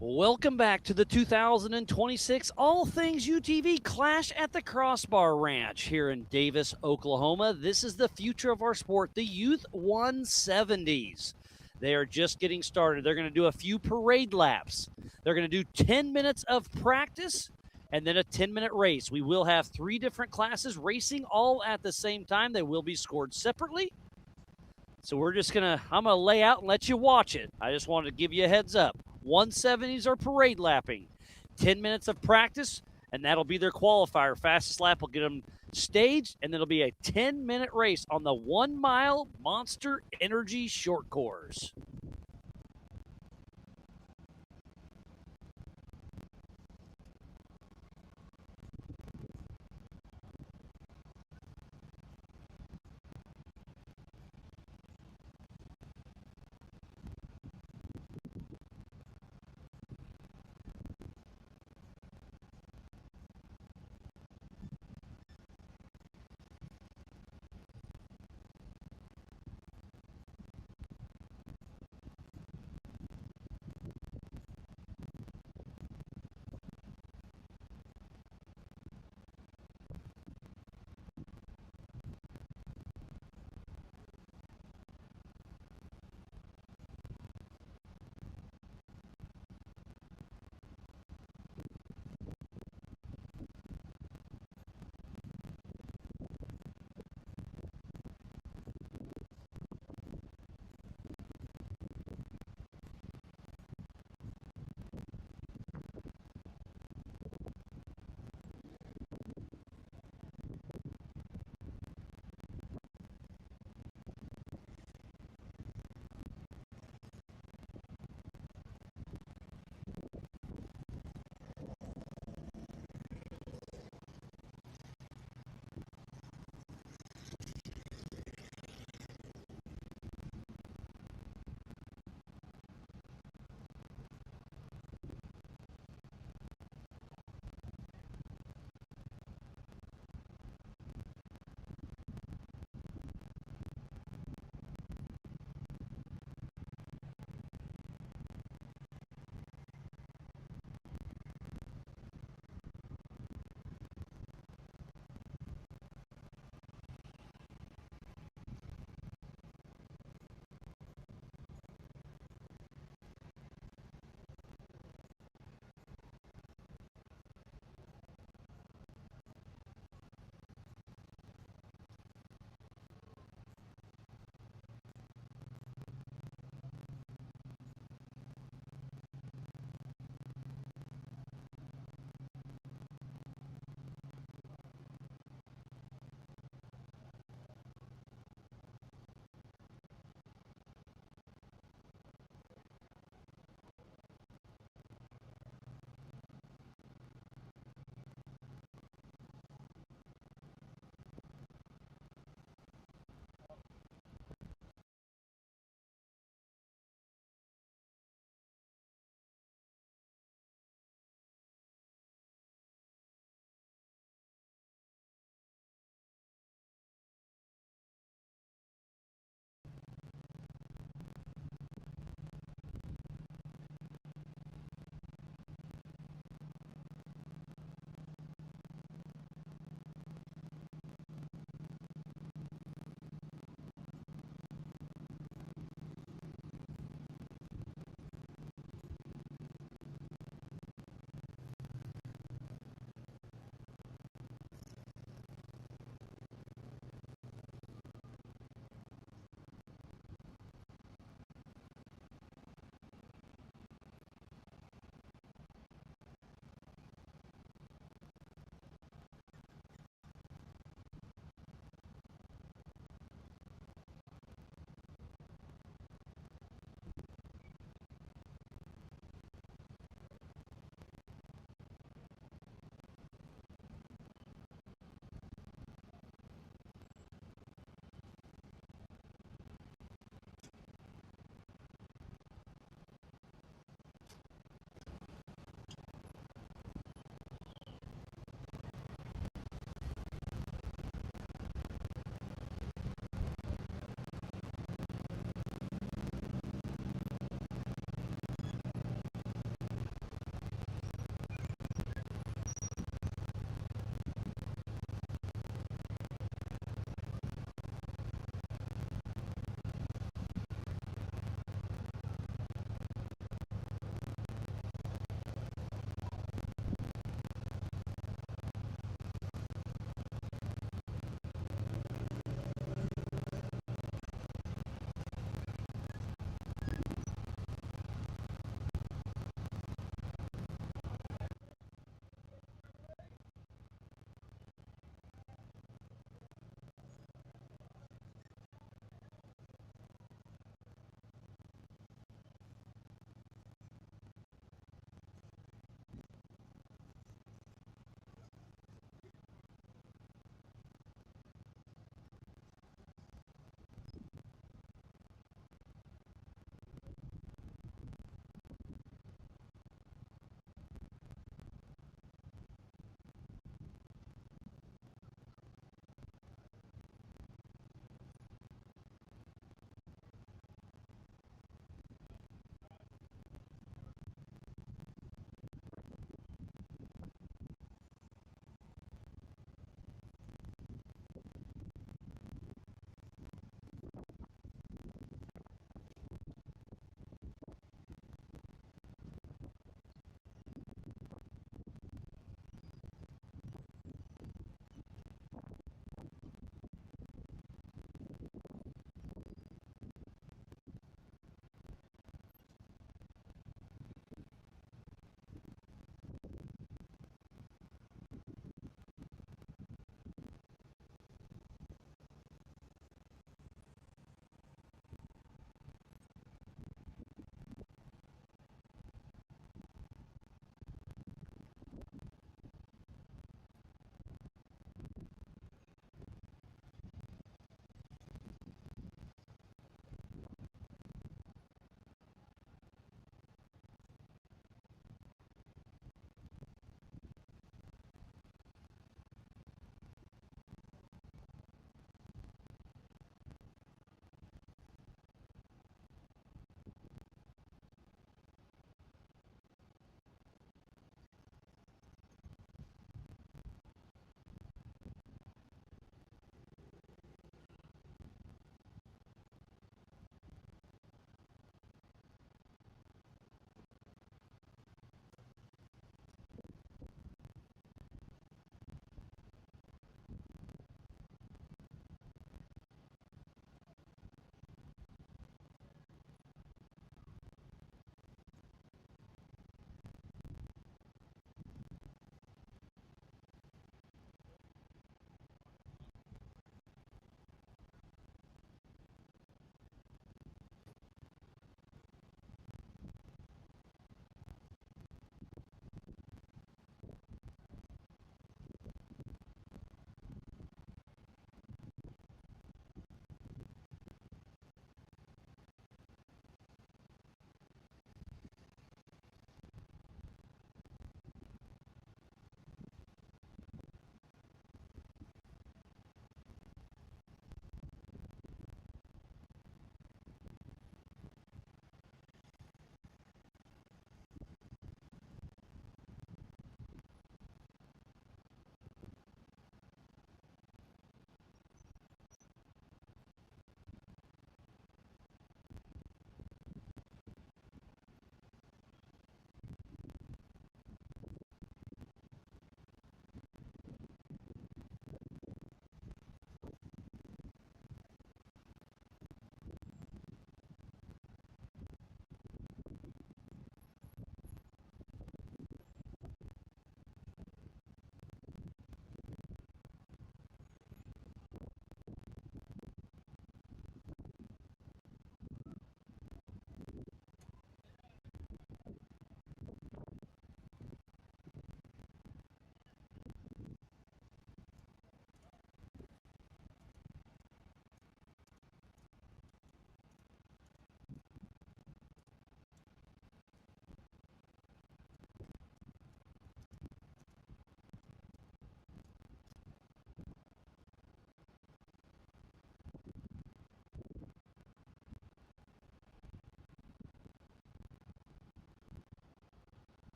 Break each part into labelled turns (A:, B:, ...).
A: Welcome back to the 2026 All Things UTV Clash at the Crossbar Ranch here in Davis, Oklahoma. This is the future of our sport, the Youth 170s. They are just getting started. They're going to do a few parade laps. They're going to do 10 minutes of practice and then a 10-minute race. We will have 3 different classes racing all at the same time. They will be scored separately. So I'm gonna lay out and let you watch it. I just wanted to give you a heads up. 170s are parade lapping. 10 minutes of practice, and that'll be their qualifier. Fastest lap will get them staged, and then it'll be a 10-minute race on the 1 mile Monster Energy short course.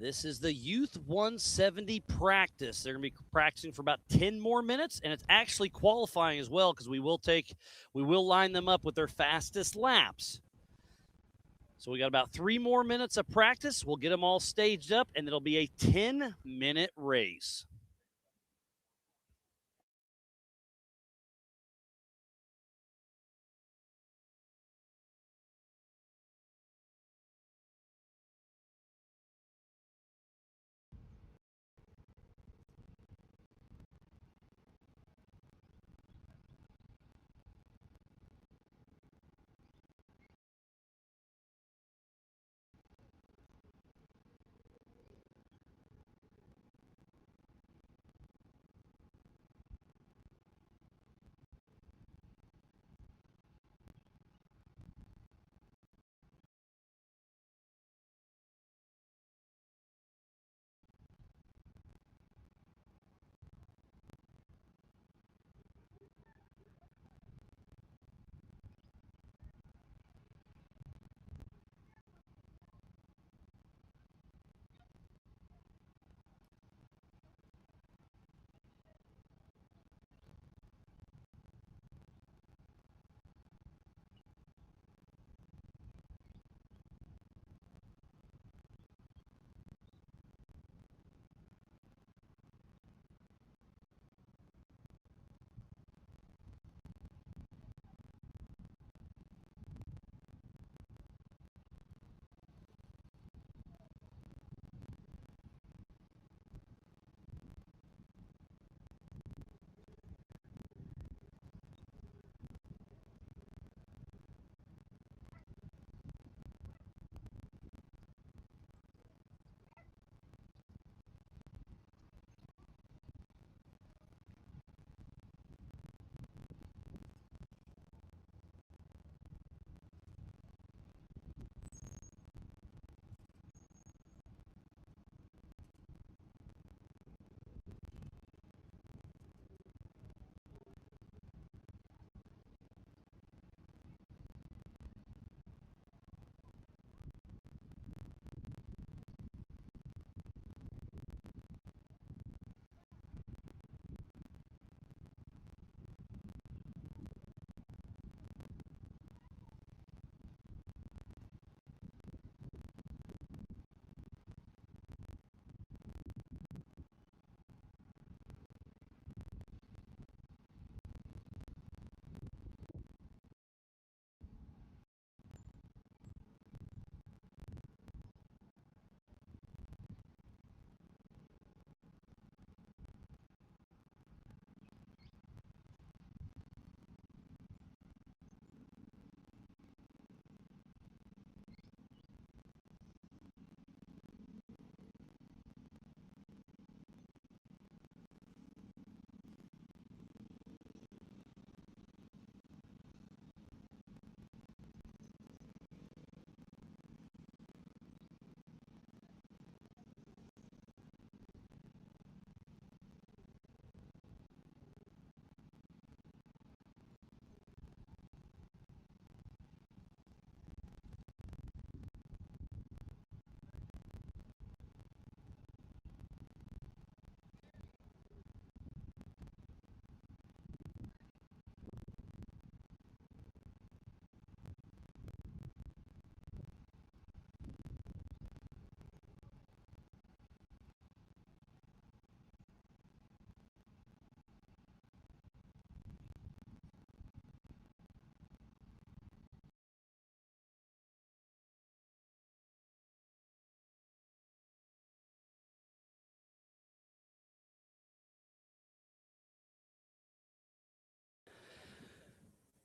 A: This is the Youth 170 practice. They're going to be practicing for about 10 more minutes, and it's actually qualifying as well because we will line them up with their fastest laps. So we got about 3 more minutes of practice. We'll get them all staged up, and it'll be a 10-minute race.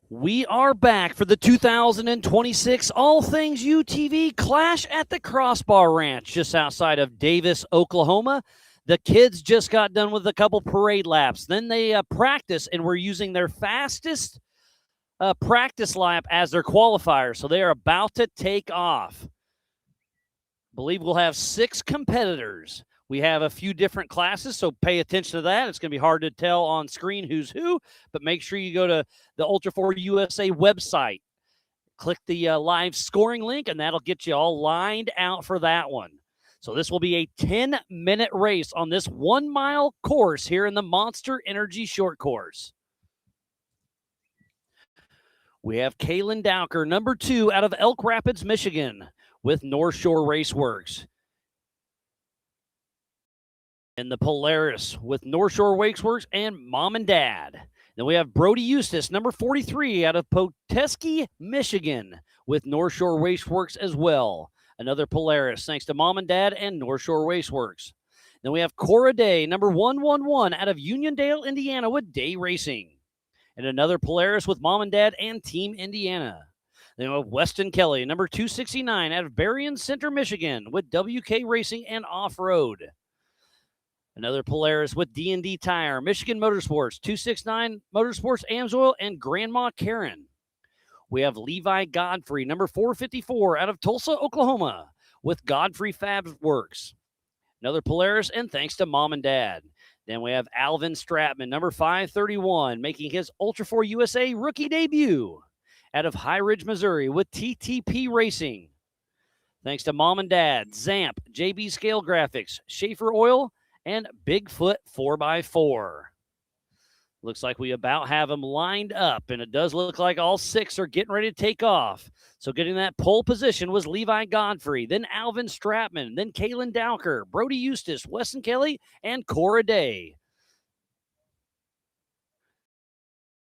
A: We are back for the 2026 All Things UTV Clash at the Crossbar Ranch, just outside of Davis, Oklahoma. The kids just got done with a couple parade laps. Then they practice, and we're using their fastest practice lap as their qualifier. So they are about to take off. I believe we'll have 6 competitors. We have a few different classes, so pay attention to that. It's going to be hard to tell on screen who's who, but make sure you go to the Ultra 4 USA website. Click the live scoring link, and that'll get you all lined out for that one. So this will be a 10-minute race on this 1 mile course here in the Monster Energy Short Course. We have Kaylin Dowker, number 2 out of Elk Rapids, Michigan, with North Shore Raceworks. In the Polaris with North Shore Raceworks and Mom and Dad. Then we have Brody Eustace, number 43 out of Petoskey, Michigan, with North Shore Raceworks as well. Another Polaris, thanks to Mom and Dad and North Shore Raceworks. Then we have Cora Day, number 111 out of Uniondale, Indiana, with Day Racing. And another Polaris with Mom and Dad and Team Indiana. Then we have Weston Kelly, number 269 out of Berrien Center, Michigan, with WK Racing and Off-Road. Another Polaris with D&D Tire, Michigan Motorsports, 269 Motorsports, Amsoil, and Grandma Karen. We have Levi Godfrey, number 454 out of Tulsa, Oklahoma, with Godfrey Fab Works. Another Polaris, and thanks to Mom and Dad. Then we have Alvin Stratman, number 531, making his Ultra 4 USA rookie debut out of High Ridge, Missouri, with TTP Racing. Thanks to Mom and Dad, Zamp, JB Scale Graphics, Schaefer Oil, and Bigfoot 4x4. Looks like we about have them lined up, and it does look like all 6 are getting ready to take off. So getting that pole position was Levi Godfrey, then Alvin Stratman, then Kaylin Dowker, Brody Eustace, Weston Kelly, and Cora Day.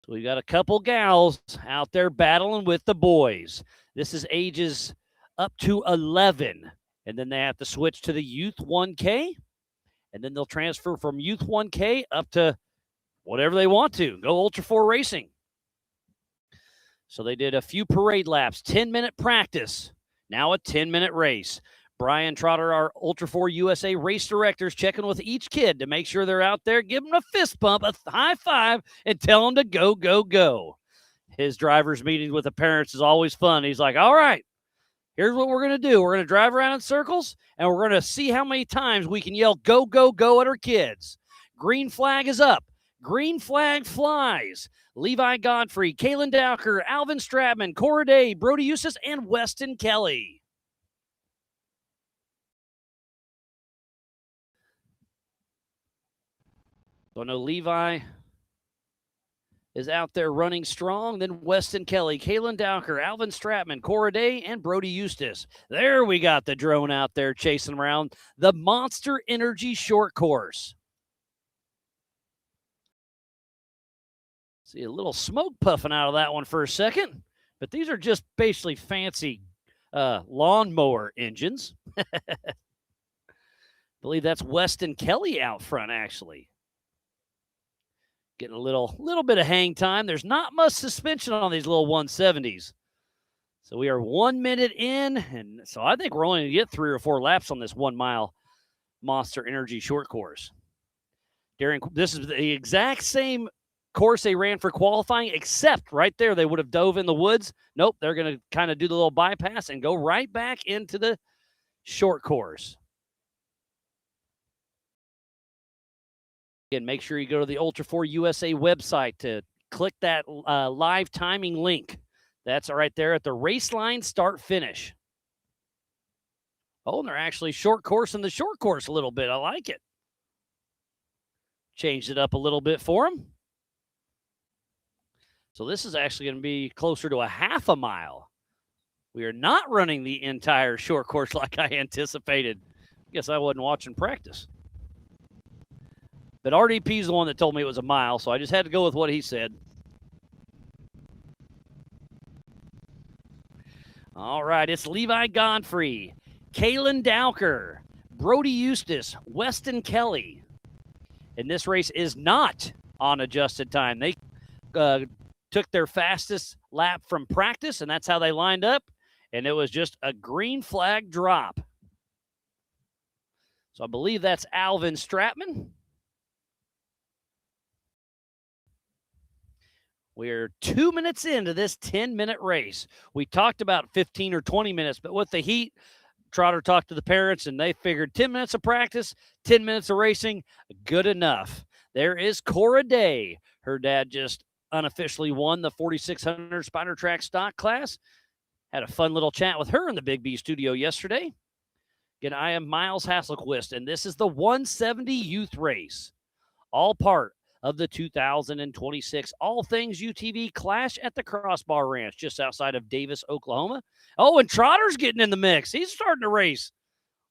A: So we've got a couple gals out there battling with the boys. This is ages up to 11, and then they have to switch to the Youth 1K. And then they'll transfer from Youth 1K up to whatever they want to. Go Ultra 4 Racing. So they did a few parade laps, 10-minute practice, now a 10-minute race. Brian Trotter, our Ultra 4 USA race director, is checking with each kid to make sure they're out there. Give them a fist bump, a high five, and tell them to go, go, go. His driver's meeting with the parents is always fun. He's like, all right, here's what we're going to do. We're going to drive around in circles, and we're going to see how many times we can yell, go, go, go at our kids. Green flag is up. Green flag flies. Levi Godfrey, Kaylin Dowker, Alvin Stratman, Cora Day, Brody Eustace, and Weston Kelly. So I know Levi is out there running strong. Then Weston Kelly, Kaylin Dowker, Alvin Stratman, Cora Day, and Brody Eustace. There we got the drone out there chasing around the Monster Energy Short Course. See a little smoke puffing out of that one for a second, but these are just basically fancy lawnmower engines. I believe that's Weston Kelly out front, actually. Getting a little bit of hang time. There's not much suspension on these little 170s. So we are 1 minute in, and so I think we're only going to get 3 or 4 laps on this 1 mile Monster Energy Short Course. This is the exact same course they ran for qualifying, except right there they would have dove in the woods. Nope, they're going to kind of do the little bypass and go right back into the short course. Again, make sure you go to the Ultra 4 USA website to click that live timing link. That's right there at the race line start finish. Oh, and they're actually short course in the short course a little bit. I like it. Changed it up a little bit for them. So this is actually going to be closer to a half a mile. We are not running the entire short course like I anticipated. I guess I wasn't watching practice. But RDP is the one that told me it was a mile, so I just had to go with what he said. All right, it's Levi Godfrey, Kaylin Dowker, Brody Eustace, Weston Kelly. And this race is not on adjusted time. They took their fastest lap from practice, and that's how they lined up. And it was just a green flag drop. So I believe that's Alvin Stratman. We're 2 minutes into this 10-minute race. We talked about 15 or 20 minutes, but with the heat, Trotter talked to the parents, and they figured 10 minutes of practice, 10 minutes of racing, good enough. There is Cora Day. Her dad just unofficially won the 4600 Spider Track stock class. Had a fun little chat with her in the Big B studio yesterday. Again, I am Miles Hasselquist, and this is the 170 Youth Race, all part of the 2026 All Things UTV Clash at the Crossbar Ranch, just outside of Davis, Oklahoma. Oh, and Trotter's getting in the mix. He's starting to race.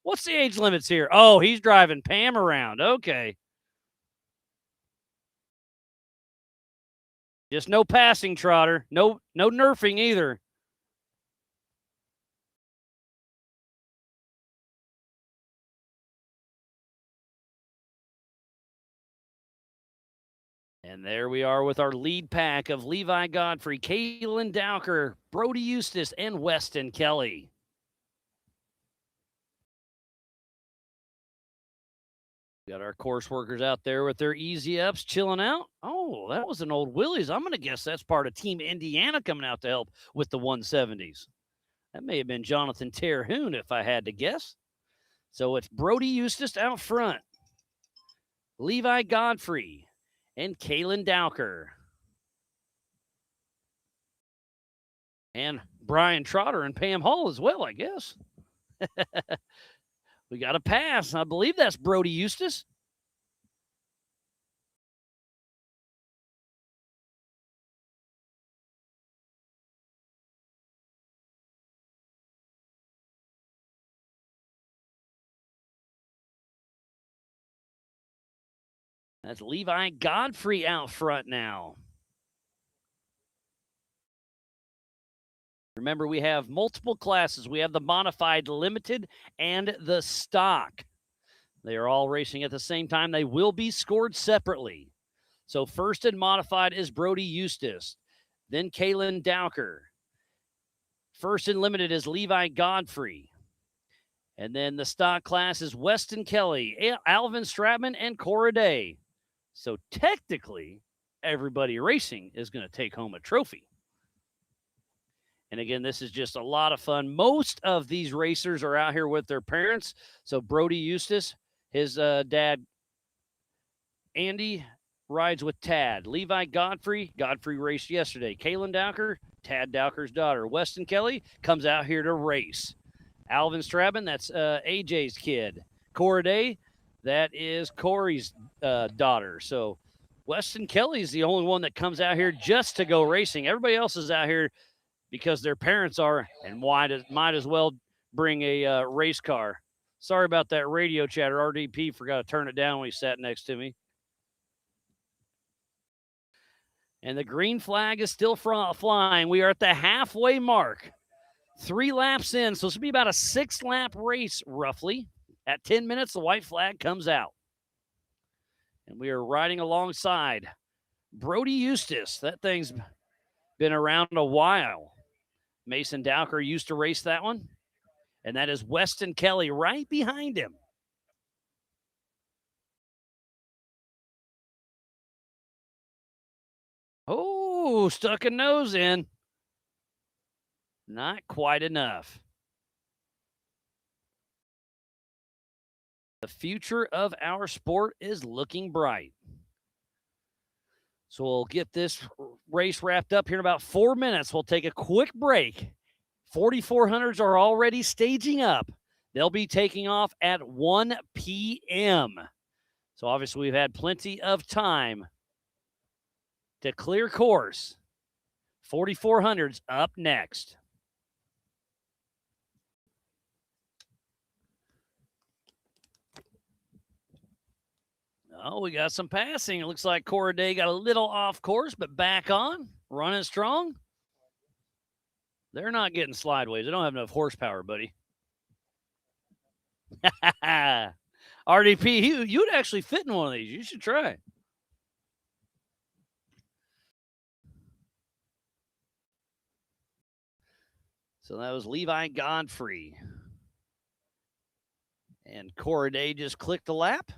A: What's the age limits here? Oh, he's driving Pam around. Okay. Just no passing, Trotter. No nerfing either. And there we are with our lead pack of Levi Godfrey, Kaylin Dowker, Brody Eustace, and Weston Kelly. Got our course workers out there with their easy ups, chilling out. Oh, that was an old Willys. I'm going to guess that's part of Team Indiana coming out to help with the 170s. That may have been Jonathan Terhune, if I had to guess. So it's Brody Eustace out front, Levi Godfrey, and Kaylin Dowker. And Brian Trotter and Pam Hall as well, I guess. We got a pass. I believe that's Brody Eustace. That's Levi Godfrey out front now. Remember, we have multiple classes. We have the modified limited and the stock. They are all racing at the same time. They will be scored separately. So first in modified is Brody Eustace, then Kaylin Dowker. First in limited is Levi Godfrey. And then the stock class is Weston Kelly, Alvin Stratman, and Cora Day. So technically, everybody racing is going to take home a trophy. And again, this is just a lot of fun. Most of these racers are out here with their parents. So Brody Eustace, his dad, Andy, rides with Tad. Levi Godfrey raced yesterday. Kaylin Dowker, Tad Dowker's daughter. Weston Kelly comes out here to race. Alvin Stratman, that's AJ's kid. Cora Day, that is Corey's daughter. So Weston Kelly's the only one that comes out here just to go racing. Everybody else is out here because their parents are, and might as well bring a race car. Sorry about that radio chatter. RDP forgot to turn it down when he sat next to me. And the green flag is still flying. We are at the halfway mark. 3 laps in, so this will be about a 6-lap race, roughly. At 10 minutes, the white flag comes out. And we are riding alongside Brody Eustace. That thing's been around a while. Mason Dowker used to race that one. And that is Weston Kelly right behind him. Oh, stuck a nose in. Not quite enough. The future of our sport is looking bright. So we'll get this race wrapped up here in about 4 minutes. We'll take a quick break. 4400s are already staging up. They'll be taking off at 1 p.m. So obviously we've had plenty of time to clear course. 4400s up next. Oh, we got some passing. It looks like Cora Day got a little off course, but back on, running strong. They're not getting slideways. They don't have enough horsepower, buddy. RDP, you'd actually fit in one of these. You should try. So that was Levi Godfrey. And Cora Day just clicked the lap.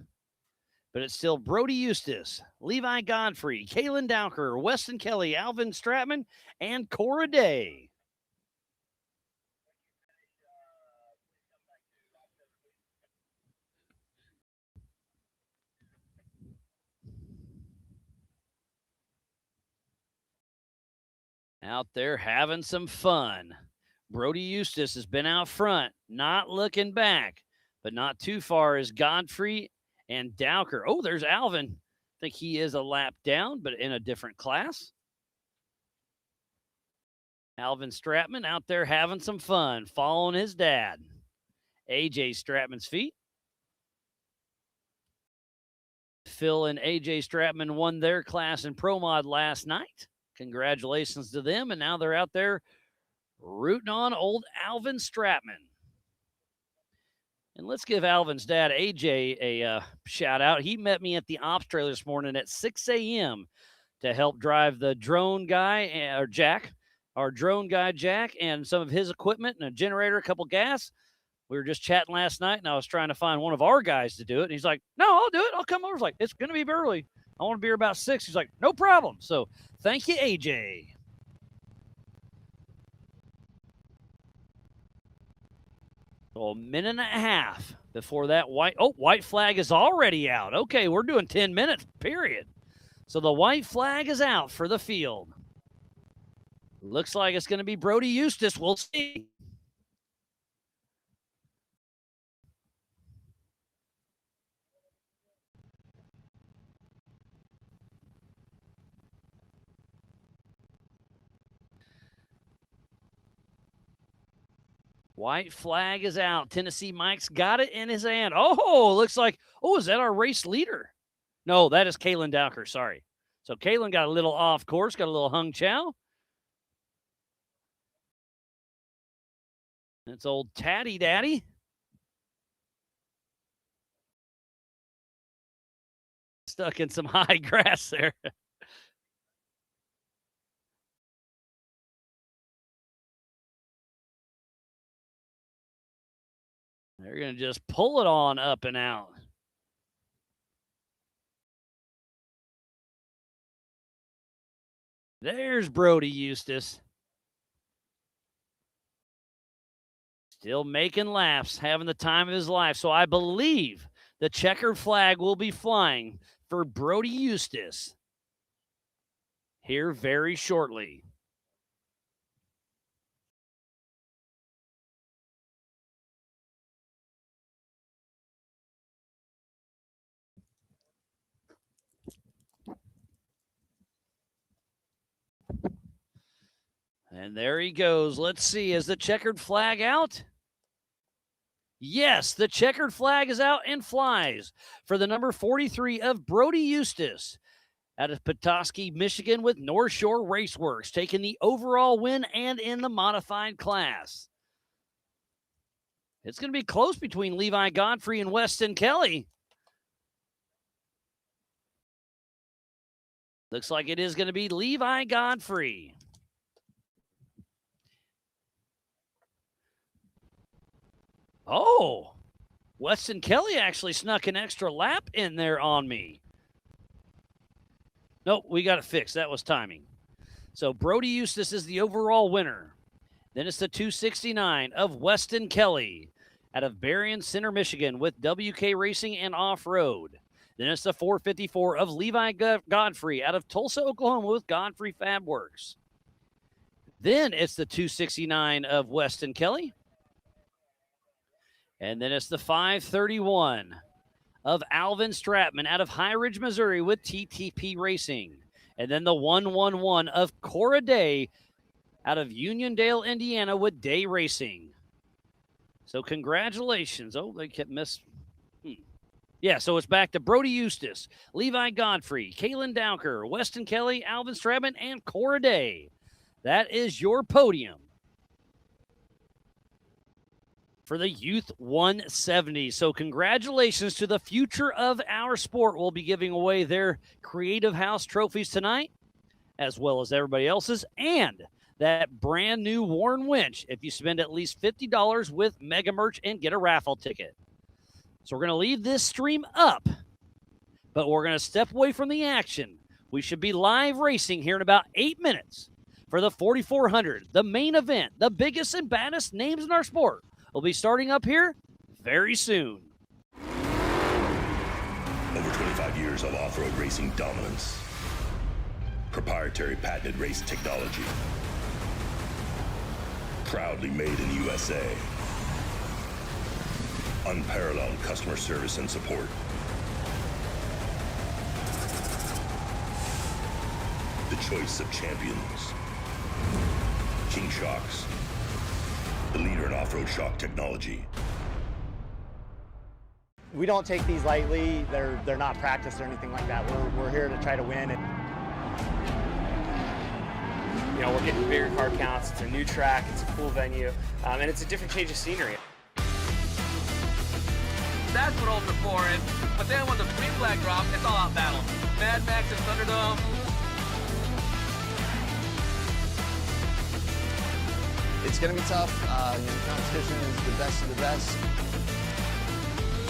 A: But it's still Brody Eustace, Levi Godfrey, Kaylin Dowker, Weston Kelly, Alvin Stratman, and Cora Day. Out there having some fun. Brody Eustace has been out front, not looking back. but not too far is Godfrey and Dowker. Oh, there's Alvin. I think he is a lap down, but in a different class. Alvin Stratman out there having some fun, following his dad. AJ Stratman's feet. Phil and AJ Stratman won their class in Pro Mod last night. Congratulations to them, and now they're out there rooting on old Alvin Stratman. And let's give Alvin's dad, AJ, a shout out. He met me at the ops trailer this morning at 6 a.m. to help drive the drone guy, or Jack, our drone guy, Jack, and some of his equipment and a generator, a couple gas. We were just chatting last night, and I was trying to find one of our guys to do it. And he's like, no, I'll do it. I'll come over. I was like, it's going to be early. I want to be here about 6. He's like, no problem. So thank you, AJ. Well, a minute and a half before that white flag is already out. Okay, we're doing 10 minutes, period. So the white flag is out for the field. Looks like it's going to be Brody Eustace. We'll see. White flag is out. Tennessee Mike's got it in his hand. Oh, looks like, is that our race leader? No, that is Kalen Dowker. Sorry. So Kalen got a little off course, got a little hung chow. It's old Tatty Daddy. Stuck in some high grass there. They're going to just pull it on up and out. There's Brody Eustace. Still making laps, having the time of his life. So I believe the checkered flag will be flying for Brody Eustace here very shortly. And there he goes. Let's see. Is the checkered flag out? Yes, the checkered flag is out and flies for the number 43 of Brody Eustace out of Petoskey, Michigan with North Shore Raceworks, taking the overall win and in the modified class. It's going to be close between Levi Godfrey and Weston Kelly. Looks like it is going to be Levi Godfrey. Oh, Weston Kelly actually snuck an extra lap in there on me. Nope, we got it fixed. That was timing. So Brody Eustace is the overall winner. Then it's the 269 of Weston Kelly out of Berrien Center, Michigan with WK Racing and Off-Road. Then it's the 454 of Levi Godfrey out of Tulsa, Oklahoma with Godfrey Fab Works. Then it's the 269 of Weston Kelly. And then it's the 531 of Alvin Stratman out of High Ridge, Missouri with TTP Racing. And then the 111 of Cora Day out of Uniondale, Indiana with Day Racing. So congratulations. Oh, they kept Yeah, so it's back to Brody Eustace, Levi Godfrey, Kalen Dowker, Weston Kelly, Alvin Stratman, and Cora Day. That is your podium for the Youth 170. So congratulations to the future of our sport. We'll be giving away their Creative House trophies tonight, as well as everybody else's, and that brand new Warren winch if you spend at least $50 with Mega Merch and get a raffle ticket. So we're going to leave this stream up, but we're going to step away from the action. We should be live racing here in about 8 minutes for the 4,400, the main event, the biggest and baddest names in our sport. Will be starting up here very soon.
B: Over 25 years of off-road racing dominance. Proprietary patented race technology. Proudly made in the USA. unparalleled customer service and support. The choice of champions. King Shocks, the leader in off-road shock technology.
C: We don't take these lightly. They're not practiced or anything like that. We're here to try to win.
D: You know, we're getting bigger car counts. It's a new track. It's a cool venue, and it's a different change of scenery.
E: That's what Ultra 4 is. But then when the green flag drops, it's all out battle. Mad Max and Thunderdome.
F: It's going to be tough. The competition is the best of the best.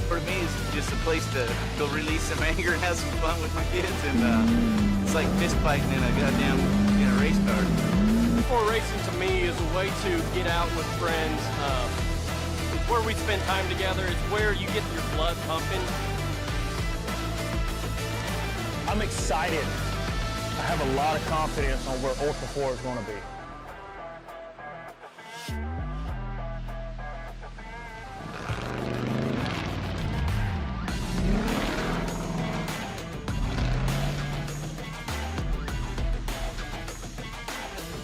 G: For me, it's just a place to go release some anger and have some fun with my kids, and it's like fist fighting in a goddamn race car.
H: Before racing to me is a way to get out with friends. It's where we spend time together. It's where you get your blood pumping.
C: I'm excited. I have a lot of confidence on where Ultra 4 is going to be.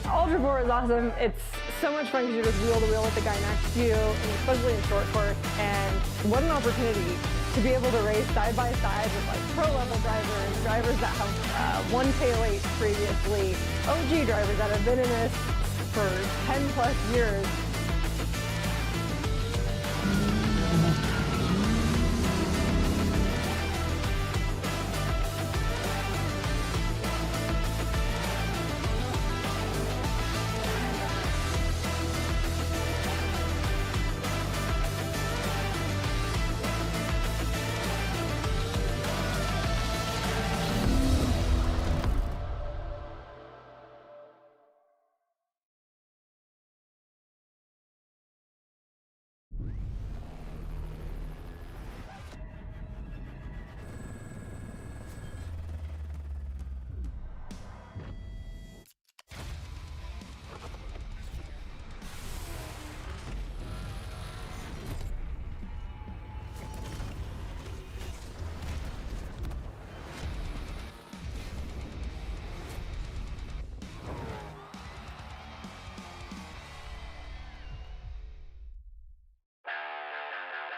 I: Ultra 4 is awesome. It's so much fun because you're just wheel to wheel with the guy next to you, and especially in short course. And what an opportunity to be able to race side by side with like pro level drivers, drivers that have won tailgates previously, OG drivers that have been in this for 10 plus years.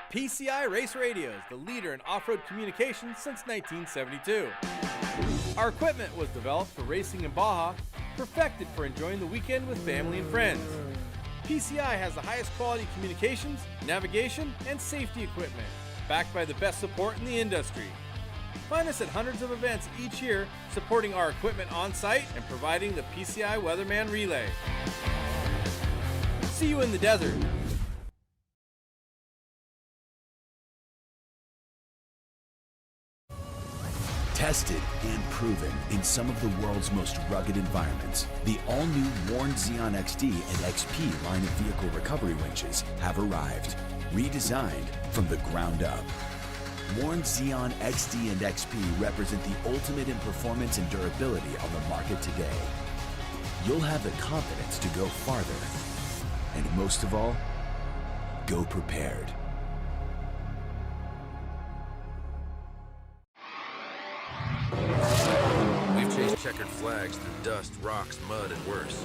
J: PCI Race Radio is the leader in off-road communications since 1972. Our equipment was developed for racing in Baja, perfected for enjoying the weekend with family and friends. PCI has the highest quality communications, navigation, and safety equipment, backed by the best support in the industry. Find us at hundreds of events each year, supporting our equipment on site and providing the PCI Weatherman Relay. See you in the desert.
K: Tested and proven in some of the world's most rugged environments, the all-new Warn Xeon XD and XP line of vehicle recovery winches have arrived, redesigned from the ground up. Warn Xeon XD and XP represent the ultimate in performance and durability on the market today. You'll have the confidence to go farther, and most of all, go prepared.
L: We've chased checkered flags through dust, rocks, mud, and worse.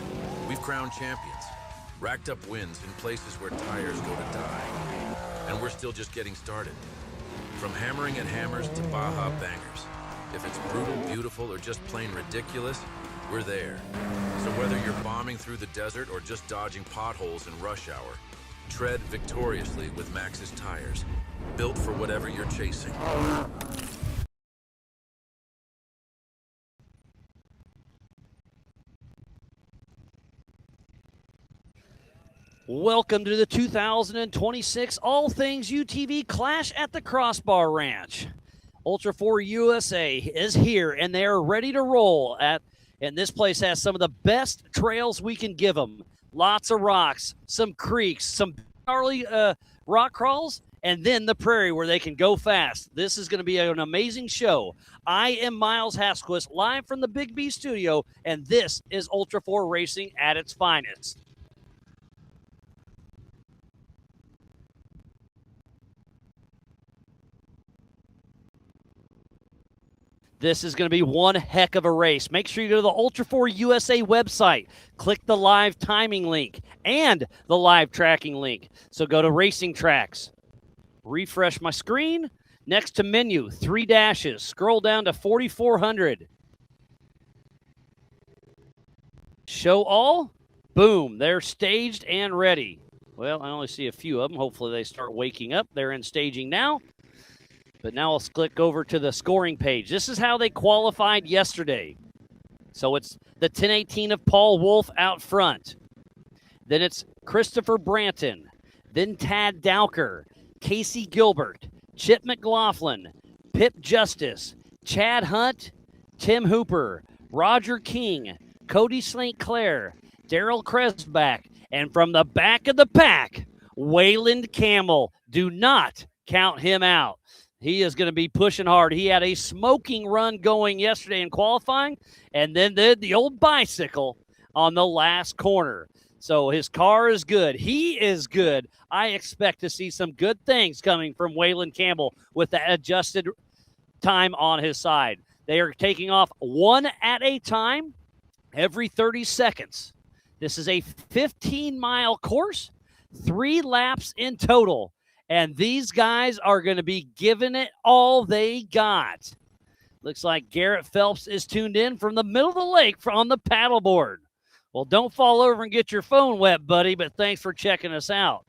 L: We've crowned champions, racked up wins in places where tires go to die. And we're still just getting started. From hammering at hammers to Baja bangers. If it's brutal, beautiful, or just plain ridiculous, we're there. So whether you're bombing through the desert or just dodging potholes in rush hour, tread victoriously with Maxxis tires, built for whatever you're chasing.
A: Welcome to the 2026 All Things UTV Clash at the Crossbar Ranch. Ultra 4 USA is here, and they are ready to roll. And this place has some of the best trails we can give them. Lots of rocks, some creeks, some gnarly rock crawls, and then the prairie where they can go fast. This is going to be an amazing show. I am Miles Hasquist, live from the Big B studio, and this is Ultra 4 Racing at its finest. This is going to be one heck of a race. Make sure you go to the Ultra 4 USA website. Click the live timing link and the live tracking link. So go to Racing Tracks. Refresh my screen. Next to menu, 3 dashes. Scroll down to 4,400. Show all. Boom. They're staged and ready. Well, I only see a few of them. Hopefully they start waking up. They're in staging now. But now let's click over to the scoring page. This is how they qualified yesterday. So it's the 1018 of Paul Wolf out front. Then it's Christopher Branton. Then Tad Dowker, Casey Gilbert, Chip McLaughlin, Pip Justice, Chad Hunt, Tim Hooper, Roger King, Cody St. Clair, Daryl Kresbach, and from the back of the pack, Wayland Campbell. Do not count him out. He is going to be pushing hard. He had a smoking run going yesterday in qualifying, and then did the old bicycle on the last corner. So his car is good. He is good. I expect to see some good things coming from Wayland Campbell with the adjusted time on his side. They are taking off one at a time every 30 seconds. This is a 15-mile course, 3 laps in total. And these guys are going to be giving it all they got. Looks like Garrett Phelps is tuned in from the middle of the lake on the paddleboard. Well, don't fall over and get your phone wet, buddy, but thanks for checking us out.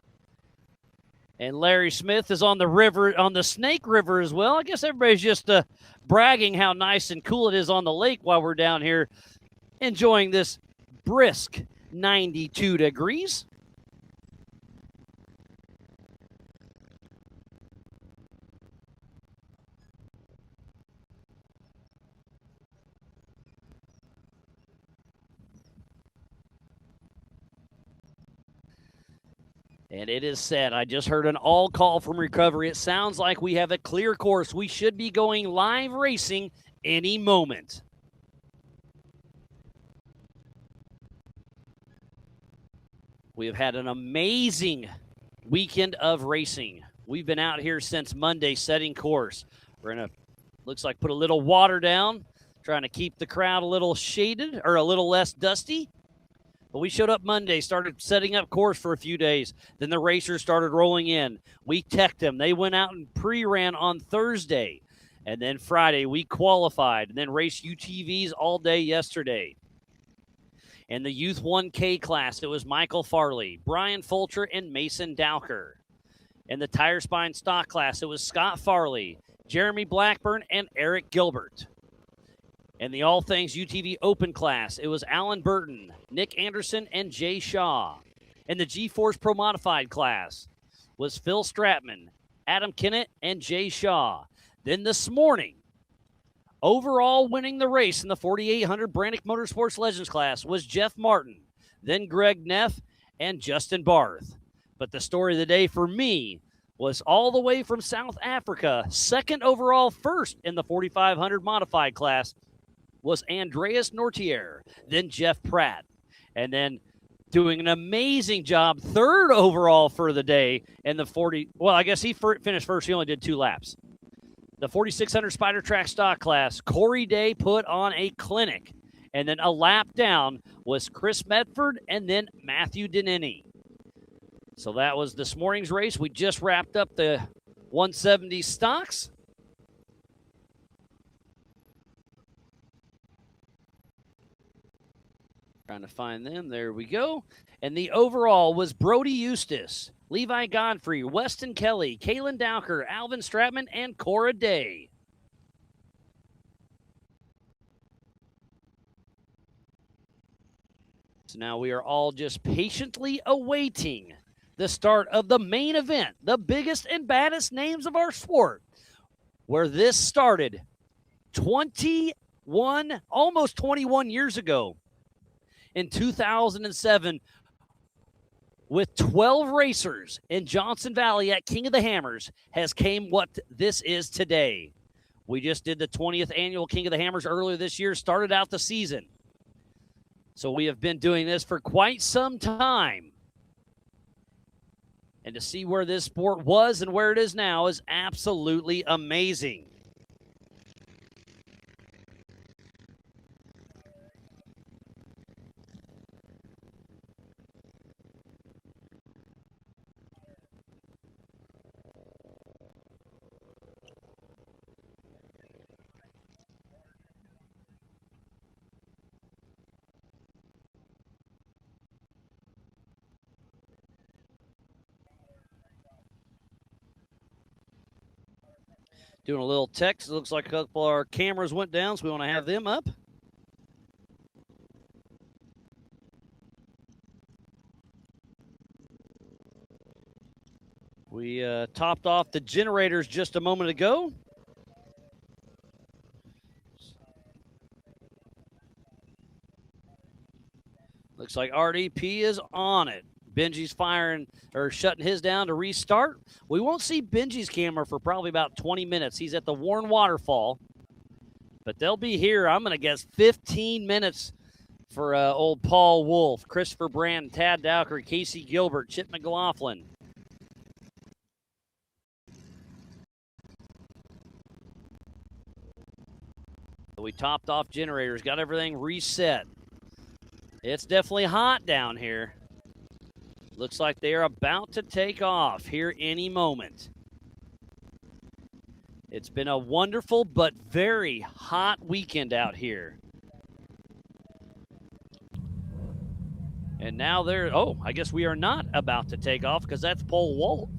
A: And Larry Smith is on the river, on the Snake River as well. I guess everybody's just bragging how nice and cool it is on the lake while we're down here enjoying this brisk 92 degrees. And it is set. I just heard an all call from recovery. It sounds like we have a clear course. We should be going live racing any moment. We have had an amazing weekend of racing. We've been out here since Monday setting course. We're going to, looks like, put a little water down, trying to keep the crowd a little shaded or a little less dusty. But we showed up Monday, started setting up course for a few days. Then the racers started rolling in. We teched them. They went out and pre-ran on Thursday. And then Friday, we qualified. And then raced UTVs all day yesterday. In the Youth 1K class, it was Michael Farley, Brian Fulcher, and Mason Dowker. In the Tire Spine stock class, it was Scott Farley, Jeremy Blackburn, and Eric Gilbert. In the All Things UTV Open class, it was Alan Burton, Nick Anderson, and Jay Shaw. In the G-Force Pro Modified class was Phil Stratman, Adam Kennett, and Jay Shaw. Then this morning, overall winning the race in the 4,800 Brannick Motorsports Legends class was Jeff Martin, then Greg Neff, and Justin Barth. But the story of the day for me was all the way from South Africa, second overall, first in the 4,500 Modified class, was Andreas Nortier, then Jeff Pratt, and then doing an amazing job, third overall for the day in the 40. Well, I guess he finished first. He only did 2 laps. The 4,600 Spider Track stock class, Corey Day put on a clinic, and then a lap down was Chris Medford and then Matthew Denini. So that was this morning's race. We just wrapped up the 170 stocks. Trying to find them. There we go. And the overall was Brody Eustace, Levi Godfrey, Weston Kelly, Kalen Dowker, Alvin Stratman, and Cora Day. So now we are all just patiently awaiting the start of the main event, the biggest and baddest names of our sport, where this started almost 21 years ago. In 2007, with 12 racers in Johnson Valley at King of the Hammers, has came what this is today. We just did the 20th annual King of the Hammers earlier this year, started out the season. So we have been doing this for quite some time. And to see where this sport was and where it is now is absolutely amazing. Doing a little text. It looks like a couple of our cameras went down, so we want to have them up. We topped off the generators just a moment ago. Looks like RDP is on it. Benji's firing or shutting his down to restart. We won't see Benji's camera for probably about 20 minutes. He's at the Warren Waterfall. But they'll be here, I'm going to guess, 15 minutes for old Paul Wolf, Christopher Brand, Tad Dowker, Casey Gilbert, Chip McLaughlin. We topped off generators, got everything reset. It's definitely hot down here. Looks like they are about to take off here any moment. It's been a wonderful but very hot weekend out here. And now they're, I guess we are not about to take off because that's Paul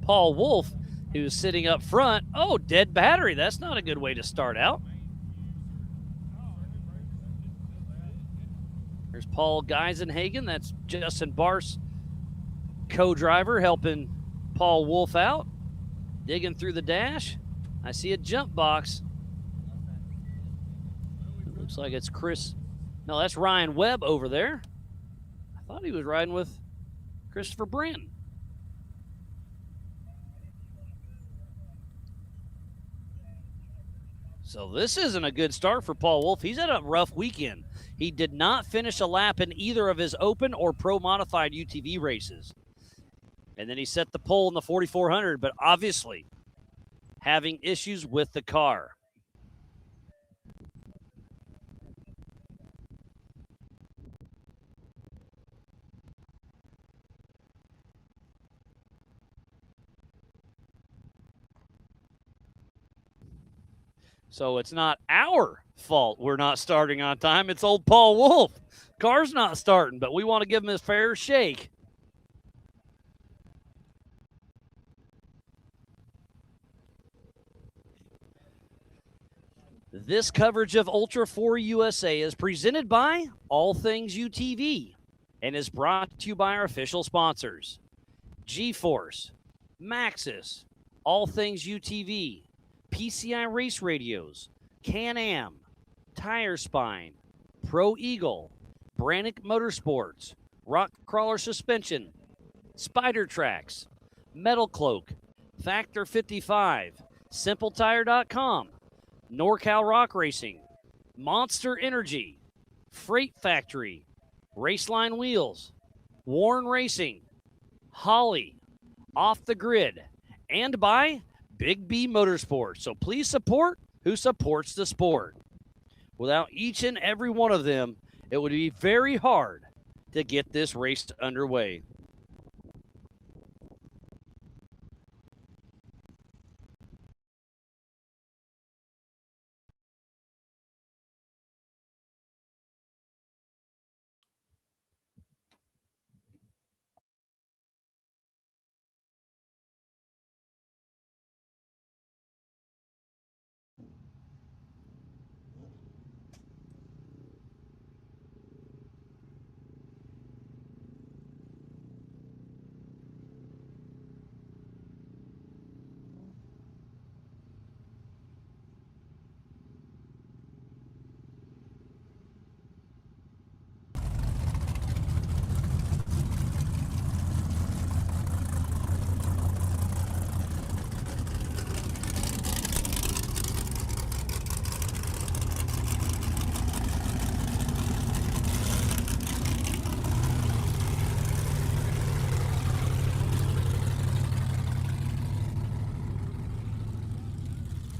A: Wolf, who's sitting up front. Oh, dead battery. That's not a good way to start out. There's Paul Geisenhagen. That's Justin Bar's co-driver helping Paul Wolf out. Digging through the dash. I see a jump box. It looks like it's Chris. No, that's Ryan Webb over there. I thought he was riding with Christopher Branton. So this isn't a good start for Paul Wolf. He's had a rough weekend. He did not finish a lap in either of his open or pro modified UTV races. And then he set the pole in the 4400, but obviously having issues with the car. So it's not our fault we're not starting on time. It's old Paul Wolf. Car's not starting, but we want to give him his fair shake. This coverage of Ultra 4 USA is presented by All Things UTV and is brought to you by our official sponsors, G-Force, Maxxis, All Things UTV, PCI Race Radios, Can-Am, Tire Spine, Pro Eagle, Brannick Motorsports, Rock Crawler Suspension, Spider Tracks, Metal Cloak, Factor 55, SimpleTire.com, NorCal Rock Racing, Monster Energy, Freight Factory, Raceline Wheels, Warren Racing, Holly, Off the Grid, and by Big B Motorsports. So please support who supports the sport. Without each and every one of them, it would be very hard to get this race underway.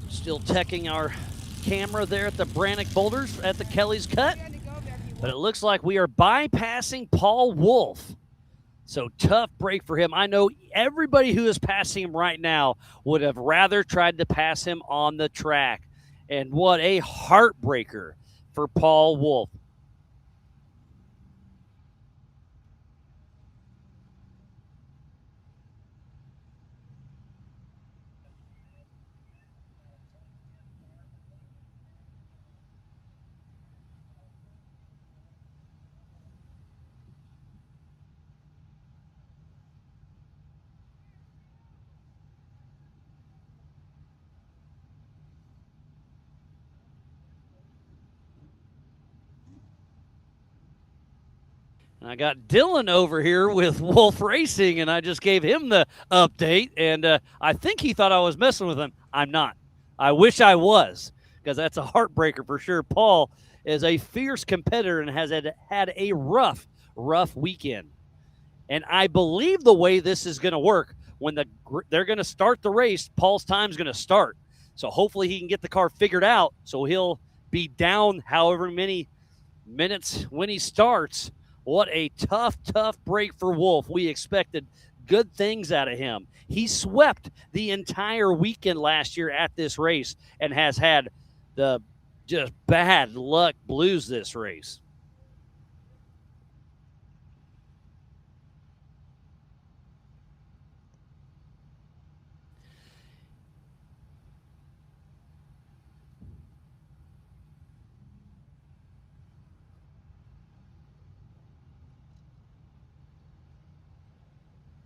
A: Still teching our camera there at the Brannick Boulders at the Kelly's Cut. But it looks like we are bypassing Paul Wolf. So tough break for him. I know everybody who is passing him right now would have rather tried to pass him on the track. And what a heartbreaker for Paul Wolf. And I got Dylan over here with Wolf Racing, and I just gave him the update, and I think he thought I was messing with him. I'm not. I wish I was, because that's a heartbreaker for sure. Paul is a fierce competitor and has had a rough weekend. And I believe the way this is going to work, when they're going to start the race, Paul's time's going to start. So hopefully he can get the car figured out so he'll be down however many minutes when he starts. What a tough break for Wolf. We expected good things out of him. He swept the entire weekend last year at this race and has had the just bad luck blues this race.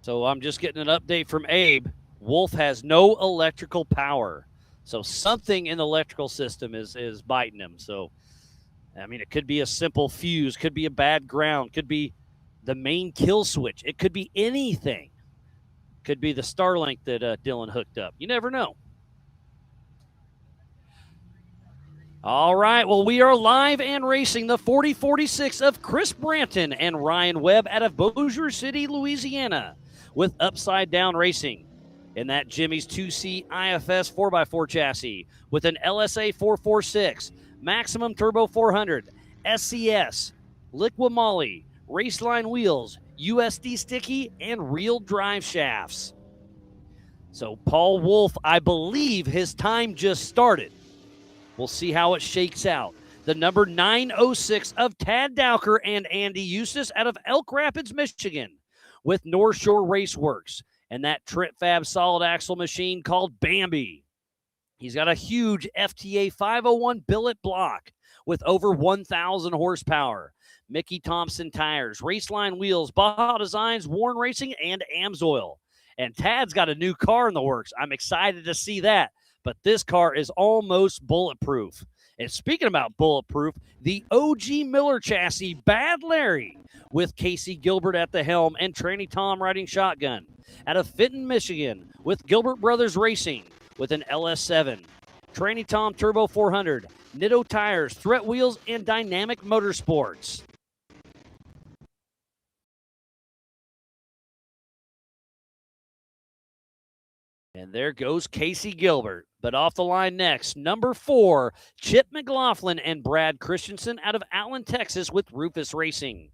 A: So I'm just getting an update from Abe. Wolf has no electrical power. So something in the electrical system is biting him. So, I mean, it could be a simple fuse, could be a bad ground, could be the main kill switch. It could be anything. Could be the Starlink that Dylan hooked up. You never know. All right, well, we are live and racing the 4046 of Chris Branton and Ryan Webb out of Bossier City, Louisiana, with Upside Down Racing in that Jimmy's 2C IFS 4x4 chassis with an LSA 446, Maximum Turbo 400, SCS, Liqui Moly, Raceline wheels, USD sticky, and real drive shafts. So Paul Wolf, I believe his time just started. We'll see how it shakes out. The number 906 of Tad Dowker and Andy Eustace out of Elk Rapids, Michigan, with North Shore Raceworks and that Trent Fab solid axle machine called Bambi. He's got a huge FTA 501 billet block with over 1,000 horsepower. Mickey Thompson tires, Raceline wheels, Baja Designs, Warren Racing, and Amsoil. And Tad's got a new car in the works. I'm excited to see that. But this car is almost bulletproof. And speaking about bulletproof, the OG Miller chassis, Bad Larry, with Casey Gilbert at the helm and Tranny Tom riding shotgun. Out of Fenton, Michigan, with Gilbert Brothers Racing, with an LS7, Tranny Tom Turbo 400, Nitto tires, Threat wheels, and Dynamic Motorsports. And there goes Casey Gilbert. But off the line next, number 4, Chip McLaughlin and Brad Christensen out of Allen, Texas with Rufus Racing.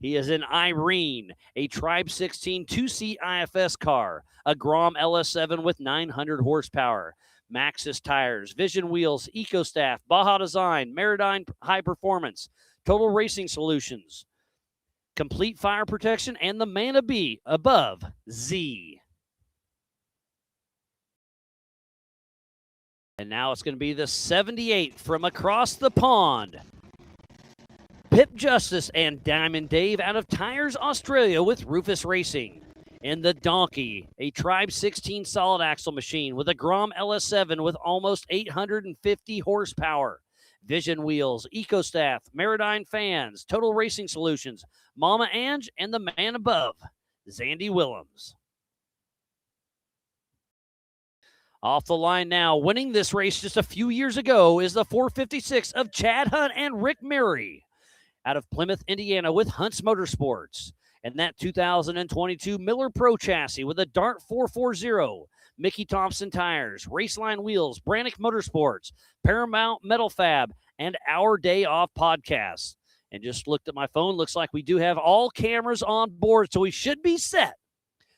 A: He is in Irene, a Tribe 16 2C IFS car, a Grom LS7 with 900 horsepower, Maxxis tires, Vision wheels, EcoStaff, Baja Design, Meridyne High Performance, Total Racing Solutions, Complete Fire Protection, and the Mana B above Z. And now it's going to be the 78 from across the pond. Pip Justice and Diamond Dave out of Tires, Australia with Rufus Racing. And the Donkey, a Tribe 16 solid axle machine with a Grom LS7 with almost 850 horsepower. Vision wheels, EcoStaff, Meridyne fans, Total Racing Solutions, Mama Ange, and the man above, Zandy Willems. Off the line now, winning this race just a few years ago is the 456 of Chad Hunt and Rick Murray out of Plymouth, Indiana with Hunt's Motorsports. And that 2022 Miller Pro chassis with a Dart 440, Mickey Thompson tires, Raceline wheels, Brannick Motorsports, Paramount Metal Fab, and Our Day Off podcast. And just looked at my phone. Looks like we do have all cameras on board, so we should be set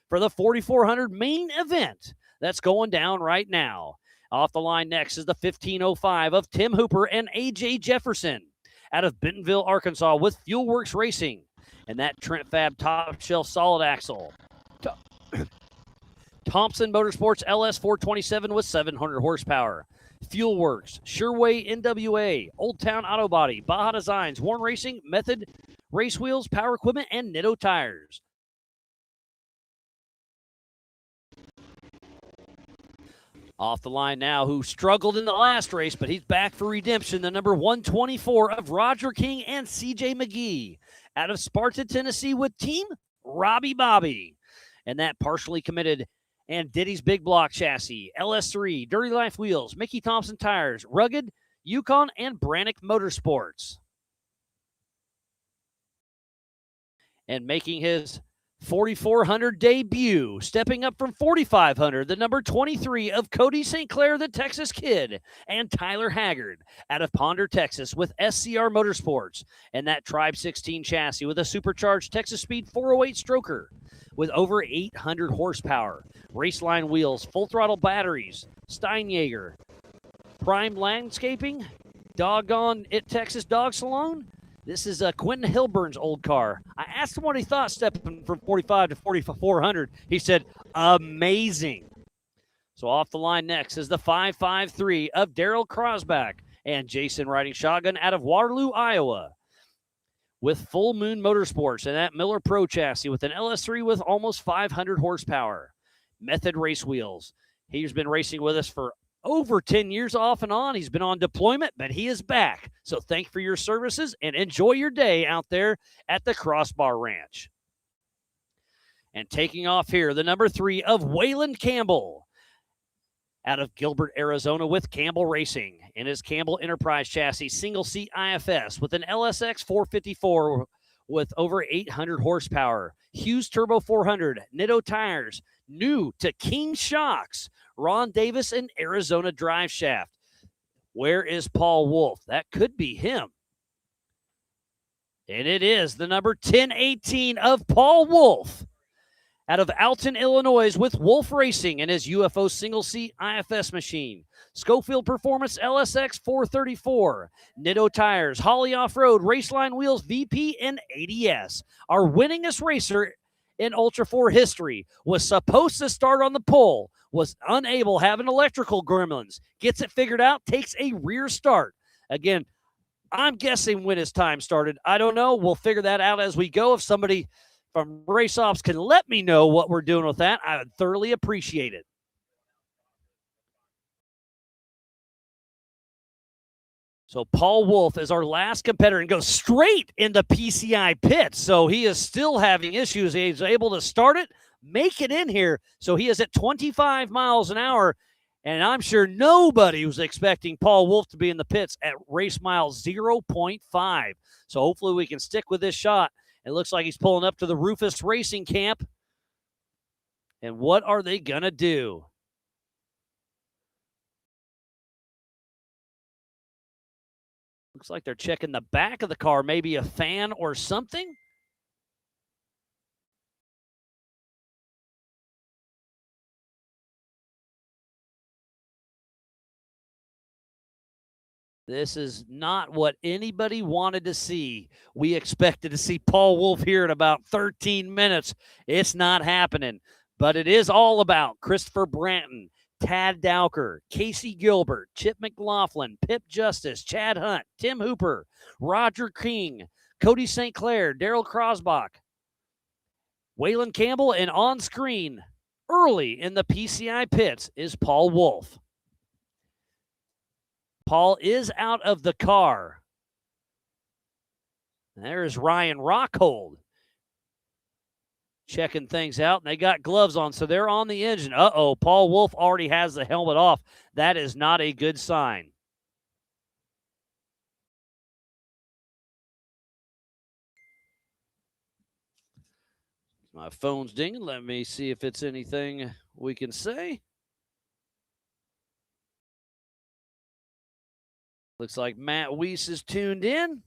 A: for the 4400 main event that's going down right now. Off the line next is the 1505 of Tim Hooper and A.J. Jefferson out of Bentonville, Arkansas with Fuelworks Racing. And that Trent Fab top shelf solid axle. Thompson Motorsports LS 427 with 700 horsepower. Fuelworks, Sureway NWA, Old Town Auto Body, Baja Designs, Warren Racing, Method Race Wheels, Power Equipment, and Nitto Tires. Off the line now, who struggled in the last race, but he's back for redemption. The number 124 of Roger King and CJ McGee out of Sparta, Tennessee with Team Robbie Bobby. And that partially committed and Diddy's Big Block chassis, LS3, Dirty Life wheels, Mickey Thompson tires, Rugged, Yukon, and Brannick Motorsports. And making his 4,400 debut, stepping up from 4,500, the number 23 of Cody St. Clair, the Texas Kid, and Tyler Haggard out of Ponder, Texas with SCR Motorsports and that Tribe 16 chassis with a supercharged Texas Speed 408 stroker with over 800 horsepower, Raceline wheels, full throttle batteries, Steinjager, Prime Landscaping, Doggone It Texas Dog Salon. This is Quentin Hilburn's old car. I asked him what he thought stepping from 45 to 4,400. He said, amazing. So off the line next is the 553 of Daryl Crosback and Jason riding shotgun out of Waterloo, Iowa with Full Moon Motorsports and that Miller Pro chassis with an LS3 with almost 500 horsepower. Method race wheels. He's been racing with us for over 10 years off and on. He's been on deployment, but he is back. So thank you for your services and enjoy your day out there at the Crossbar Ranch. And taking off here, the number 3 of Wayland Campbell out of Gilbert, Arizona with Campbell Racing in his Campbell Enterprise chassis, single seat IFS with an LSX 454 with over 800 horsepower. Hughes Turbo 400, Nitto tires, new to King shocks, Ron Davis and Arizona drive shaft. Where is Paul Wolf? That could be him. And it is the number 1018 of Paul Wolf out of Alton, Illinois with Wolf Racing and his UFO single-seat IFS machine. Schofield Performance LSX 434, Nitto tires, Holly Off-Road, Raceline wheels, VP, and ADS. Our winningest racer in Ultra 4 history was supposed to start on the pole, was unable, having electrical gremlins, gets it figured out, takes a rear start. Again, I'm guessing when his time started. I don't know. We'll figure that out as we go. If somebody from Race Ops can let me know what we're doing with that, I would thoroughly appreciate it. So Paul Wolf is our last competitor and goes straight into PCI pits. So he is still having issues. He's able to start it, make it in here. So he is at 25 miles an hour. And I'm sure nobody was expecting Paul Wolf to be in the pits at race mile 0.5. So hopefully we can stick with this shot. It looks like he's pulling up to the Rufus Racing Camp. And what are they going to do? Looks like they're checking the back of the car, maybe a fan or something. This is not what anybody wanted to see. We expected to see Paul Wolf here in about 13 minutes. It's not happening, but it is all about Christopher Branton, Tad Dowker, Casey Gilbert, Chip McLaughlin, Pip Justice, Chad Hunt, Tim Hooper, Roger King, Cody St. Clair, Daryl Crosbach, Wayland Campbell, and on screen early in the PCI pits is Paul Wolf. Paul is out of the car. There's Ryan Rockhold checking things out, and they got gloves on, so they're on the engine. Uh-oh, Paul Wolf already has the helmet off. That is not a good sign. My phone's dinging. Let me see if it's anything we can say. Looks like Matt Weiss is tuned in.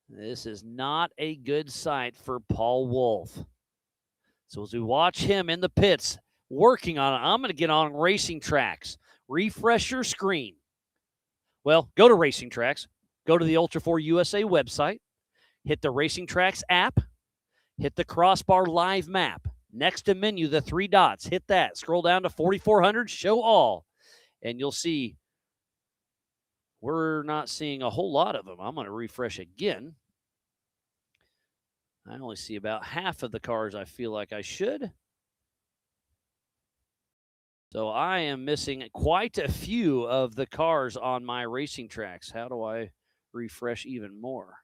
A: This is not a good sight for Paul Wolf. So as we watch him in the pits working on it, I'm going to get on Racing Tracks. Refresh your screen. Well, go to Racing Tracks. Go to the Ultra 4 USA website. Hit the Racing Tracks app. Hit the Crossbar Live map. Next to menu, the 3 dots. Hit that. Scroll down to 4,400. Show all. And you'll see we're not seeing a whole lot of them. I'm going to refresh again. I only see about half of the cars I feel like I should. So I am missing quite a few of the cars on my racing tracks. How do I refresh even more?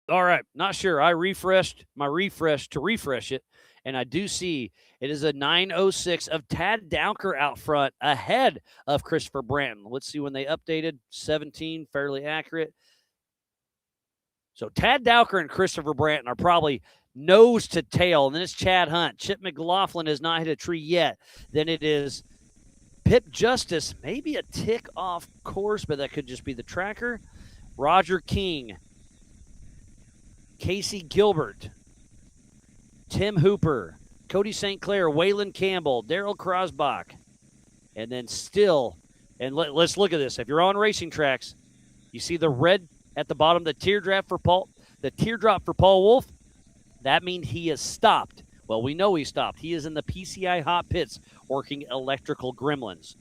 A: All right, not sure. I refreshed my refresh to refresh it, and I do see it is a 906 of Tad Dowker out front ahead of Christopher Branton. Let's see when they updated. 17, fairly accurate. So Tad Dowker and Christopher Branton are probably nose to tail. And then it's Chad Hunt. Chip McLaughlin has not hit a tree yet. Then it is Pip Justice, maybe a tick off course, but that could just be the tracker. Roger King, Casey Gilbert, Tim Hooper, Cody St. Clair, Waylon Campbell, Daryl Krosbach, and then still, and let's look at this. If you're on racing tracks, you see the red at the bottom, the teardrop for Paul Wolf. That means he has stopped. Well, we know he stopped. He is in the PCI hot pits working electrical gremlins.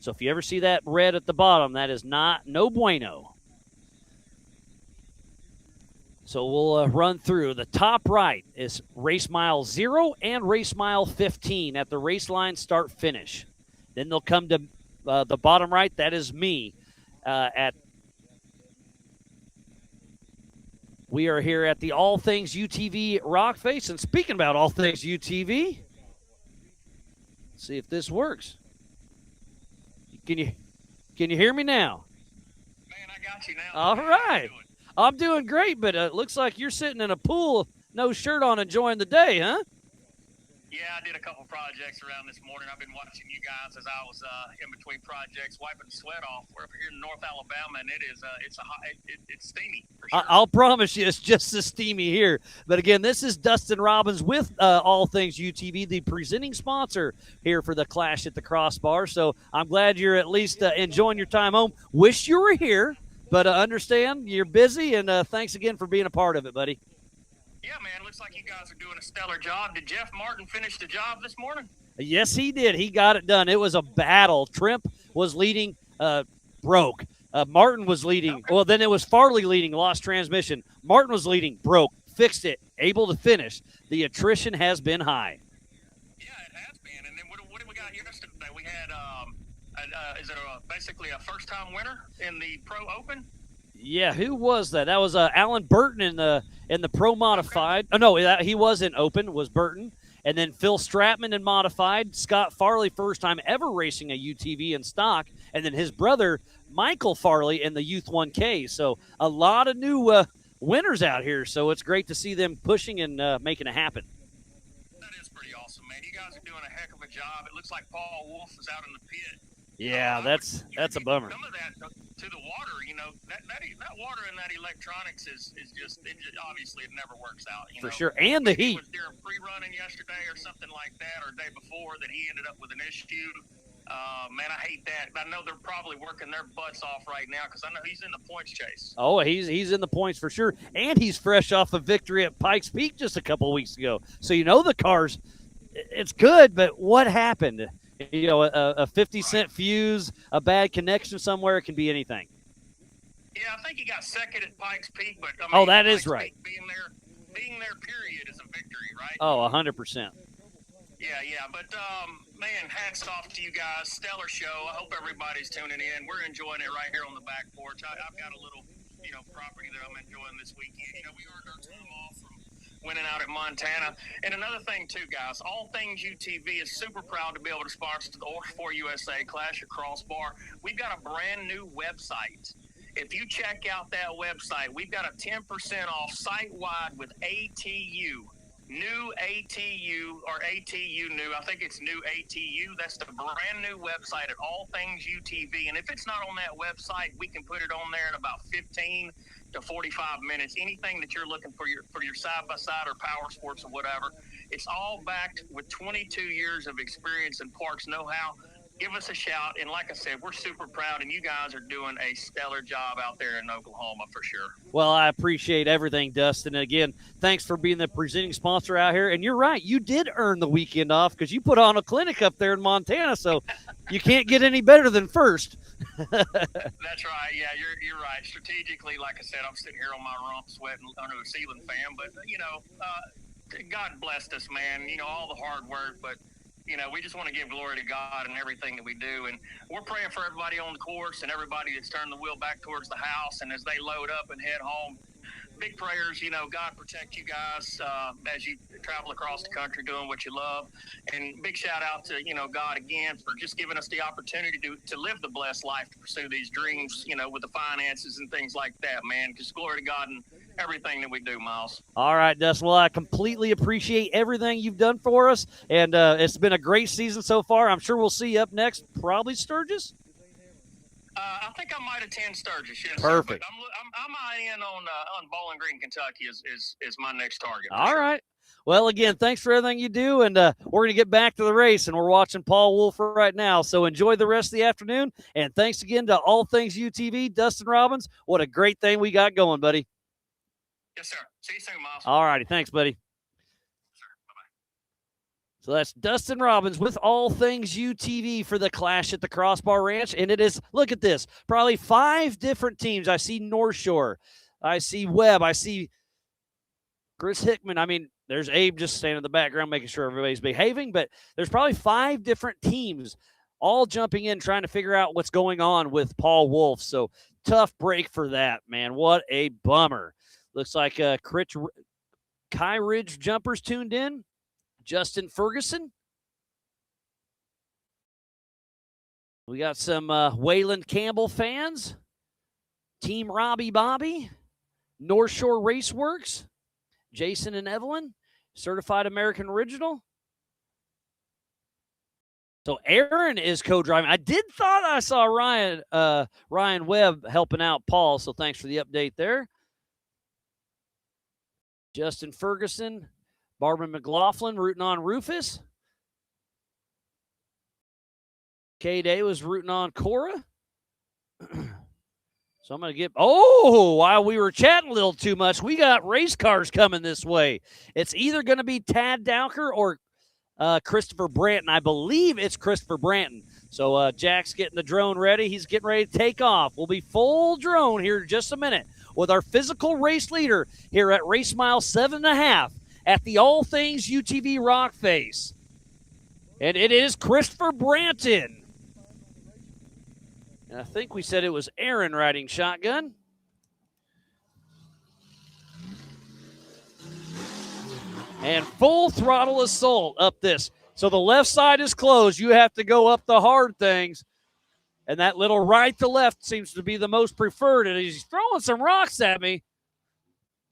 A: So if you ever see that red at the bottom, that is no bueno. So we'll run through. The top right is race mile 0 and race mile 15 at the race line start-finish. Then they'll come to the bottom right. That is me. We are here at the All Things UTV Rock Face. And speaking about All Things UTV, let's see if this works. Can you hear me now?
M: Man, I got you now.
A: All right. I'm doing great, but it looks like you're sitting in a pool, no shirt on, enjoying the day, huh?
M: Yeah, I did a couple projects around this morning. I've been watching you guys as I was in between projects, wiping the sweat off. We're up here in North Alabama, and it's steamy. For sure.
A: I'll promise you, it's just as steamy here. But again, this is Dustin Robbins with All Things UTV, the presenting sponsor here for the Clash at the Crossbar. So I'm glad you're at least enjoying your time home. Wish you were here. But understand you're busy, and thanks again for being a part of it, buddy.
M: Yeah, man, looks like you guys are doing a stellar job. Did Jeff Martin finish the job this morning?
A: Yes, he did. He got it done. It was a battle. Trimp was leading, broke. Martin was leading. Okay. Well, then it was Farley leading, lost transmission. Martin was leading, broke, fixed it, able to finish. The attrition has been high.
M: Yeah, it has been. And then what did we got yesterday? We had basically a first-time winner in the Pro Open?
A: Yeah, who was that? That was Alan Burton in the Pro Modified. Okay. Oh, no, he was in Open, was Burton. And then Phil Stratman in Modified. Scott Farley, first time ever racing a UTV in stock. And then his brother, Michael Farley, in the Youth 1K. So a lot of new winners out here. So it's great to see them pushing and making it happen.
M: That is pretty awesome, man. You guys are doing a heck of a job. It looks like Paul Wolf is out in the pit.
A: Yeah, that's a bummer.
M: Some of that to the water, that water and that electronics is just obviously it never works out.
A: For sure, and the heat.
M: Was there a pre-running yesterday or something like that, or day before that he ended up with an issue? Man, I hate that. I know they're probably working their butts off right now because I know he's in the points chase.
A: Oh, he's in the points for sure, and he's fresh off a victory at Pikes Peak just a couple of weeks ago. So the car's, it's good, but what happened? A 50-cent fuse, a bad connection somewhere, it can be anything.
M: Yeah, I think he got second at Pikes Peak, but
A: that is right.
M: Being there, period, is a victory, right?
A: Oh, 100%.
M: Yeah, but man, hats off to you guys. Stellar show. I hope everybody's tuning in. We're enjoying it right here on the back porch. I've got a little, property that I'm enjoying this weekend. We earned our time off from winning out at Montana. And another thing, too, guys, All Things UTV is super proud to be able to sponsor the Ultra4 USA Clash at Crossbar. We've got a brand new website. If you check out that website, we've got a 10% off site-wide with ATU. New ATU, or ATU new. I think it's new ATU. That's the brand new website at All Things UTV. And if it's not on that website, we can put it on there in about 15 to 45 minutes. Anything that you're looking for your side-by-side or power sports or whatever, it's all backed with 22 years of experience and parts know-how. give us a shout. And like I said, we're super proud, and you guys are doing a stellar job out there in Oklahoma for sure.
A: Well, I appreciate everything, Dustin. And again, thanks for being the presenting sponsor out here. And you're right, you did earn the weekend off because you put on a clinic up there in Montana, so you can't get any better than first.
M: That's right. Yeah, you're right. Strategically, like I said, I'm sitting here on my rump sweating under a ceiling fan. But, God blessed us, man. All the hard work. But, we just want to give glory to God in everything that we do. And we're praying for everybody on the course and everybody that's turned the wheel back towards the house. And as they load up and head home, big prayers, God protect you guys as you travel across the country doing what you love. And big shout out to, God again for just giving us the opportunity to live the blessed life, to pursue these dreams, with the finances and things like that, man. Just glory to God in everything that we do, Miles.
A: All right, Dustin. Well, I completely appreciate everything you've done for us. And it's been a great season so far. I'm sure we'll see you up next, probably Sturgis.
M: I think I might attend Sturgis. Yes,
A: perfect.
M: Sir, but I'm eyeing in on Bowling Green, Kentucky is my next target.
A: All right. Well, again, thanks for everything you do, and we're going to get back to the race, and we're watching Paul Wolf right now. So enjoy the rest of the afternoon, and thanks again to All Things UTV, Dustin Robbins. What a great thing we got going, buddy.
M: Yes, sir. See you soon, Miles.
A: All righty. Thanks, buddy. So that's Dustin Robbins with All Things UTV for the Clash at the Crossbar Ranch. And it is, look at this, probably 5 different teams. I see North Shore. I see Webb. I see Chris Hickman. I mean, there's Abe just standing in the background making sure everybody's behaving. But there's probably 5 different teams all jumping in trying to figure out what's going on with Paul Wolf. So tough break for that, man. What a bummer. Looks like Kai Ridge jumpers tuned in. Justin Ferguson. We got some Wayland Campbell fans. Team Robbie Bobby. North Shore Raceworks. Jason and Evelyn. Certified American Original. So Aaron is co-driving. I thought I saw Ryan Webb helping out Paul, so thanks for the update there. Justin Ferguson. Barbara McLaughlin rooting on Rufus. K-Day was rooting on Cora. So I'm going to get... Oh, while we were chatting a little too much, we got race cars coming this way. It's either going to be Tad Dowker or Christopher Branton. I believe it's Christopher Branton. So Jack's getting the drone ready. He's getting ready to take off. We'll be full drone here in just a minute with our physical race leader here at Race Mile 7.5. At the All Things UTV Rock Face. And it is Christopher Branton. And I think we said it was Aaron riding shotgun. And full throttle assault up this. So the left side is closed. You have to go up the hard things. And that little right to left seems to be the most preferred. And he's throwing some rocks at me.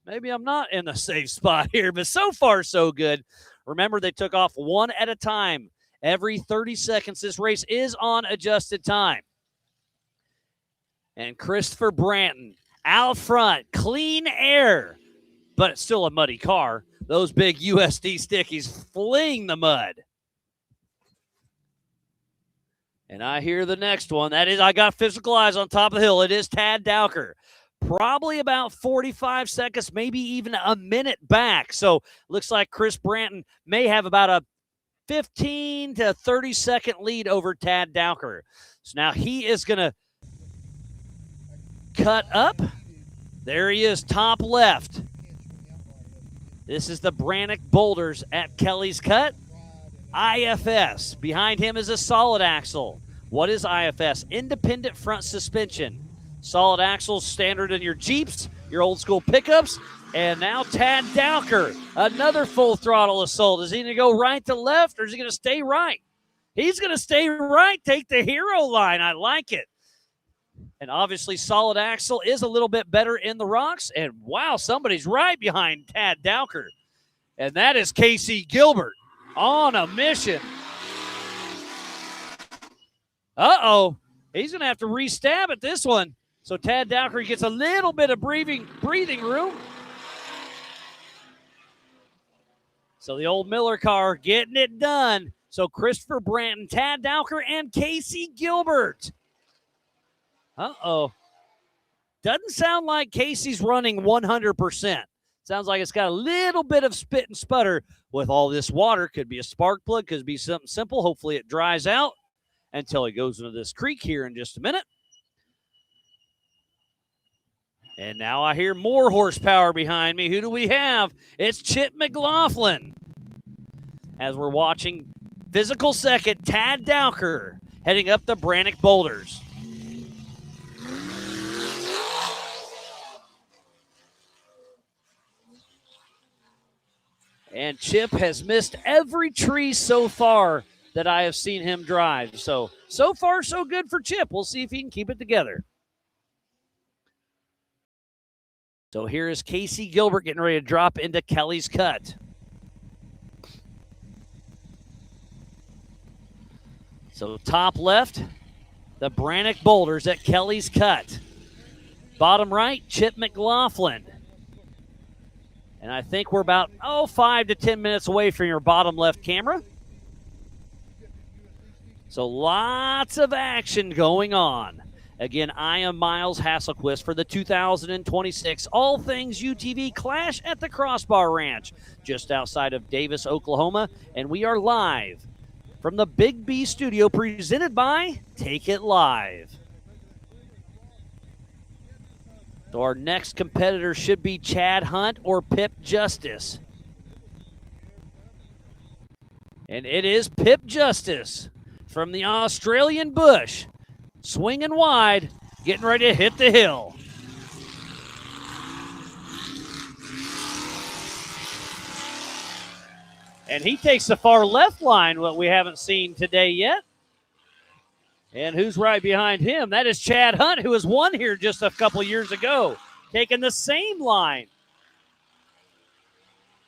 A: Maybe I'm not in the safe spot here, but so far so good. Remember, they took off one at a time. Every 30 seconds, this race is on adjusted time. And Christopher Branton out front, clean air, but it's still a muddy car. Those big USD stickies fling the mud. And I hear the next one. That is, I got physical eyes on top of the hill. It is Tad Dowker. Probably about 45 seconds, maybe even a minute back. So looks like Chris Branton may have about a 15 to 30 second lead over Tad Dowker. So now he is going to cut up. There he is, top left. This is the Brannick Boulders at Kelly's Cut. IFS. Behind him is a solid axle. What is IFS? Independent front suspension. Solid axles, standard in your Jeeps, your old school pickups. And now Tad Dowker, another full throttle assault. Is he going to go right to left, or is he going to stay right? He's going to stay right, take the hero line. I like it. And obviously solid axle is a little bit better in the rocks. And wow, somebody's right behind Tad Dowker. And that is Casey Gilbert on a mission. Uh-oh. He's going to have to re-stab at this one. So Tad Dowker gets a little bit of breathing room. So the old Miller car getting it done. So Christopher Branton, Tad Dowker, and Casey Gilbert. Uh-oh. Doesn't sound like Casey's running 100%. Sounds like it's got a little bit of spit and sputter with all this water. Could be a spark plug, could be something simple. Hopefully it dries out until he goes into this creek here in just a minute. And now I hear more horsepower behind me. Who do we have? It's Chip McLaughlin. As we're watching physical second, Tad Dowker heading up the Brannick Boulders. And Chip has missed every tree so far that I have seen him drive. So far, so good for Chip. We'll see if he can keep it together. So here is Casey Gilbert getting ready to drop into Kelly's Cut. So top left, the Brannick Boulders at Kelly's Cut. Bottom right, Chip McLaughlin. And I think we're about, 5 to 10 minutes away from your bottom left camera. So lots of action going on. Again, I am Miles Hasselquist for the 2026 All Things UTV Clash at the Crossbar Ranch, just outside of Davis, Oklahoma. And we are live from the Big B studio presented by Take It Live. So our next competitor should be Chad Hunt or Pip Justice. And it is Pip Justice from the Australian bush. Swinging wide, getting ready to hit the hill. And he takes the far left line, what we haven't seen today yet. And who's right behind him? That is Chad Hunt, who has won here just a couple years ago, taking the same line.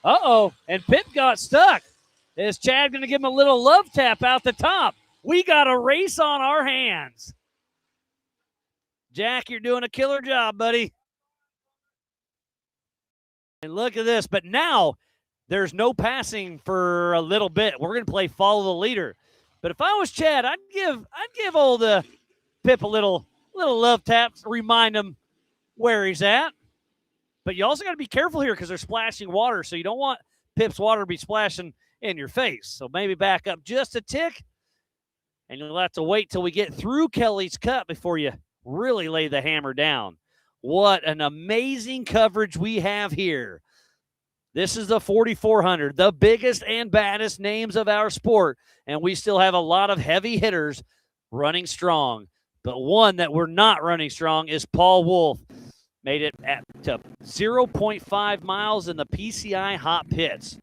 A: Uh-oh, and Pip got stuck. Is Chad going to give him a little love tap out the top? We got a race on our hands. Jack, you're doing a killer job, buddy. And look at this, but now there's no passing for a little bit. We're going to play follow the leader. But if I was Chad, I'd give old Pip a little love tap to remind him where he's at. But you also got to be careful here because they're splashing water, so you don't want Pip's water to be splashing in your face. So maybe back up just a tick, and you'll have to wait till we get through Kelly's Cut before you really lay the hammer down. What an amazing coverage we have here. This is the 4,400, the biggest and baddest names of our sport, and we still have a lot of heavy hitters running strong. But one that we're not running strong is Paul Wolf. Made it to 0.5 miles in the PCI hot pits.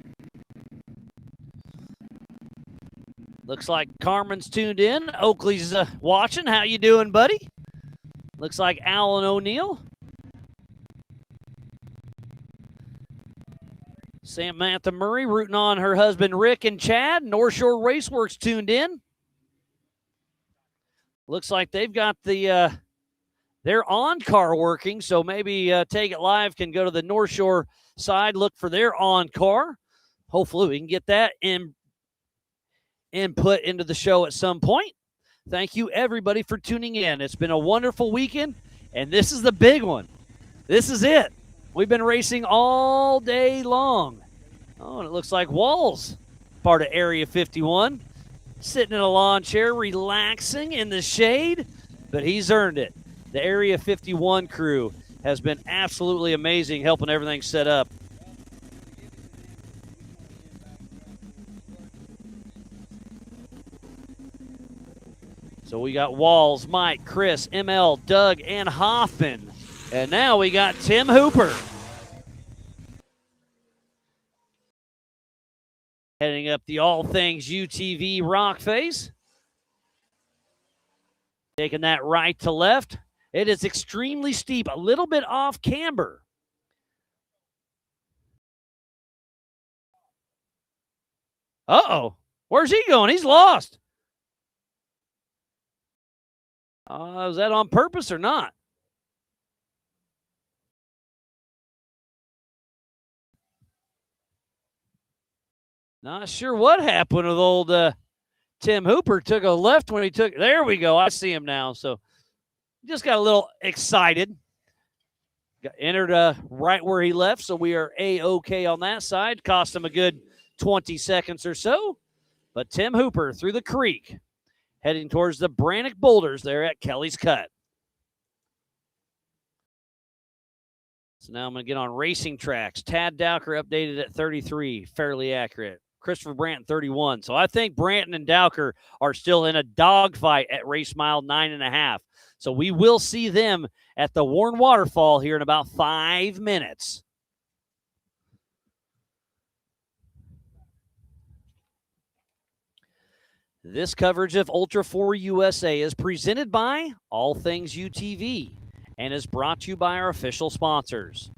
A: Looks like Carmen's tuned in. Oakley's watching. How you doing, buddy? Looks like Alan O'Neill. Samantha Murray rooting on her husband Rick and Chad. North Shore Raceworks tuned in. Looks like they've got their on-car working, so maybe Take It Live can go to the North Shore side, look for their on-car. Hopefully we can get that input into the show at some point. Thank you, everybody, for tuning in. It's been a wonderful weekend, and this is the big one. This is it. We've been racing all day long. Oh, and it looks like Walls, part of Area 51, sitting in a lawn chair, relaxing in the shade, but he's earned it. The Area 51 crew has been absolutely amazing helping everything set up. So we got Walls, Mike, Chris, ML, Doug, and Hoffman. And now we got Tim Hooper. Heading up the All Things UTV rock face. Taking that right to left. It is extremely steep, a little bit off camber. Uh-oh. Where's he going? He's lost. Was that on purpose or not? Not sure what happened with old Tim Hooper took a left when he took. There we go. I see him now. So just got a little excited. Entered right where he left, so we are A-OK on that side. Cost him a good 20 seconds or so. But Tim Hooper through the creek, heading towards the Brannock Boulders there at Kelly's Cut. So now I'm going to get on racing tracks. Tad Dowker updated at 33, fairly accurate. Christopher Branton, 31. So I think Branton and Dowker are still in a dogfight at race mile 9.5. So we will see them at the Warren Waterfall here in about 5 minutes. This coverage of Ultra 4 USA is presented by All Things UTV and is brought to you by our official sponsors: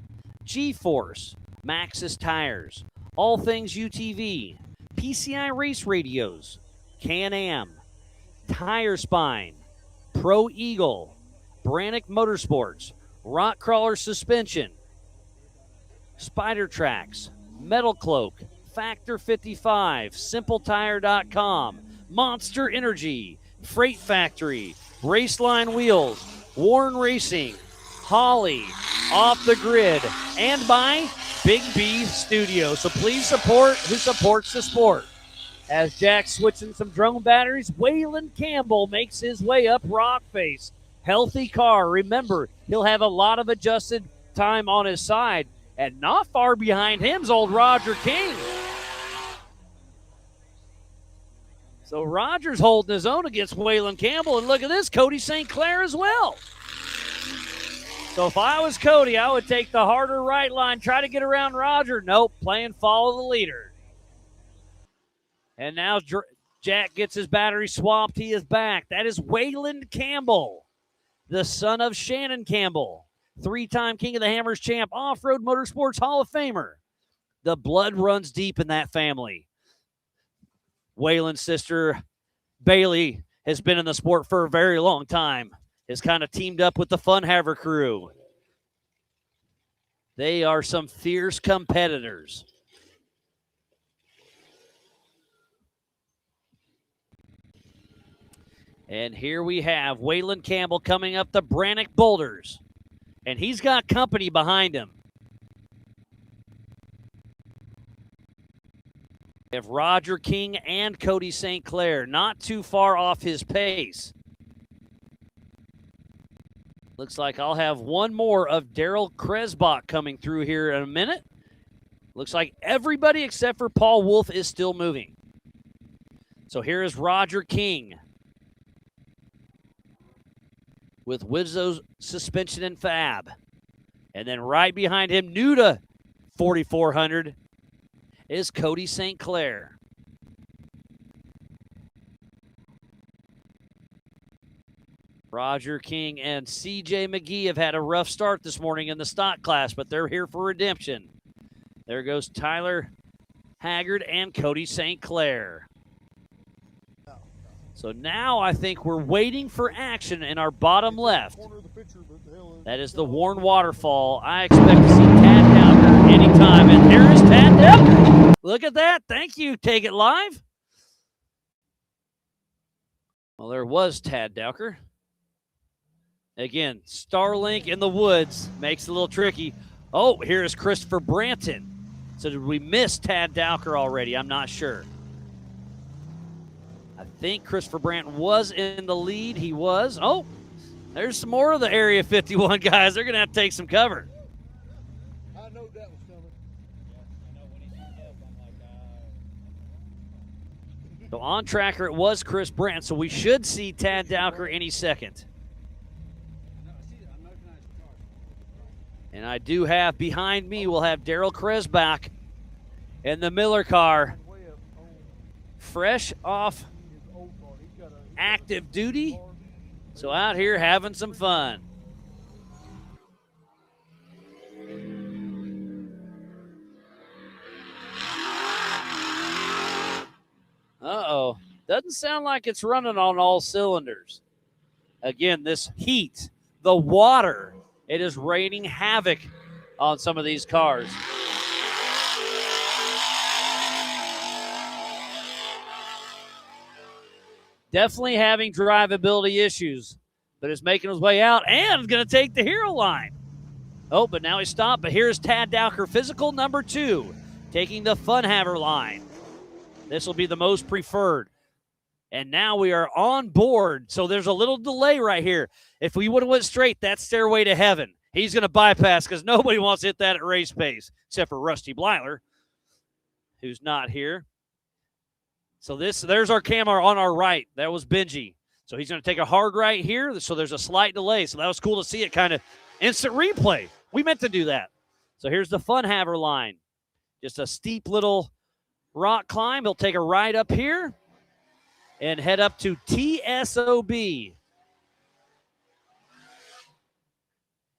A: G-Force, Maxxis Tires, All Things UTV, PCI Race Radios, Can-Am, Tire Spine, Pro Eagle, Brannock Motorsports, Rock Crawler Suspension, Spider Tracks, Metal Cloak, Factor 55, SimpleTire.com, Monster Energy, Freight Factory, Raceline Wheels, Warren Racing, Holly, Off the Grid, and by Big B Studio. So please support who supports the sport. As Jack's switching some drone batteries, Waylon Campbell makes his way up rock face. Healthy car. Remember, he'll have a lot of adjusted time on his side. And not far behind him's old Roger King. So Roger's holding his own against Waylon Campbell. And look at this, Cody St. Clair as well. So if I was Cody, I would take the harder right line, try to get around Roger. Nope, playing follow the leader. And now Jack gets his battery swapped. He is back. That is Waylon Campbell, the son of Shannon Campbell, 3-time King of the Hammers champ, Off-Road Motorsports Hall of Famer. The blood runs deep in that family. Waylon's sister, Bailey, has been in the sport for a very long time. Has kind of teamed up with the Funhaver crew. They are some fierce competitors. And here we have Waylon Campbell coming up the Brannock Boulders. And he's got company behind him. We have Roger King and Cody St. Clair, not too far off his pace. Looks like I'll have one more of Daryl Kresbach coming through here in a minute. Looks like everybody except for Paul Wolf is still moving. So here is Roger King with Wizzo's Suspension and Fab. And then right behind him, new to 4,400, is Cody St. Clair. Roger King and CJ McGee have had a rough start this morning in the stock class, but they're here for redemption. There goes Tyler Haggard and Cody St. Clair. So now I think we're waiting for action in our bottom left. That is the Warren Waterfall. I expect to see Tad Dowker anytime. And here is Tad Dowker. Look at that. Thank you, Take It Live. Well, there was Tad Dowker. Again, Starlink in the woods makes it a little tricky. Oh, here is Christopher Branton. So did we miss Tad Dowker already? I'm not sure. I think Christopher Branton was in the lead. He was. Oh, there's some more of the Area 51 guys. They're going to have to take some cover.
N: I know that was coming.
A: So on tracker, it was Chris Branton. So we should see Tad Dowker any second. And I do have behind me, we'll have Daryl Kresbach in the Miller car. Fresh off active duty. So out here having some fun. Uh-oh. Doesn't sound like it's running on all cylinders. Again, this heat, the water, it is raining havoc on some of these cars. Definitely having drivability issues, but is making his way out and is going to take the hero line. Oh, but now he stopped. But here's Tad Dowker, physical number 2, taking the Funhaver line. This will be the most preferred. And now we are on board. So there's a little delay right here. If we would have went straight, that's Stairway to Heaven. He's going to bypass because nobody wants to hit that at race pace, except for Rusty Blyler, who's not here. So there's our camera on our right. That was Benji. So he's going to take a hard right here. So there's a slight delay. So that was cool to see it kind of instant replay. We meant to do that. So here's the Funhaver line. Just a steep little rock climb. He'll take a right up here and head up to TSOB.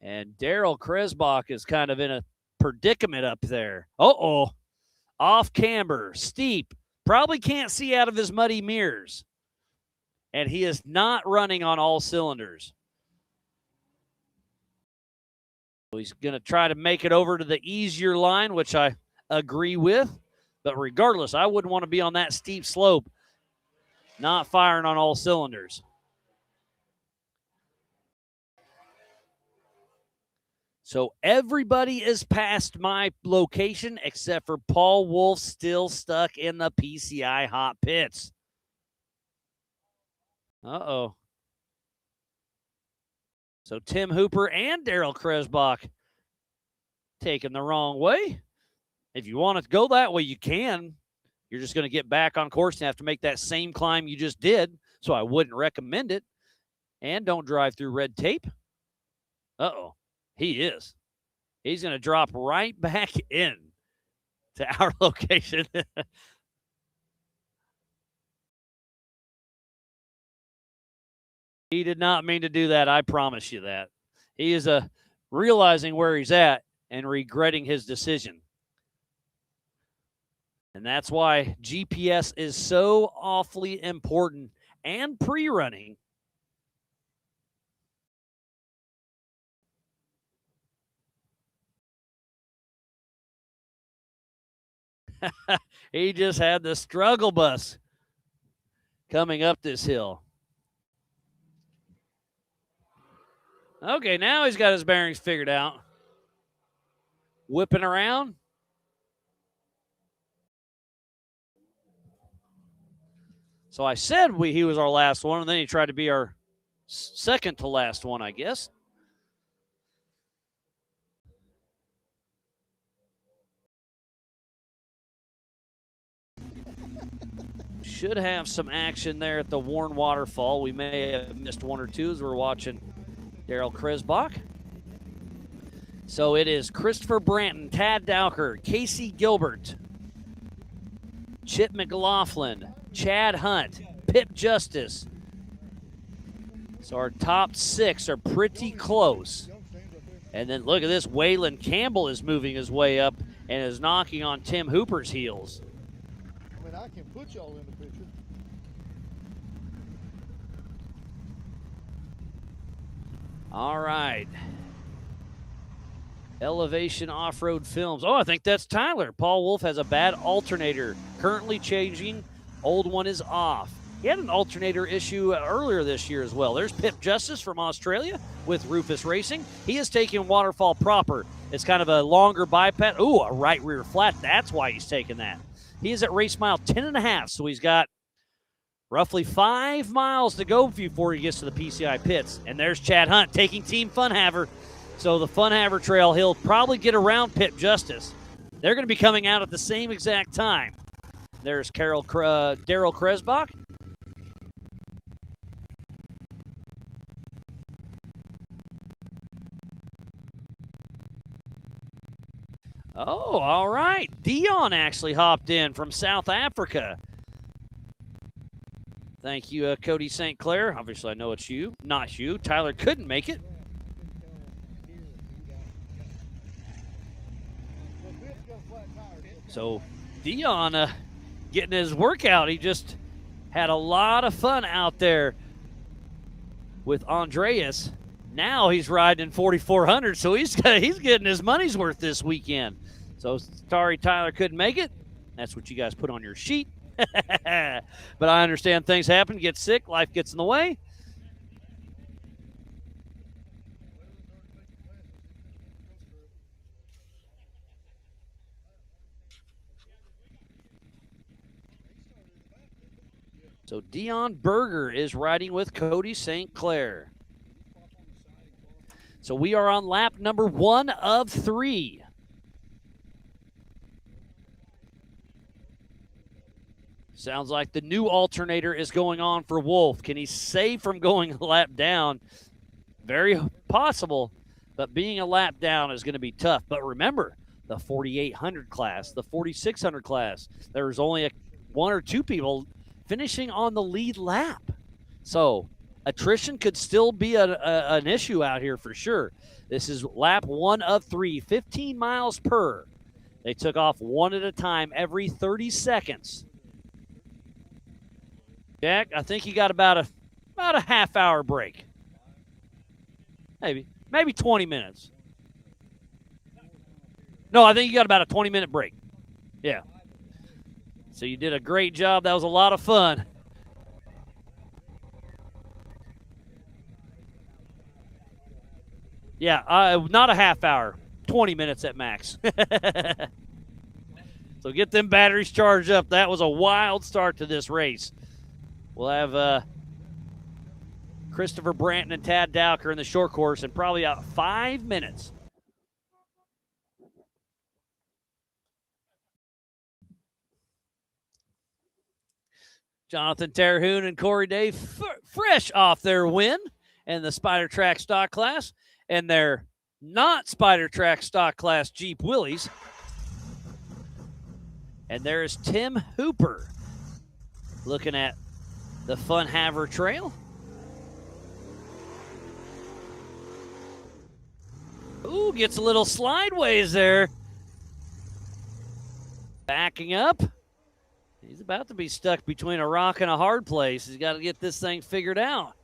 A: And Daryl Kresbach is kind of in a predicament up there. Uh-oh. Off camber, steep. Probably can't see out of his muddy mirrors. And he is not running on all cylinders. He's going to try to make it over to the easier line, which I agree with. But regardless, I wouldn't want to be on that steep slope, not firing on all cylinders. So everybody is past my location except for Paul Wolf, still stuck in the PCI hot pits. Uh-oh. So Tim Hooper and Daryl Kresbach taking the wrong way. If you want to go that way, you can. You're just going to get back on course and have to make that same climb you just did. So I wouldn't recommend it. And don't drive through red tape. Uh-oh. He is. He's going to drop right back in to our location. He did not mean to do that. I promise you that. He is realizing where he's at and regretting his decision. And that's why GPS is so awfully important and pre-running. He just had the struggle bus coming up this hill. Okay, now he's got his bearings figured out. Whipping around. So I said he was our last one, and then he tried to be our second to last one, I guess. Should have some action there at the Warren Waterfall. We may have missed one or two as we're watching Daryl Kresbach. So it is Christopher Branton, Tad Dowker, Casey Gilbert, Chip McLaughlin, Chad Hunt, Pip Justice. So our top 6 are pretty close. And then look at this. Waylon Campbell is moving his way up and is knocking on Tim Hooper's heels.
N: I mean, I can put y'all in the picture.
A: All right. Elevation Off-Road Films. Oh, I think that's Tyler. Paul Wolf has a bad alternator. Currently changing. Old one is off. He had an alternator issue earlier this year as well. There's Pip Justice from Australia with Rufus Racing. He is taking Waterfall proper. It's kind of a longer bypass. Ooh, a right rear flat. That's why he's taking that. He is at race mile 10.5, so he's got roughly 5 miles to go before he gets to the PCI pits. And there's Chad Hunt taking Team Funhaver. So the Funhaver trail, he'll probably get around Pip Justice. They're going to be coming out at the same exact time. There's Daryl Kresbach. Oh, all right. Dion actually hopped in from South Africa. Thank you, Cody St. Clair. Obviously, I know it's you, not you. Tyler couldn't make it. So Dion getting his workout. He just had a lot of fun out there with Andreas. Now he's riding 4,400, so he's getting his money's worth this weekend. So sorry Tyler couldn't make it. That's what you guys put on your sheet. But I understand things happen, get sick, life gets in the way. So Dion Berger is riding with Cody St. Clair. So we are on lap number 1 of 3. Sounds like the new alternator is going on for Wolf. Can he save from going a lap down? Very possible, but being a lap down is going to be tough. But remember, the 4,800 class, the 4,600 class, there's only one or two people finishing on the lead lap. So attrition could still be an issue out here for sure. This is lap 1 of 3, 15 miles per. They took off one at a time every 30 seconds. Jack, I think you got about a half-hour break. Maybe 20 minutes. No, I think you got about a 20-minute break. Yeah. So you did a great job. That was a lot of fun. Yeah, not a half hour, 20 minutes at max. So get them batteries charged up. That was a wild start to this race. We'll have Christopher Branton and Tad Dowker in the short course in probably about 5 minutes. Jonathan Terhune and Corey Day fresh off their win in the Spider Track stock class and their not Spider Track stock class Jeep Willys. And there is Tim Hooper looking at the Fun Haver Trail. Ooh, gets a little slideways there. Backing up. He's about to be stuck between a rock and a hard place. He's got to get this thing figured out.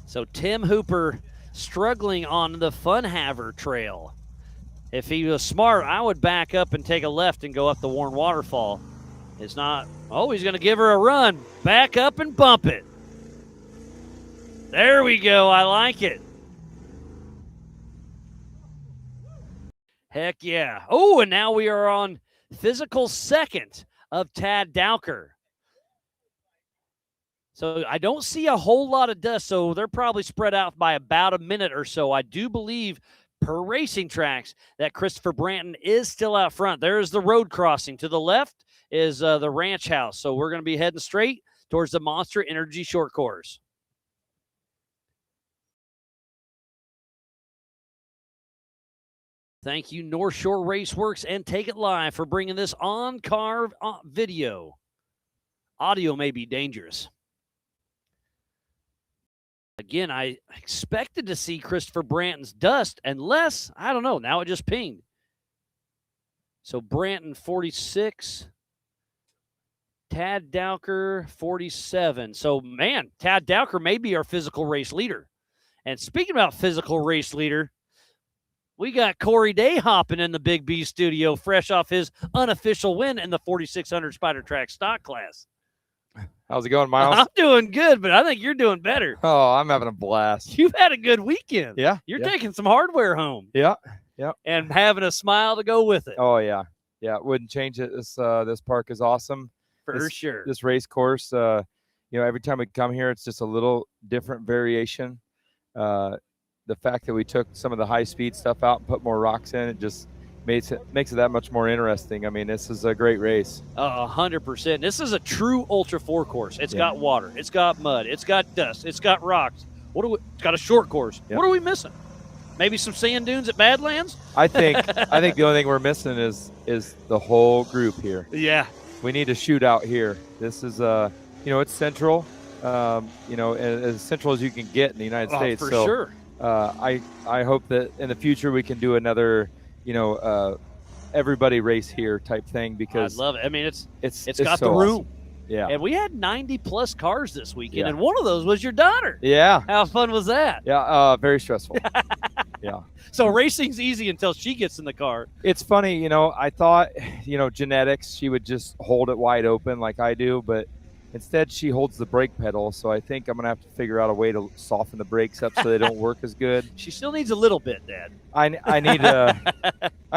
A: So Tim Hooper struggling on the Fun Haver Trail. If he was smart, I would back up and take a left and go up the Warren Waterfall. It's not. Oh, he's going to give her a run. Back up and bump it. There we go. I like it. Heck yeah. Oh, and now we are on physical second of Tad Dowker. So I don't see a whole lot of dust, so they're probably spread out by about a minute or so. I do believe per racing tracks that Christopher Branton is still out front. There's the road crossing. To the left is the ranch house. So we're going to be heading straight towards the Monster Energy short course. Thank you, North Shore Raceworks and Take It Live for bringing this on-car video. Audio may be dangerous. Again, I expected to see Christopher Branton's dust, unless, I don't know, now it just pinged. So Branton, 46. Tad Dowker, 47. So, man, Tad Dowker may be our physical race leader. And speaking about physical race leader, we got Corey Day hopping in the Big B studio, fresh off his unofficial win in the 4,600 Spider Track stock class.
O: How's it going, Miles?
A: I'm doing good, but I think you're doing better.
O: Oh, I'm having a blast.
A: You've had a good weekend.
O: Yeah.
A: You're taking some hardware home.
O: Yeah. Yeah.
A: And having a smile to go with it.
O: Oh, yeah. Yeah, wouldn't change it. This park is awesome.
A: For sure.
O: This race course, every time we come here, it's just a little different variation. The fact that we took some of the high-speed stuff out and put more rocks in, it just makes it that much more interesting. I mean, this is a great race.
A: 100%. This is a true Ultra 4 course. It's got water. It's got mud. It's got dust. It's got rocks. It's got a short course. What are we missing? Maybe some sand dunes at Badlands?
O: I think the only thing we're missing is the whole group here.
A: Yeah.
O: We need a shootout here. This is it's central, as central as you can get in the United States.
A: For
O: so,
A: sure.
O: I hope that in the future we can do another everybody race here type thing
A: I
O: because
A: love it. I mean, it's got
O: so
A: the room.
O: awesome. Yeah.
A: And we had 90-plus cars this weekend,
O: Yeah.
A: and one of those was your daughter.
O: Yeah.
A: How fun was that?
O: Yeah, very stressful. Yeah.
A: So racing's easy until she gets in the car.
O: It's funny, I thought, genetics, she would just hold it wide open like I do, but instead she holds the brake pedal. So I think I'm going to have to figure out a way to soften the brakes up so they don't work as good.
A: She still needs a little bit, Dad.
O: I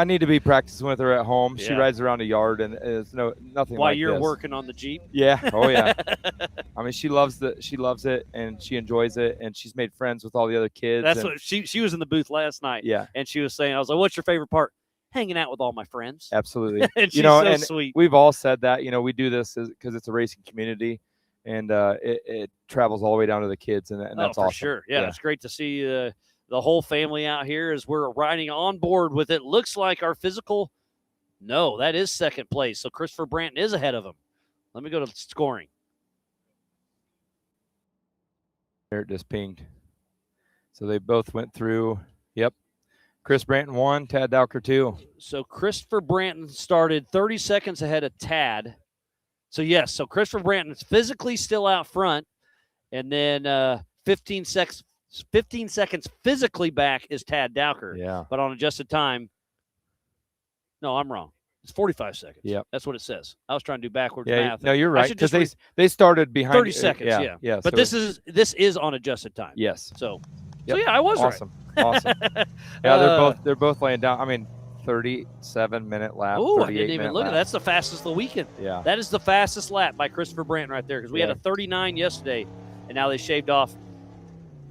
O: need to be practicing with her at home. She
A: Yeah.
O: rides around the yard and it's nothing
A: While
O: like
A: you're
O: this.
A: working on the Jeep.
O: Yeah. Oh yeah. I mean, she loves it and she enjoys it and she's made friends with all the other kids.
A: That's
O: and,
A: what she was in the booth last night.
O: Yeah.
A: And she was saying, I was like, what's your favorite part? Hanging out with all my friends.
O: Absolutely.
A: And she's so
O: and
A: sweet.
O: we've all said that, we do this because it's a racing community and it travels all the way down to the kids and that's
A: for
O: awesome.
A: sure. Yeah, it's great to see the whole family out here as we're riding on board with it. Looks like our physical, no, that is second place. So Christopher Branton is ahead of him. Let me go to scoring.
O: There it just pinged. So they both went through. Yep. Chris Branton 1, Tad Dowker 2.
A: So Christopher Branton started 30 seconds ahead of Tad. So, yes, so Christopher Branton's physically still out front. And then 15 seconds physically back is Tad Dowker.
O: Yeah.
A: But on adjusted time, no, I'm wrong. It's 45 seconds.
O: Yep.
A: That's what it says. I was trying to do backwards
O: Yeah,
A: math.
O: no, you're
A: I
O: right
A: should
O: because
A: just
O: they started behind
A: 30 seconds, yeah.
O: Yeah.
A: But
O: so
A: this is on adjusted time.
O: Yes.
A: So
O: Yep.
A: yeah, I was
O: awesome.
A: right.
O: Awesome. Yeah, they're both laying down. I mean, 37-minute lap.
A: Oh, I didn't even look at
O: lap.
A: that. That's the fastest of the weekend.
O: Yeah.
A: That is the fastest lap by Christopher Branton right there because we had
O: Yeah.
A: a 39 yesterday, and now they shaved off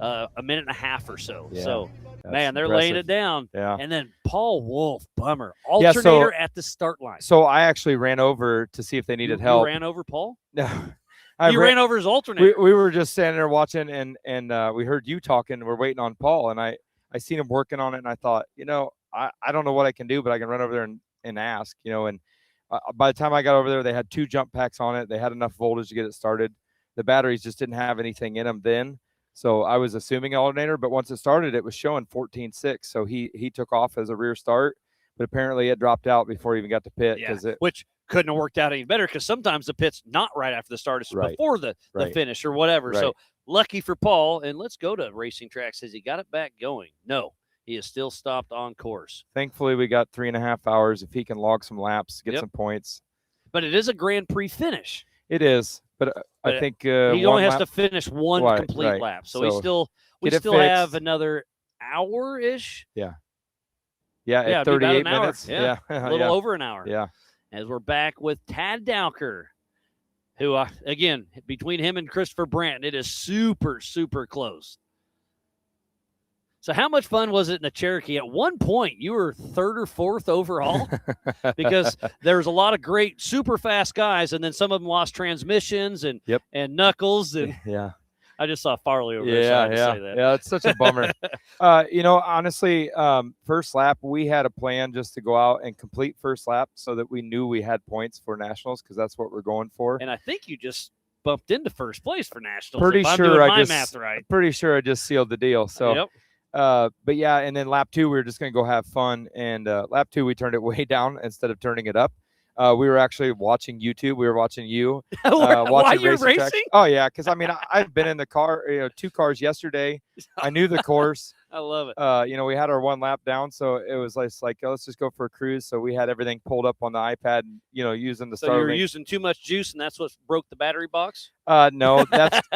A: a minute and a half or so.
O: Yeah.
A: So,
O: That's
A: man, they're laying
O: impressive.
A: it down.
O: Yeah.
A: And then Paul Wolf, bummer.
O: Yeah, so-
A: Alternator at the start line.
O: So I actually ran over to see if they needed
A: You
O: help.
A: ran over Paul?
O: No.
A: You ran over his alternator.
O: We were just standing there watching, and we heard you talking. We're waiting on Paul, and I seen him working on it, and I thought, I don't know what I can do, but I can run over there and ask, And by the time I got over there, they had 2 jump packs on it. They had enough voltage to get it started. The batteries just didn't have anything in them then, so I was assuming alternator. But once it started, it was showing 14.6. So he took off as a rear start, but apparently it dropped out before he even got to pit because
A: which couldn't have worked out any better because sometimes the pit's not right after the start. It's
O: Right.
A: before the
O: Right.
A: finish or whatever.
O: Right.
A: So lucky for Paul. And let's go to Racing Track. Says he got it back going. No, he is still stopped on course.
O: Thankfully, we got 3.5 hours. If he can log some laps, get
A: Yep.
O: some points.
A: But it is a Grand Prix finish.
O: It is, but I
A: But
O: think
A: he
O: one
A: only has
O: lap-
A: to finish one
O: Right,
A: complete
O: right.
A: lap. So,
O: So
A: we
O: get it
A: still have
O: fixed.
A: another hour-ish.
O: Yeah,
A: Yeah,
O: at
A: it'd be about
O: 38
A: an hour.
O: minutes.
A: Yeah, a little
O: yeah.
A: over an hour.
O: Yeah.
A: As we're back with Tad Dowker, who, again, between him and Christopher Branton, it is super, super close. So how much fun was it in the Cherokee? At one point, you were 3rd or 4th overall because there was a lot of great, super fast guys, and then some of them lost transmissions and knuckles. And
O: Yeah.
A: I just saw Farley over there. So I had to say that.
O: Yeah, it's such a bummer. Honestly, first lap, we had a plan just to go out and complete first lap so that we knew we had points for nationals because that's what we're going for.
A: And I think you just bumped into first place for nationals.
O: Pretty
A: if I'm
O: sure
A: doing
O: I
A: my
O: just
A: math right.
O: pretty sure I just sealed the deal. So
A: Yep.
O: but yeah, and then lap 2 we were just gonna go have fun, and lap 2 we turned it way down instead of turning it up. We were actually watching YouTube. We were watching you.
A: While
O: watching
A: you're
O: Racing Tracks.
A: racing?
O: Oh yeah, because I mean I've been in the car, 2 cars yesterday. I knew the course.
A: I love it.
O: We had our 1 lap down, so it was like let's just go for a cruise. So we had everything pulled up on the iPad, using the
A: So you were
O: Starlink.
A: using too much juice, and that's what broke the battery box?
O: No,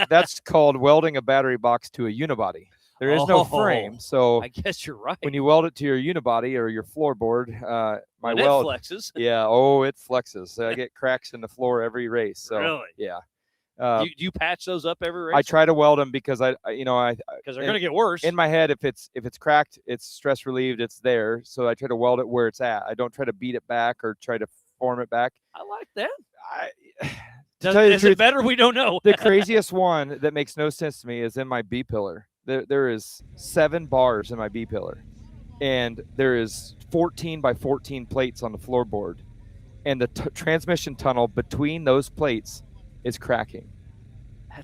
O: that's called welding a battery box to a unibody. There is no frame, so
A: I guess you're right.
O: when you weld it to your unibody or your floorboard, my
A: And it
O: weld
A: flexes.
O: Yeah, it flexes. I get cracks in the floor every race. So
A: Really?
O: yeah.
A: Do you patch those up every race?
O: I try to weld them because because
A: they're going to get worse.
O: In my head, if it's cracked, it's stress relieved, it's there. So I try to weld it where it's at. I don't try to beat it back or try to form it back.
A: I like that.
O: To tell you the
A: Is it
O: truth,
A: better? We don't know.
O: the craziest one that makes no sense to me is in my B pillar. There is 7 bars in my B pillar, and there is 14 by 14 plates on the floorboard, and the transmission tunnel between those plates is cracking.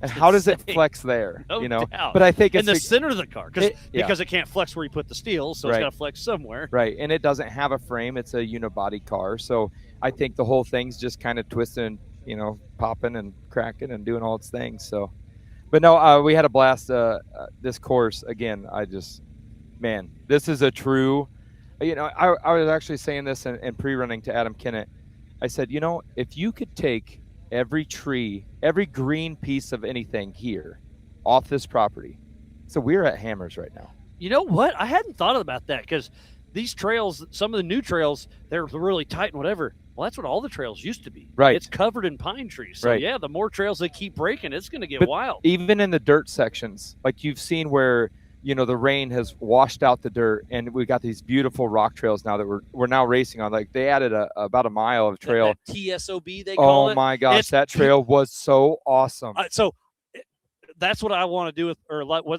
O: And how does it flex there?
A: No
O: you know,
A: doubt.
O: but I think
A: in
O: it's
A: the center of the car because
O: yeah.
A: it can't flex where you put the steel, so it's got to flex somewhere.
O: Right, and it doesn't have a frame; it's a unibody car. So I think the whole thing's just kind of twisting, you know, popping and cracking and doing all its things. So, but no, we had a blast. This course again, man, this is a true. You know, I was actually saying this in pre-running to Adam Kennett. I said, you know, if you could take every tree, every green piece of anything here off this property. So we're at Hammers right now.
A: You know what? I hadn't thought about that because these trails, some of the new trails, they're really tight and whatever. Well, that's what all the trails used to be.
O: Right.
A: It's covered in pine trees. So, yeah, the more trails they keep breaking, it's going to get wild.
O: Even in the dirt sections, like you've seen where, you know, the rain has washed out the dirt and we got these beautiful rock trails now that we're now racing on. Like they added about a mile of trail.
A: That TSOB they call it.
O: Oh my gosh, that trail was so awesome.
A: So that's what I want to do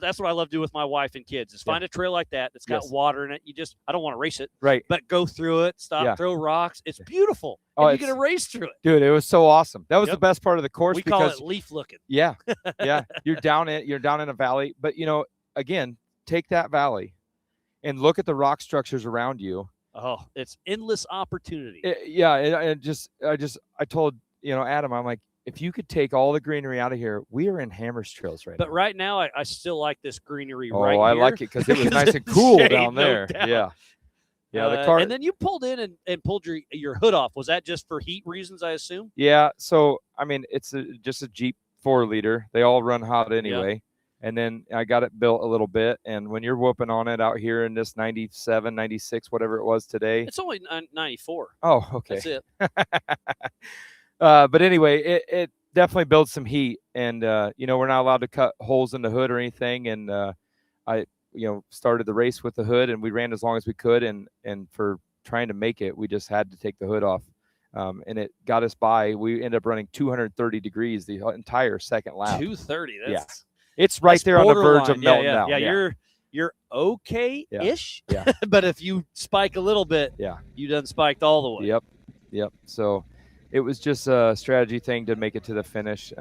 A: that's what I love to do with my wife and kids is find a trail like that that's got water in it. I don't want to race it.
O: Right.
A: But go through it, stop, throw rocks. It's beautiful.
O: Oh,
A: and you get a race through it.
O: Dude, it was so awesome. That was the best part of the course.
A: We call it leaf looking.
O: Yeah. Yeah. You're down in a valley. But you know, again, take that valley and look at the rock structures around you.
A: Oh, it's endless opportunity.
O: I told, you know, Adam, I'm like, if you could take all the greenery out of here, we are in Hammers trails right now.
A: But right now, I still like this greenery
O: right
A: here.
O: I like it because it was nice and cool down there.
A: No
O: Yeah. Yeah, the car.
A: And then you pulled in and pulled your hood off. Was that just for heat reasons, I assume?
O: Yeah. So, I mean, it's just a Jeep 4-liter. They all run hot anyway. Yeah. And then I got it built a little bit. And when you're whooping on it out here in this 97, 96, whatever it was today.
A: It's only 94.
O: Oh, okay.
A: That's it.
O: But anyway, it definitely builds some heat. And, you know, we're not allowed to cut holes in the hood or anything. And I, you know, started the race with the hood and we ran as long as we could. And for trying to make it, we just had to take the hood off. And it got us by. We ended up running 230 degrees the entire second lap.
A: 230. That's,
O: it's right there on the verge of melting down.
A: Yeah, you're okay-ish.
O: Yeah.
A: But if you spike a little bit, you done spiked all the way.
O: Yep. So it was just a strategy thing to make it to the finish.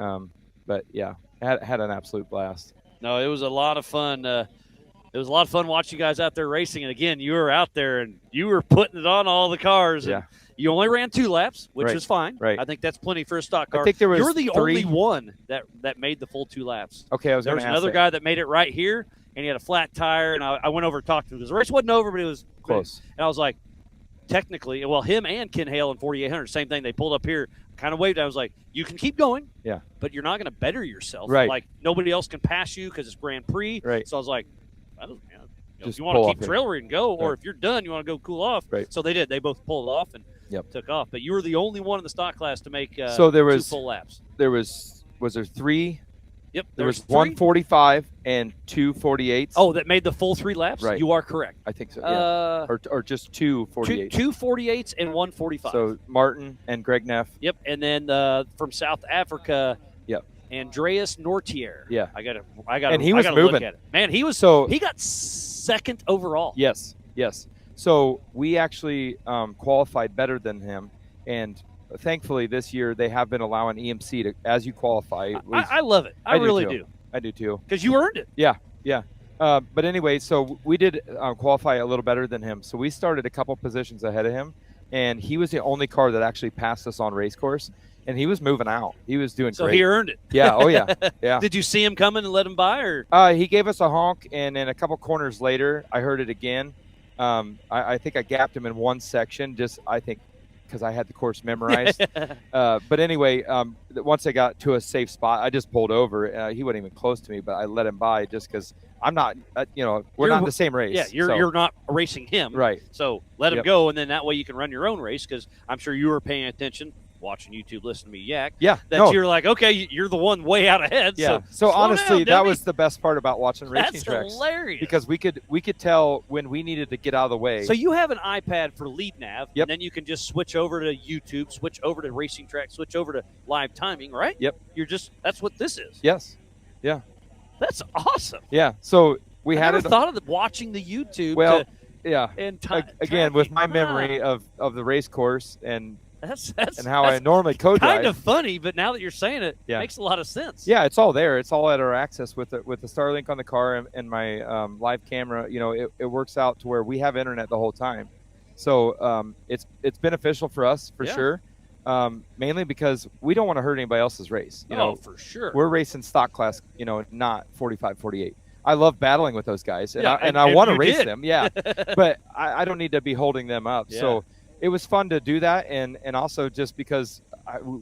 O: But yeah, had an absolute blast.
A: No, it was a lot of fun. It was a lot of fun watching you guys out there racing. And again, you were out there and you were putting it on all the cars.
O: Yeah.
A: You only ran 2 laps, which is fine.
O: Right.
A: I think that's plenty for a stock car.
O: I think there was
A: You're the
O: 3.
A: only one that made the full 2 laps.
O: Okay,
A: there was another guy that made it right here, and he had a flat tire. And I went over and talked to him because the race wasn't over, but it was
O: close.
A: And I was like, technically, well, him and Ken Hale in 4800, same thing. They pulled up here, kind of waved. I was like, you can keep going.
O: Yeah.
A: But you're not going to better yourself.
O: Right.
A: Like nobody else can pass you because it's Grand Prix.
O: Right.
A: So I was like, I don't know.
O: Just
A: if you want to keep
O: pull off
A: trailery and go, or
O: Right.
A: if you're done, you want to go cool off.
O: Right.
A: So they did. They both pulled off and took off. But you were the only one in the stock class to make
O: so there
A: 2
O: was
A: full laps.
O: There was there 3?
A: Yep.
O: There was
A: 3.
O: 145 and 2 48s.
A: Oh, that made the full 3 laps?
O: Right.
A: You are correct.
O: I think so. Yeah. Or just 2 48s.
A: 2 48s and 1 45.
O: So Martin and Greg Neff.
A: Yep. And then from South Africa.
O: Yep.
A: Andreas Nortier.
O: Yeah.
A: I got
O: And he was moving.
A: Look at it. Man, he was he got second overall.
O: Yes. So we actually qualified better than him, and thankfully this year they have been allowing EMC to, as you qualify.
A: I love it. I really do.
O: I do too.
A: Because you earned it.
O: Yeah. But anyway, so we did qualify a little better than him. So we started a couple positions ahead of him, and he was the only car that actually passed us on race course. And he was moving out. He was doing
A: so
O: great.
A: He earned it.
O: Yeah. Oh, yeah. Yeah.
A: Did you see him coming and let him by? Or
O: he gave us a honk, and then a couple corners later, I heard it again. I think I gapped him in one section, because I had the course memorized. But anyway, once I got to a safe spot, I just pulled over. He wasn't even close to me, but I let him by just because I'm not, we're not in the same race.
A: Yeah, you're not racing him.
O: Right.
A: So let him go, and then that way you can run your own race because I'm sure you were paying attention, watching YouTube, listening to me yak.
O: Yeah.
A: You're like, okay, you're the one way out ahead.
O: Yeah.
A: So
O: honestly,
A: down,
O: that was the best part about watching racing
A: That's
O: tracks.
A: hilarious.
O: Because we could tell when we needed to get out of the way.
A: So you have an iPad for lead nav,
O: Yep.
A: and then you can just switch over to YouTube, switch over to racing track, switch over to live timing, right?
O: Yep.
A: That's what this is.
O: Yes. Yeah.
A: That's awesome.
O: Yeah. So we
A: I
O: had
A: never thought of watching the YouTube.
O: Well, yeah.
A: And
O: Again, with my memory of the race course and
A: That's
O: and how I normally co-drive.
A: Kind of funny, but now that you're saying it, it makes a lot of sense.
O: Yeah, it's all there. It's all at our access with the Starlink on the car and my live camera. You know, it works out to where we have internet the whole time. So it's beneficial for us for sure. Mainly because we don't want to hurt anybody else's race. You know,
A: for sure.
O: We're racing stock class, you know, not 45, 48. I love battling with those guys, and
A: and
O: I want to
A: you
O: race
A: did.
O: them. Yeah, but I don't need to be holding them up.
A: Yeah.
O: So it was fun to do that, and also just because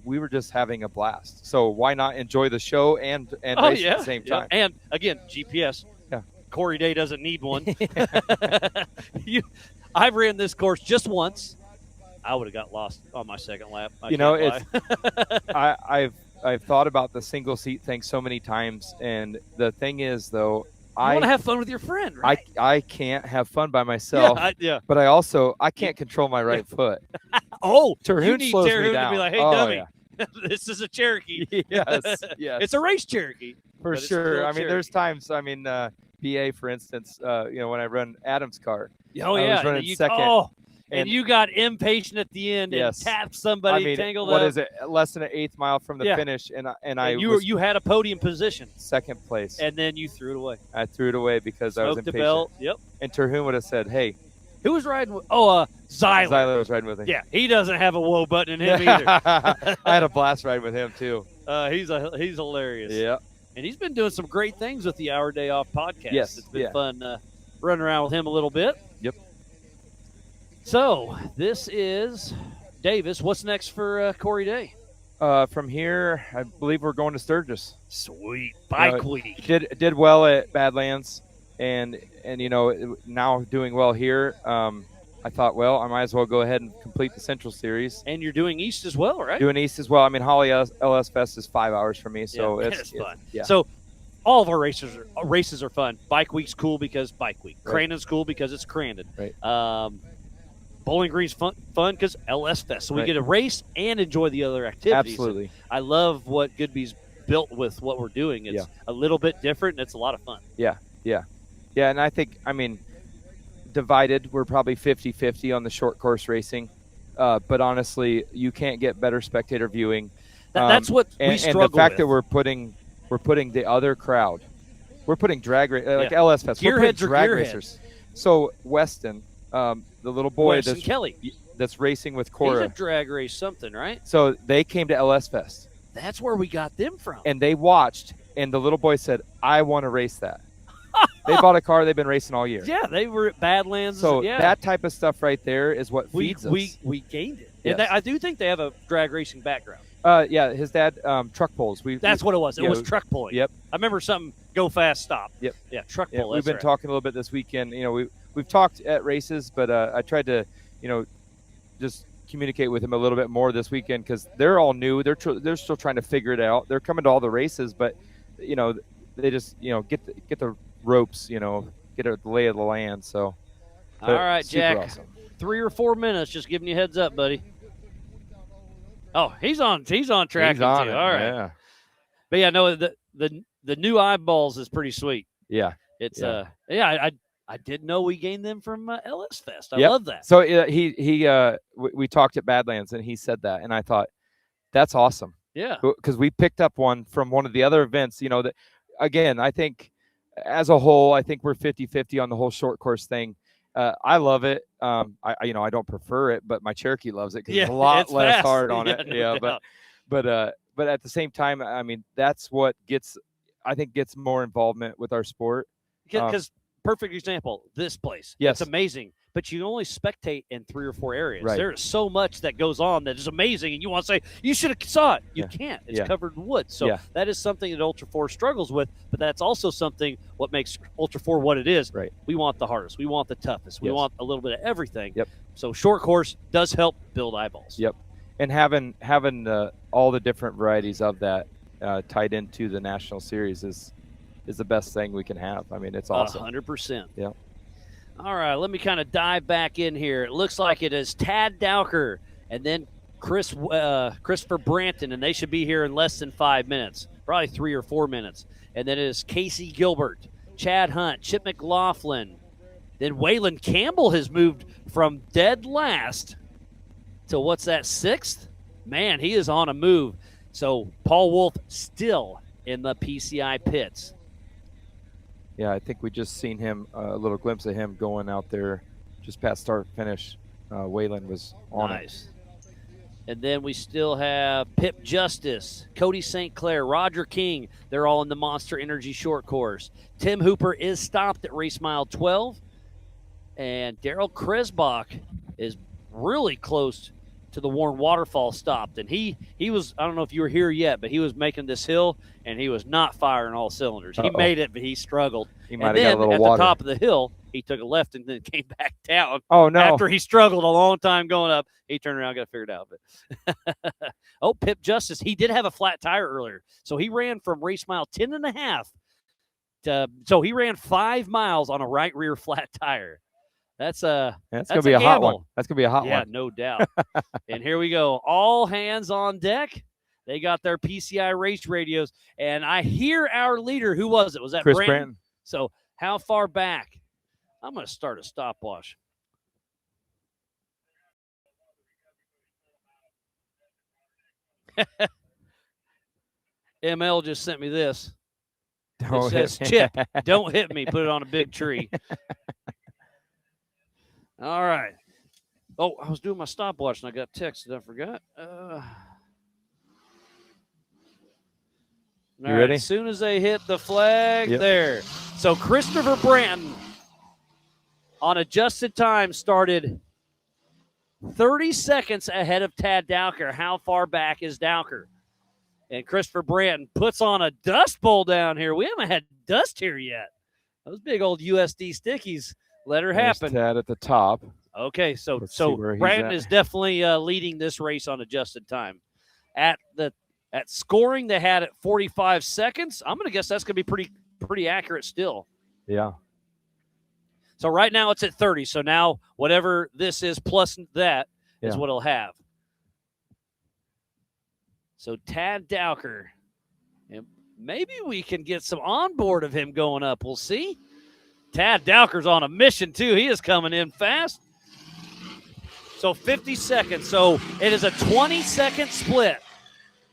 O: we were just having a blast. So why not enjoy the show and race at the same time?
A: And again, GPS.
O: Yeah.
A: Corey Day doesn't need one. I've ran this course just once. I would have got lost on my second lap.
O: I've thought about the single seat thing so many times, and the thing is, though,
A: I want to have fun with your friend, right?
O: I can't have fun by myself. But I can't control my right foot.
A: You need
O: slows me
A: Terhune to
O: down.
A: be like, hey,
O: Oh,
A: dummy,
O: yeah.
A: this is a Cherokee.
O: Yes.
A: It's a race Cherokee.
O: For
A: but it's
O: sure.
A: still a
O: I mean, there's
A: Cherokee.
O: times. I mean, BA, for instance. You know, when I run Adam's car.
A: Oh
O: I
A: yeah,
O: was running
A: and
O: second.
A: And you got impatient at the end and tapped somebody,
O: I mean,
A: tangled
O: what
A: up.
O: is it? Less than an eighth mile from the finish, and
A: you had a podium position,
O: second place,
A: and then you threw it away.
O: I threw it away because I was
A: Smoked the
O: impatient.
A: belt. Yep.
O: And Terhune would have said, "Hey,
A: who was riding with? Zyler.
O: Zyler was riding with him.
A: Yeah, he doesn't have a whoa button in him either.
O: I had a blast ride with him too.
A: He's hilarious.
O: Yeah.
A: And he's been doing some great things with the Our Day Off podcast.
O: Yes.
A: It's been fun running around with him a little bit.
O: Yep.
A: So this is Davis. What's next for Corey Day?
O: From here, I believe we're going to Sturgis.
A: Sweet. Bike week.
O: Did well at Badlands, and you know, now doing well here. I thought, well, I might as well go ahead and complete the Central Series.
A: And you're doing East as well, right?
O: Doing East as well. I mean, Holly LS Fest is 5 hours for me, so
A: it's fun.
O: Yeah.
A: So all of our races are fun. Bike week's cool because Bike week.
O: Right.
A: Crandon's cool because it's Crandon.
O: Right.
A: Bowling Green's fun because LS Fest. So we
O: Right.
A: get to race and enjoy the other activities.
O: Absolutely.
A: And I love what Goodby's built with what we're doing. It's a little bit different, and it's a lot of fun.
O: Yeah, and I think, I mean, divided, we're probably 50-50 on the short course racing. But honestly, you can't get better spectator viewing.
A: That's what we struggle
O: and the fact
A: with.
O: that we're putting the other crowd, we're putting drag like
A: Yeah.
O: LS Fest, we're putting
A: Gearheads are
O: drag
A: gearheads.
O: racers. So Weston, the little boy
A: Weston Kelly.
O: that's racing with
A: He's
O: Cora.
A: a drag race something, right?
O: So they came to LS Fest.
A: That's where we got them from.
O: And they watched, and the little boy said, I want to race that. They bought a car they've been racing all year.
A: Yeah, they were at Badlands.
O: So
A: yeah.
O: that type of stuff right there is what feeds us.
A: We gained it.
O: Yes.
A: And I do think they have a drag racing background.
O: Yeah, his dad, truck pulls.
A: That's what it was. It was truck pulling.
O: Yep.
A: I remember something go fast, stop.
O: Yep.
A: Yeah, truck
O: Yeah,
A: pull.
O: we've
A: that's
O: been talking a little bit this weekend. You know, we've talked at races, but I tried to, you know, just communicate with him a little bit more this weekend because they're all new. They're still trying to figure it out. They're coming to all the races, but you know, they just, you know, get the ropes, you know, get a lay of the land. So,
A: all right,
O: super
A: Jack.
O: awesome.
A: 3 or 4 minutes. Just giving you a heads up, buddy. Oh, he's on tracking
O: He's on
A: too.
O: it,
A: All right.
O: yeah.
A: But yeah, no, the new eyeballs is pretty sweet.
O: Yeah.
A: It's
O: Yeah.
A: I didn't know we gained them from LS Fest. I
O: Yep.
A: love that.
O: So we talked at Badlands and he said that, and I thought that's awesome.
A: Yeah.
O: Because we picked up one from one of the other events. You know, that again, I think as a whole, I think we're 50-50 on the whole short course thing. I love it. I don't prefer it, but my Cherokee loves it because it's a lot
A: it's
O: less
A: fast.
O: hard on
A: Yeah,
O: it.
A: no
O: Yeah,
A: doubt.
O: but at the same time, I mean, that's what gets more involvement with our sport.
A: Because perfect example, this place.
O: Yes.
A: It's amazing, but you can only spectate in 3 or 4 areas.
O: Right.
A: There's so much that goes on that is amazing, and you want to say, you should have saw it. You can't. It's
O: Yeah.
A: covered in wood. So
O: Yeah.
A: that is something that Ultra 4 struggles with, but that's also something what makes Ultra 4 what it is.
O: Right.
A: We want the hardest. We want the toughest. We
O: Yes.
A: want a little bit of everything.
O: Yep.
A: So short course does help build eyeballs.
O: Yep. And having all the different varieties of that tied into the national series is the best thing we can have. I mean, it's awesome.
A: 100%.
O: Yeah.
A: All right, let me kind of dive back in here. It looks like it is Tad Dowker and then Christopher Branton, and they should be here in less than 5 minutes, probably 3 or 4 minutes. And then it is Casey Gilbert, Chad Hunt, Chip McLaughlin. Then Waylon Campbell has moved from dead last to what's that, 6th? Man, he is on a move. So Paul Wolf still in the PCI pits.
O: Yeah, I think we just seen him, a little glimpse of him going out there just past start finish. Waylon was on it.
A: And then we still have Pip Justice, Cody St. Clair, Roger King. They're all in the Monster Energy short course. Tim Hooper is stopped at race mile 12. And Daryl Kresbach is really close to the Warren Waterfall stopped. And he was, I don't know if you were here yet, but he was making this hill, and he was not firing all cylinders. He made it, but he struggled.
O: He might
A: and
O: have got
A: then
O: a little
A: at
O: water.
A: the top of the hill, he took a left and then came back down.
O: Oh, no.
A: After he struggled a long time going up, he turned around, got it figured out. But oh, Pip Justice, he did have a flat tire earlier. So he ran from race mile 10 and a half. So he ran 5 miles on a right rear flat tire. That's going
O: to be a hot one. That's going to be a hot one.
A: Yeah, no doubt. And here we go. All hands on deck. They got their PCI race radios. And I hear our leader. Who was it? Was that
O: Chris
A: Branton? So how far back? I'm going to start a stopwatch. ML just sent me this. It says, Chip, don't hit me. Put it on a big tree. All right. Oh, I was doing my stopwatch and I got texted. I forgot.
O: You ready?
A: As soon as they hit the flag,
O: Yep.
A: there. So Christopher Branton on adjusted time started 30 seconds ahead of Tad Dowker. How far back is Dowker? And Christopher Branton puts on a dust bowl down here. We haven't had dust here yet. Those big old USD stickies let her happen.
O: Tad at the top.
A: Okay, so
O: Let's see where he's
A: Branton
O: at.
A: is definitely leading this race on adjusted time. At scoring, they had it 45 seconds. I'm going to guess that's going to be pretty accurate still.
O: Yeah.
A: So right now it's at 30. So now whatever this is plus that is what it'll have. So Tad Dowker, and maybe we can get some onboard of him going up. We'll see. Tad Dowker's on a mission too. He is coming in fast. So 50 seconds. So it is a 20-second split.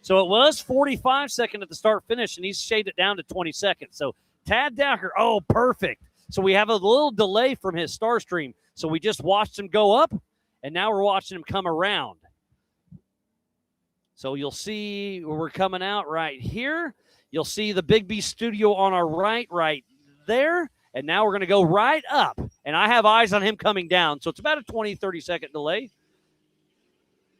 A: So it was 45 seconds at the start-finish, and he's shaved it down to 20 seconds. So Tad Dowker, oh, perfect. So we have a little delay from his star stream. So we just watched him go up, and now we're watching him come around. So you'll see where we're coming out right here. You'll see the Big B studio on our right there. And now we're going to go right up. And I have eyes on him coming down. So it's about a 20, 30-second delay.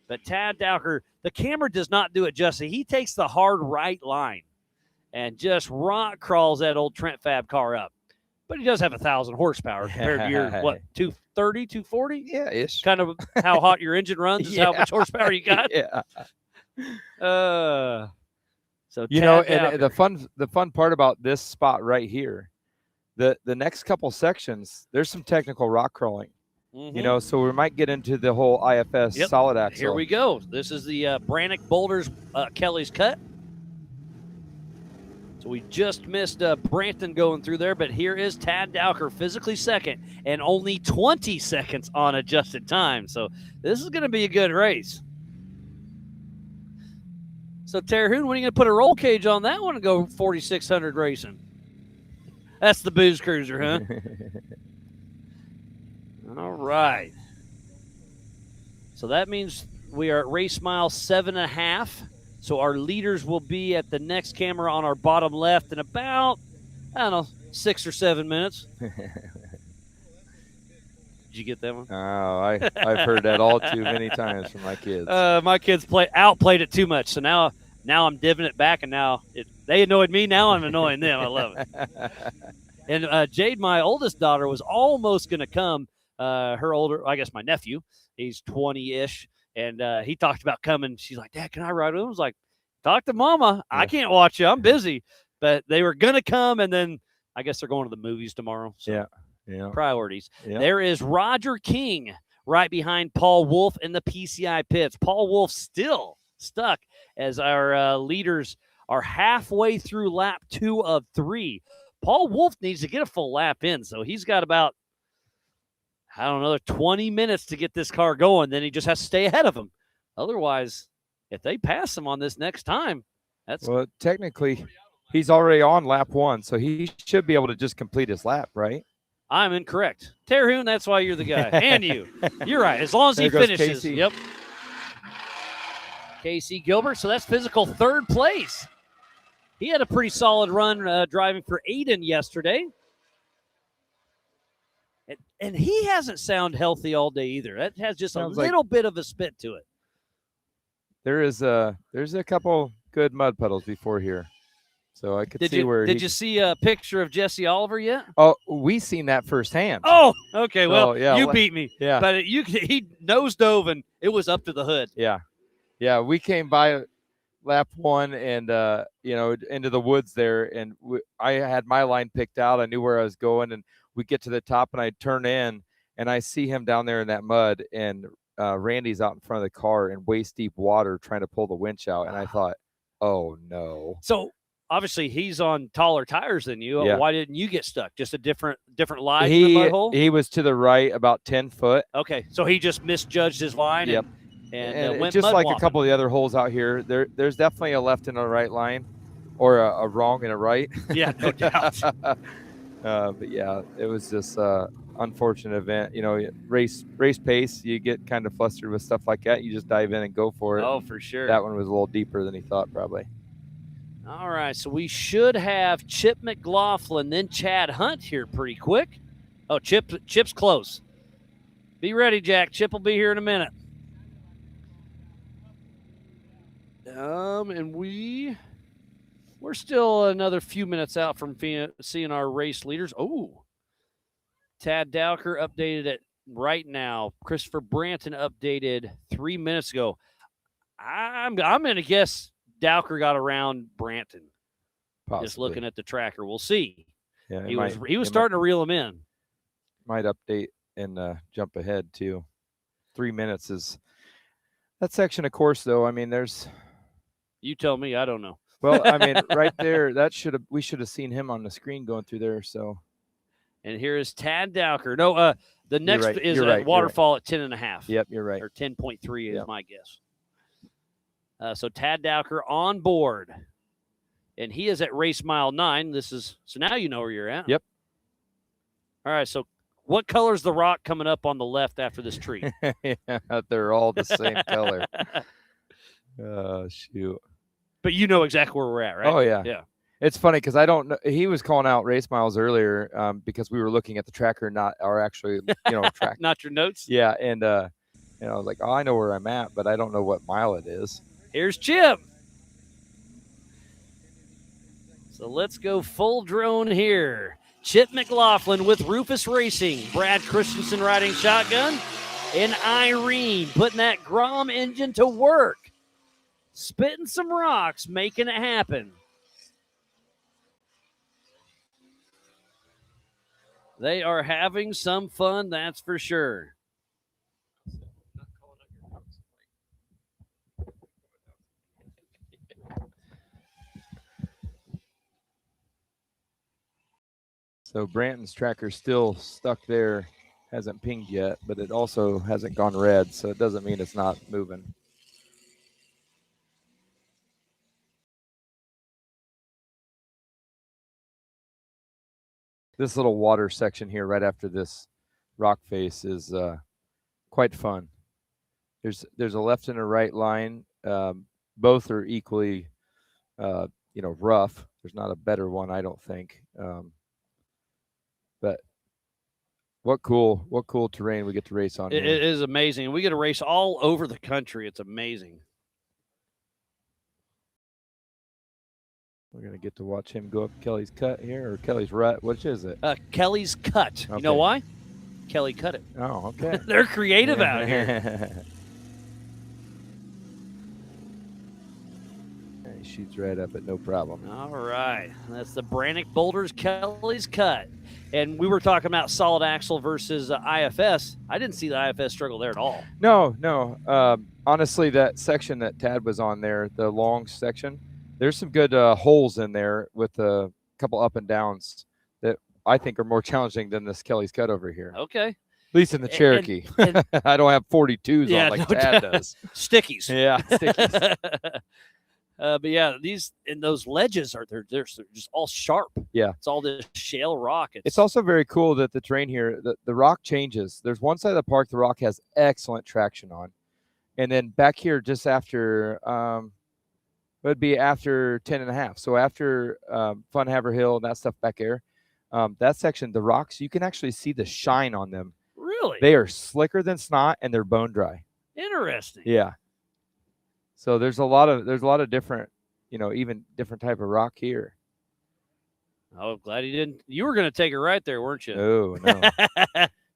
A: But Tad Dowker, the camera does not do it justice. He takes the hard right line and just rock crawls that old Trent Fab car up. But he does have 1,000 horsepower compared to your, 230, 240?
O: Yeah, ish.
A: Kind of how hot your engine runs is how much horsepower you got.
O: Yeah.
A: So
O: you know,
A: Tad
O: and
A: Dowker.
O: the fun part about this spot right here, the next couple sections, there's some technical rock crawling. You know, so we might get into the whole IFS solid axle.
A: Here we go. This is the Brannick Boulders Kelly's Cut. So we just missed Branton going through there, but here is Tad Dowker physically second and only 20 seconds on adjusted time. So this is going to be a good race. So Terhune, when are you going to put a roll cage on that one and go 4,600 racing? That's the Booze Cruiser, huh? All right. So that means we are at race mile 7.5. So our leaders will be at the next camera on our bottom left in about, 6 or 7 minutes. Did you get that one?
O: Oh, I've heard that all too many times from my kids.
A: My kids outplayed it too much. So now I'm divvying it back, and now they annoyed me. Now I'm annoying them. I love it. And Jade, my oldest daughter, was almost going to come. Her older, I guess my nephew, he's 20-ish, and he talked about coming. She's like, Dad, can I ride with him? I was like, talk to Mama. Yeah. I can't watch you. I'm busy. But they were going to come, and then I guess they're going to the movies tomorrow. So
O: yeah.
A: Priorities.
O: Yeah.
A: There is Roger King right behind Paul Wolf in the PCI pits. Paul Wolf still stuck as our leaders are halfway through lap 2 of 3. Paul Wolf needs to get a full lap in, so he's got about I don't know, 20 minutes to get this car going. Then he just has to stay ahead of him. Otherwise, if they pass him on this next time, that's
O: well, technically, he's already on lap 1, so he should be able to just complete his lap, right?
A: I'm incorrect. Terhune, that's why you're the guy. And you. You're right. As long as he
O: There goes
A: finishes.
O: Casey.
A: Yep. Casey Gilbert. So that's physical third place. He had a pretty solid run driving for Aiden yesterday. And he hasn't sounded healthy all day either. That has just
O: Sounds
A: a little bit of a spit to it.
O: There's a couple good mud puddles before here. So I could see where
A: Did you see a picture of Jesse Oliver yet?
O: Oh, we seen that firsthand.
A: Oh, okay. Well,
O: So, yeah,
A: you beat me.
O: Yeah.
A: But he nose dove and it was up to the hood.
O: Yeah. Yeah, we came by lap 1 and into the woods there, and I had my line picked out. I knew where I was going, and we get to the top and I turn in and I see him down there in that mud, and Randy's out in front of the car in waist deep water trying to pull the winch out, and I thought, oh no.
A: So obviously he's on taller tires than you.
O: Yeah.
A: Why didn't you get stuck? Just a different lie in the mud hole?
O: He was to the right about 10 foot.
A: Okay, so he just misjudged his line.
O: Yep.
A: And went
O: just
A: mud
O: like
A: whopping.
O: a couple of the other holes out here, there's definitely a left and a right line, or a wrong and a right.
A: Yeah, no doubt.
O: But yeah, it was just unfortunate event. Race pace, you get kind of flustered with stuff like that. You just dive in and go for it.
A: Oh, for sure.
O: That one was a little deeper than he thought, probably.
A: All right, so we should have Chip McLaughlin, then Chad Hunt here pretty quick. Oh, Chip's close. Be ready, Jack. Chip will be here in a minute. And we're still another few minutes out from seeing our race leaders. Oh, Tad Dowker updated it right now. Christopher Branton updated 3 minutes ago. I'm going to guess Dowker got around Branton.
O: Possibly.
A: Just looking at the tracker. We'll see.
O: Yeah,
A: he was starting to reel him in.
O: Might update and jump ahead too. 3 minutes is that section of course though. I mean, there's.
A: You tell me. I don't know.
O: Well, I mean, right there, we should have seen him on the screen going through there. So.
A: And here is Tad Dowker. No, the next is a waterfall at 10.5.
O: Yep, you're right.
A: Or 10.3 is my guess. So Tad Dowker on board. And he is at race mile 9. So now you know where you're at.
O: Yep.
A: All right, so what color's the rock coming up on the left after this tree?
O: Yeah, they're all the same color. Oh, shoot.
A: But you know exactly where we're at, right?
O: Oh, yeah.
A: Yeah.
O: It's funny because I don't know. He was calling out race miles earlier because we were looking at the tracker, not our actually, track.
A: Not your notes?
O: Yeah, and I was like, oh, I know where I'm at, but I don't know what mile it is.
A: Here's Chip. So let's go full drone here. Chip McLaughlin with Rufus Racing. Brad Christensen riding shotgun. And Irene putting that Grom engine to work. Spitting some rocks, making it happen. They are having some fun, that's for sure.
O: So Branton's tracker's still stuck there, hasn't pinged yet, but it also hasn't gone red, so it doesn't mean it's not moving. This little water section here right after this rock face is quite fun. There's a left and a right line. Both are equally, rough. There's not a better one, I don't think. But what cool terrain we get to race on.
A: It is amazing. We get to race all over the country. It's amazing.
O: We're going to get to watch him go up Kelly's cut here, or Kelly's rut. Which is it?
A: Kelly's cut.
O: Okay.
A: You know why? Kelly cut it.
O: Oh, okay.
A: They're creative out here.
O: He shoots right up it, no problem.
A: All right. That's the Brannick Boulders Kelly's cut. And we were talking about solid axle versus IFS. I didn't see the IFS struggle there at all.
O: No. Honestly, that section that Tad was on there, the long section, there's some good holes in there with a couple up and downs that I think are more challenging than this Kelly's cut over here.
A: Okay.
O: least in the Cherokee. I don't have 42s on like Tad does.
A: Stickies.
O: Yeah, stickies.
A: But yeah, those ledges they're just all sharp.
O: Yeah.
A: It's all this shale rock.
O: It's also very cool that the terrain here, the rock changes. There's one side of the park the rock has excellent traction on. And then back here just after it would be after 10.5. So after Fun Haver Hill and that stuff back there, that section, the rocks, you can actually see the shine on them.
A: Really?
O: They are slicker than snot and they're bone dry.
A: Interesting.
O: Yeah. So there's a lot of different, even different type of rock here.
A: Oh, glad he didn't. You were going to take it right there, weren't you?
O: No.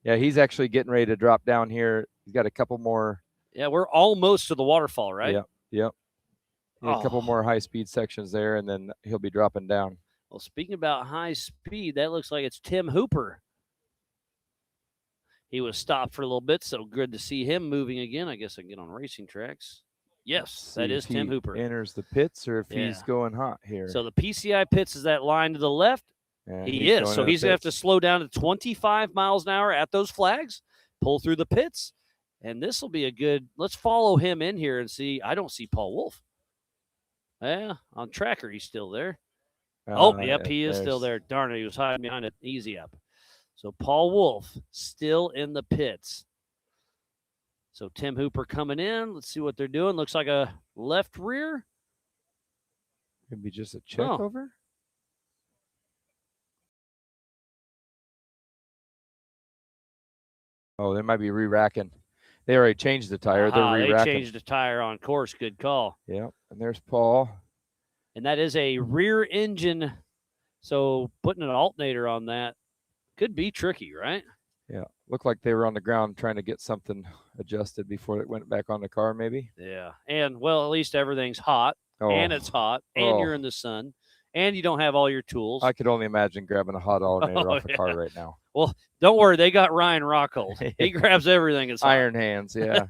O: Yeah, he's actually getting ready to drop down here. He's got a couple more.
A: Yeah, we're almost to the waterfall, right?
O: Yep. A couple more high-speed sections there, and then he'll be dropping down.
A: Well, speaking about high speed, that looks like it's Tim Hooper. He was stopped for a little bit, so good to see him moving again. I guess I can get on racing tracks. Yes, that is Tim Hooper.
O: Enters the pits, or if he's going hot here.
A: So the PCI pits is that line to the left.
O: Yeah,
A: he is. So he's going to have to slow down to 25 miles an hour at those flags, pull through the pits, and this will be a good. Let's follow him in here and see. I don't see Paul Wolf. Yeah, on tracker, he's still there. Yep, he is still there. Darn it, he was hiding behind it. Easy up. So Paul Wolf still in the pits. So Tim Hooper coming in. Let's see what they're doing. Looks like a left rear.
O: Maybe just a check over. Oh, they might be re-racking. They already changed the tire. They're re-racking.
A: They changed the tire on course. Good call.
O: Yep. And there's Paul.
A: And that is a rear engine. So putting an alternator on that could be tricky, right?
O: Yeah. Looked like they were on the ground trying to get something adjusted before it went back on the car, maybe.
A: Yeah. And, well, at least everything's hot. And it's hot. And you're in the sun. And you don't have all your tools.
O: I could only imagine grabbing a hot alternator off a car right now.
A: Well, don't worry. They got Ryan Rockhold. He grabs everything. It's
O: iron hands, yeah.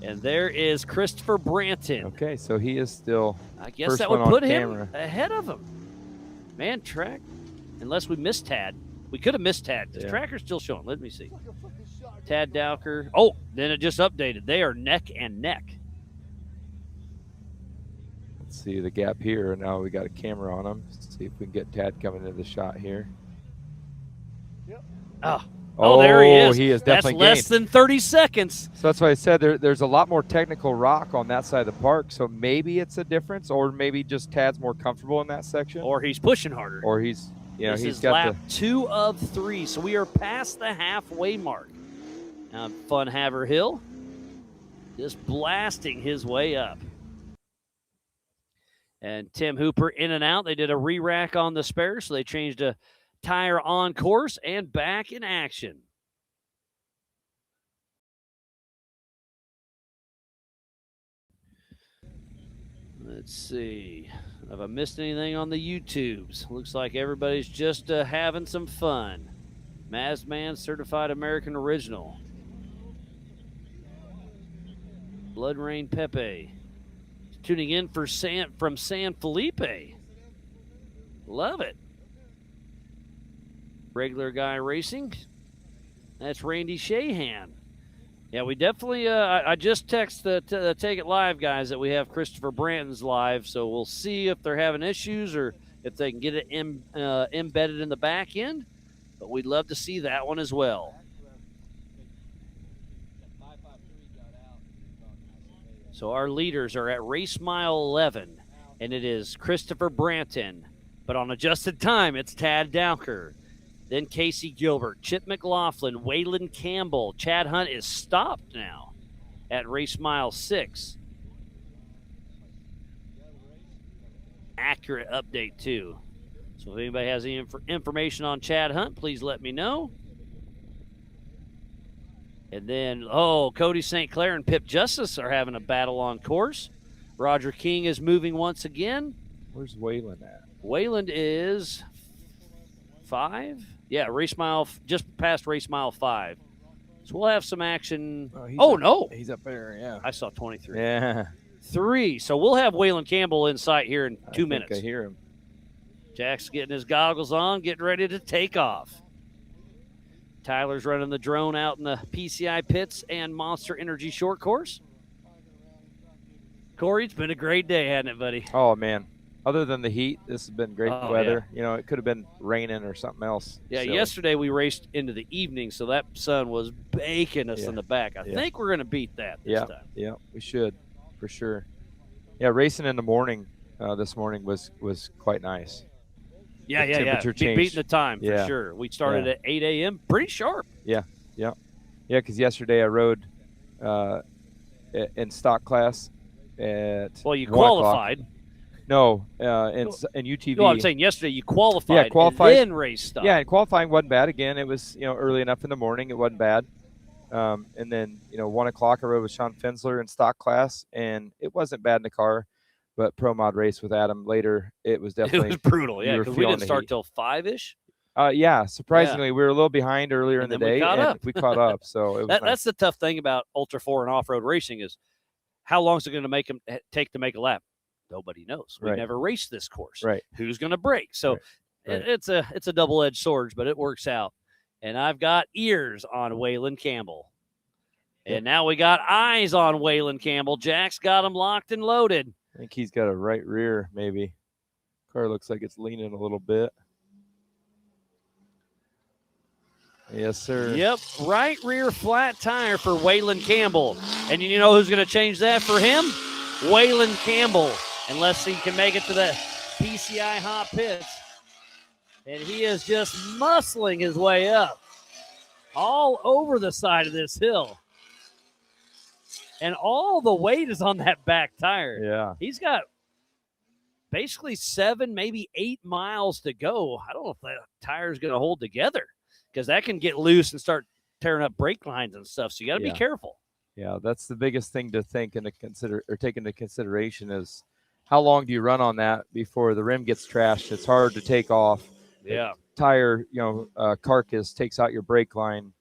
A: And there is Christopher Branton.
O: Okay, so he is still.
A: I guess that would put him ahead of him. Man, track. Unless we missed Tad. We could have missed Tad. The tracker's still showing. Let me see. Tad Dowker. Oh, then it just updated. They are neck and neck.
O: Let's see the gap here. Now we got a camera on him. Let's see if we can get Tad coming into the shot here.
N: Yep.
A: Oh, there he is.
O: He is definitely
A: That's less than 30 seconds.
O: So that's why I said there's a lot more technical rock on that side of the park. So maybe it's a difference, or maybe just Tad's more comfortable in that section.
A: Or he's pushing harder.
O: Or he's,
A: this
O: he's
A: is
O: got
A: lap 2 of 3. So we are past the halfway mark. Fun Haver Hill just blasting his way up. And Tim Hooper in and out. They did a re-rack on the spare, so they changed a tire on course and back in action. Let's see. Have I missed anything on the YouTubes? Looks like everybody's just having some fun. Mazman Certified American Original. Blood Rain Pepe. Tuning in from San Felipe. Love it. Regular Guy Racing. That's Randy Shahan. Yeah, we definitely, I just texted the Take It Live guys that we have Christopher Branton's live, so we'll see if they're having issues or if they can get it embedded in the back end, but we'd love to see that one as well. So our leaders are at race mile 11, and it is Christopher Branton, but on adjusted time, it's Tad Dowker. Then Casey Gilbert, Chip McLaughlin, Waylon Campbell. Chad Hunt is stopped now at race mile 6. Accurate update, too. So if anybody has any information on Chad Hunt, please let me know. And then, Cody St. Clair and Pip Justice are having a battle on course. Roger King is moving once again.
O: Where's Waylon at?
A: Waylon is 5. Yeah, race mile, just past race mile 5. So we'll have some action. No.
O: He's up there, yeah.
A: I saw 23.
O: Yeah.
A: 3. So we'll have Waylon Campbell in sight here in 2 minutes.
O: I hear him.
A: Jack's getting his goggles on, getting ready to take off. Tyler's running the drone out in the PCI pits and Monster Energy short course. Corey, it's been a great day, hasn't it, buddy?
O: Oh, man. Other than the heat, this has been great weather.
A: Yeah.
O: You know, it could have been raining or something else.
A: Yeah,
O: silly.
A: yesterday we raced into the evening, so that sun was baking us in the back. I think we're going to beat that this time.
O: Yeah, we should, for sure. Yeah, racing in the morning this morning was quite nice.
A: Yeah,
O: the temperature change.
A: Beating the time for sure. We started at 8 a.m. pretty sharp.
O: Yeah. Because yesterday I rode in stock class at
A: you
O: 1
A: qualified.
O: o'clock. No, in UTV.
A: No, I'm saying yesterday you qualified.
O: Yeah, qualified.
A: And then race stuff.
O: Yeah, and qualifying wasn't bad. Again, it was early enough in the morning. It wasn't bad. And then 1 o'clock I rode with Sean Fensler in stock class, and it wasn't bad in the car. But pro mod race with Adam later, it was definitely
A: it was brutal. Yeah, because we didn't start till 5-ish.
O: Yeah, surprisingly, we were a little behind earlier in the day, we caught up. So it was nice.
A: That's the tough thing about Ultra 4 and off-road racing is how long is it going to take to make a lap? Nobody knows. We've never raced this course.
O: Right.
A: Who's going to break? So it's a double-edged sword, but it works out. And I've got ears on Waylon Campbell. And now we got eyes on Waylon Campbell. Jack's got him locked and loaded.
O: I think he's got a right rear, maybe. Car looks like it's leaning a little bit. Yes, sir.
A: Yep, right rear flat tire for Waylon Campbell. And you know who's going to change that for him? Waylon Campbell, unless he can make it to the PCI hot pits. And he is just muscling his way up all over the side of this hill. And all the weight is on that back tire.
O: Yeah.
A: He's got basically 7, maybe 8 miles to go. I don't know if that tire is going to hold together because that can get loose and start tearing up brake lines and stuff. So you got to be careful.
O: Yeah, that's the biggest thing to think and to consider or take into consideration is how long do you run on that before the rim gets trashed? It's hard to take off.
A: Yeah.
O: The tire, carcass takes out your brake line.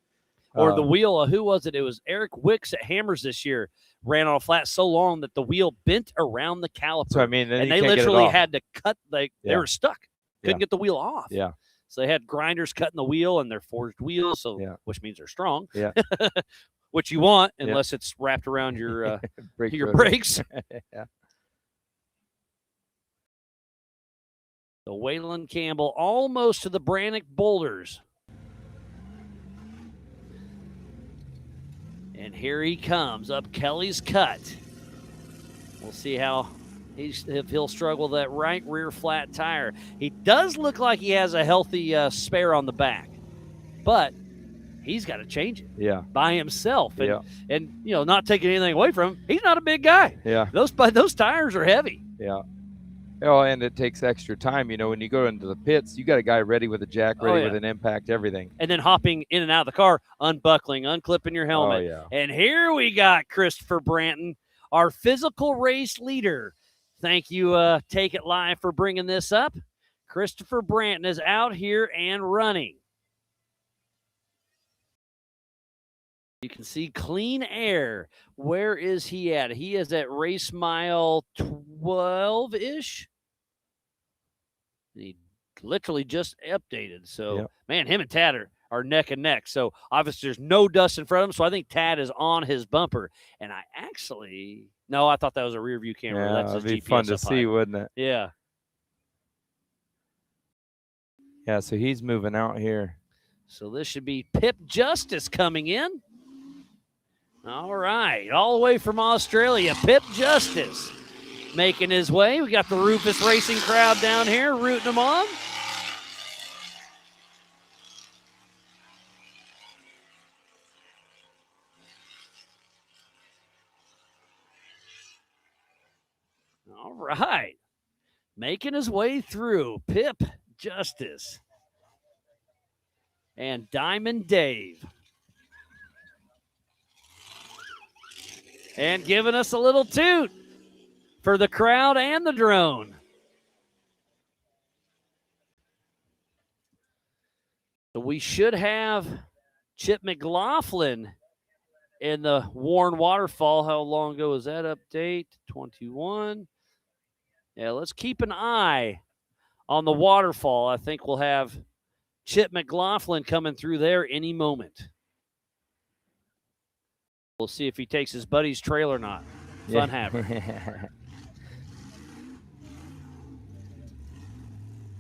A: Or the wheel, who was it? It was Eric Wicks at Hammers this year. Ran on a flat so long that the wheel bent around the caliper.
O: So, I mean,
A: and they literally had to cut, they were stuck. Couldn't get the wheel off.
O: Yeah.
A: So they had grinders cutting the wheel, and they're forged wheels, which means they're strong.
O: Yeah.
A: Which you want, unless it's wrapped around your your brakes.
O: Yeah.
A: So Waylon Campbell almost to the Brannock Boulders. And here he comes up Kelly's cut. We'll see if he'll struggle with that right rear flat tire. He does look like he has a healthy spare on the back, but he's got to change it by himself. And not taking anything away from him, he's not a big guy.
O: Yeah.
A: Those tires are heavy.
O: Yeah. Oh, and it takes extra time. When you go into the pits, you got a guy ready with a jack, ready with an impact, everything.
A: And then hopping in and out of the car, unbuckling, unclipping your helmet.
O: Oh, yeah.
A: And here we got Christopher Branton, our physical race leader. Thank you, Take It Live, for bringing this up. Christopher Branton is out here and running. You can see Clean Air. Where is he at? He is at race mile 12-ish. He literally just updated. So, man, him and Tad are neck and neck. So, obviously, there's no dust in front of him. So, I think Tad is on his bumper. And I thought that was a rear view camera.
O: Yeah,
A: that's his
O: it'd be
A: GPS
O: fun to
A: up
O: see,
A: high.
O: wouldn't it?
A: Yeah.
O: Yeah, so he's moving out here.
A: So, this should be Pip Justice coming in. All right, all the way from Australia, Pip Justice making his way. We got the Rufus Racing crowd down here rooting him on. All right, making his way through Pip Justice and Diamond Dave. And giving us a little toot for the crowd and the drone. So we should have Chip McLaughlin in the Warren Waterfall. How long ago was that update? 21. Yeah, let's keep an eye on the waterfall. I think we'll have Chip McLaughlin coming through there any moment. We'll see if he takes his buddy's trail or not. Fun haver.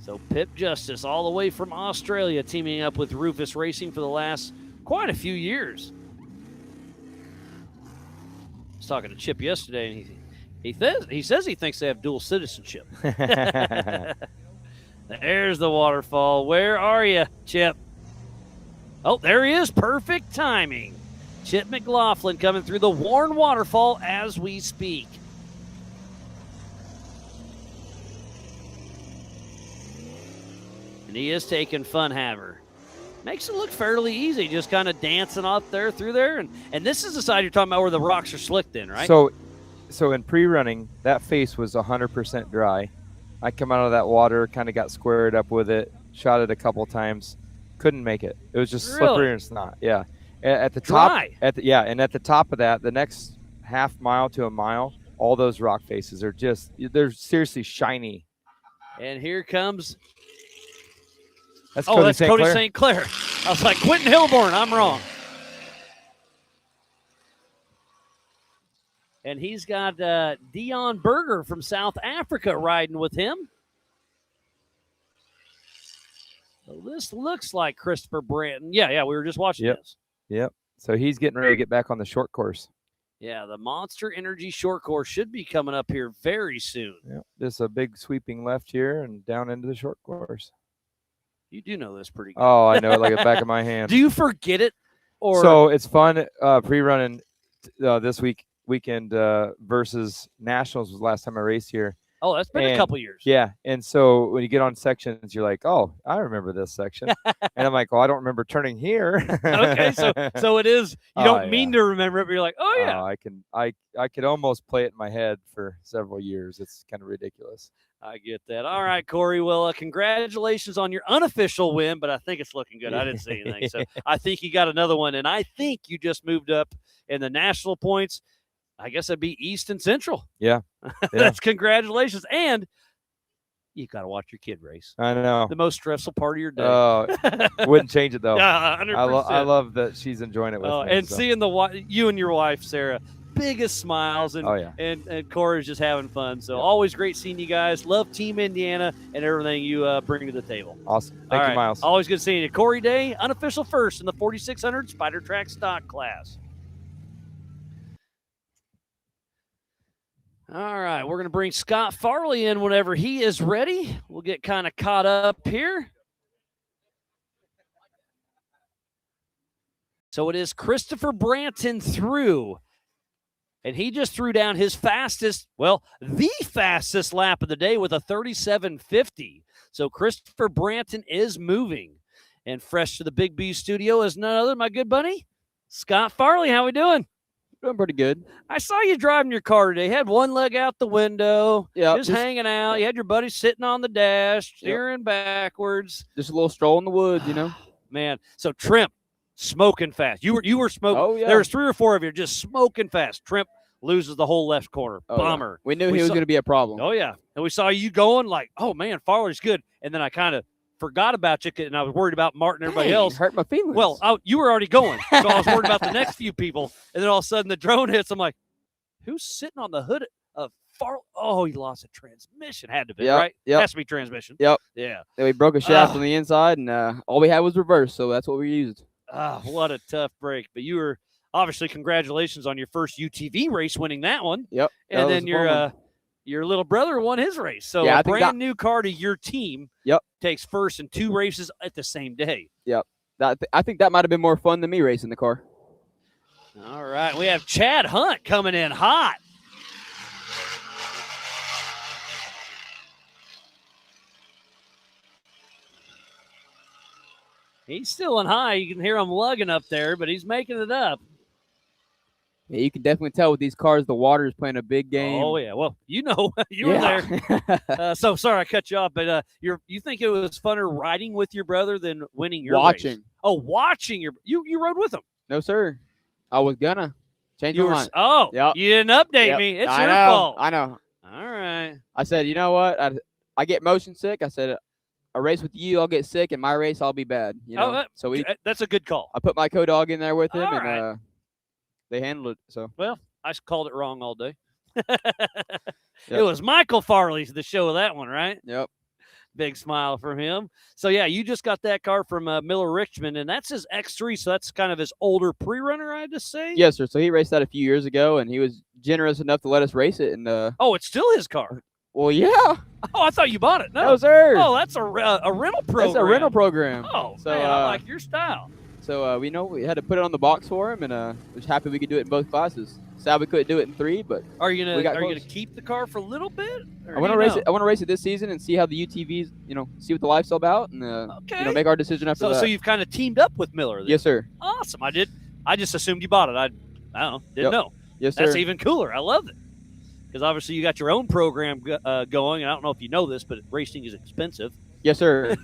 A: So Pip Justice all the way from Australia teaming up with Rufus Racing for the last quite a few years. I was talking to Chip yesterday, and he says he thinks they have dual citizenship. There's the waterfall. Where are you, Chip? Oh, there he is. Perfect timing. Chip McLaughlin coming through the Warren Waterfall as we speak. And he is taking Fun Haver. Makes it look fairly easy, just kind of dancing up there through there. And this is the side you're talking about where the rocks are slicked in, right?
O: So in pre-running, that face was 100% dry. I come out of that water, kind of got squared up with it, shot it a couple times, couldn't make it. It was just slippery and snot. Yeah. At the top, and at the top of that, the next half mile to a mile, all those rock faces are they're seriously shiny.
A: And here comes.
O: That's
A: Cody St. Clair. I was like, Quentin Hilborn, I'm wrong. And he's got Dion Berger from South Africa riding with him. So this looks like Christopher Branton. Yeah, we were just watching this.
O: Yep. So he's getting ready to get back on the short course.
A: Yeah, the Monster Energy short course should be coming up here very soon.
O: Yep. Just a big sweeping left here and down into the short course.
A: You do know this pretty good.
O: Oh, I know it like the back of my hand.
A: Do you forget it? Or
O: So it's fun pre-running this weekend versus Nationals was the last time I raced here.
A: Oh, that's been a couple years.
O: Yeah, and so when you get on sections, you're like, oh, I remember this section. And I'm like, well, I don't remember turning here.
A: Okay, so it is, you don't mean to remember it, but you're like, oh, yeah.
O: I could almost play it in my head for several years. It's kind of ridiculous.
A: I get that. All right, Corey. Well, congratulations on your unofficial win, but I think it's looking good. I didn't see anything. So I think you got another one, and I think you just moved up in the national points. I guess that'd be East and Central.
O: Yeah.
A: That's congratulations. And you got to watch your kid race.
O: I know.
A: The most stressful part of your day.
O: Oh, wouldn't change it, though.
A: 100%.
O: I love that she's enjoying it with me.
A: And seeing you and your wife, Sarah, biggest smiles, and and Corey's just having fun. So always great seeing you guys. Love Team Indiana and everything you bring to the table.
O: Awesome. Thank you, Miles.
A: Always good seeing you. Corey Day, unofficial first in the 4600 Spider Track stock class. All right, we're going to bring Scott Farley in whenever he is ready. We'll get kind of caught up here. So it is Christopher Branton through, and he just threw down his fastest, the fastest lap of the day with a 37.50. So Christopher Branton is moving. And fresh to the Big B studio is none other than my good buddy, Scott Farley. How we doing?
P: Doing pretty good.
A: I saw you driving your car today. You had one leg out the window, just hanging out. You had your buddy sitting on the dash, steering backwards.
P: Just a little stroll in the woods, you know.
A: Man, so Trimp, smoking fast. You were smoking.
P: Oh, yeah.
A: There was 3 or 4 of you just smoking fast. Trimp loses the whole left corner. Bummer.
P: Yeah. We knew he was going to be a problem.
A: Oh, yeah. And we saw you going like, oh, man, Farley's good. And then I kind of forgot about you, and I was worried about Martin and everybody else.
P: Hurt my feelings.
A: Well, you were already going, so I was worried about the next few people. And then all of a sudden the drone hits. I'm like, who's sitting on the hood of Farley? Oh, he lost a transmission. Had to be, right?
P: Yep.
A: Has to be transmission.
P: Yep.
A: Yeah.
P: Then we broke a shaft on the inside, and all we had was reverse, so that's what we used.
A: What a tough break. But you were obviously, congratulations on your first UTV race, winning that one.
P: Yep.
A: And then your little brother won his race. So a brand new car to your team takes first in 2 races at the same day.
P: Yep. I think that might have been more fun than me racing the car.
A: All right. We have Chad Hunt coming in hot. He's still in high. You can hear him lugging up there, but he's making it up.
P: Yeah, you can definitely tell with these cars, the water is playing a big game.
A: Oh, yeah. Well, you know, you were there. So, sorry I cut you off, but you think it was funner riding with your brother than winning your
P: watching.
A: Race? Oh, watching you rode with him?
P: No, sir. I was gonna change my mind.
A: Oh, you didn't update me. It's your fault.
P: I know.
A: All right.
P: I said, you know what? I get motion sick. I said, a race with you, I'll get sick, and my race, I'll be bad. You know, so
A: that's a good call.
P: I put my co-dog in there with him,
A: All
P: and
A: right.
P: they handled it. So
A: well, I called it wrong all day. It was Michael Farley's the show of that one, right?
P: Yep.
A: Big smile from him. So yeah, you just got that car from Miller Richmond, and that's his X3. So that's kind of his older pre-runner, I just say.
P: Yes, sir. So he raced that a few years ago, and he was generous enough to let us race it. And
A: oh, it's still his car.
P: Well, yeah.
A: Oh, I thought you bought it. No,
P: no, sir.
A: Oh, that's a rental program.
P: That's a rental program.
A: Oh,
P: so
A: man, I like your style.
P: So we had to put it on the box for him, and was happy we could do it in both classes. Sad we couldn't do it in 3, but
A: are you gonna keep the car for a little bit?
P: I want to race it. I want to race it this season and see how the UTVs, see what the life's all about, and make our decision after that.
A: So you've kind of teamed up with Miller. Then.
P: Yes, sir.
A: Awesome. I just assumed you bought it. I don't know. Didn't know.
P: Yes, sir.
A: That's even cooler. I love it. Because obviously you got your own program going, and I don't know if you know this, but racing is expensive.
P: Yes, sir.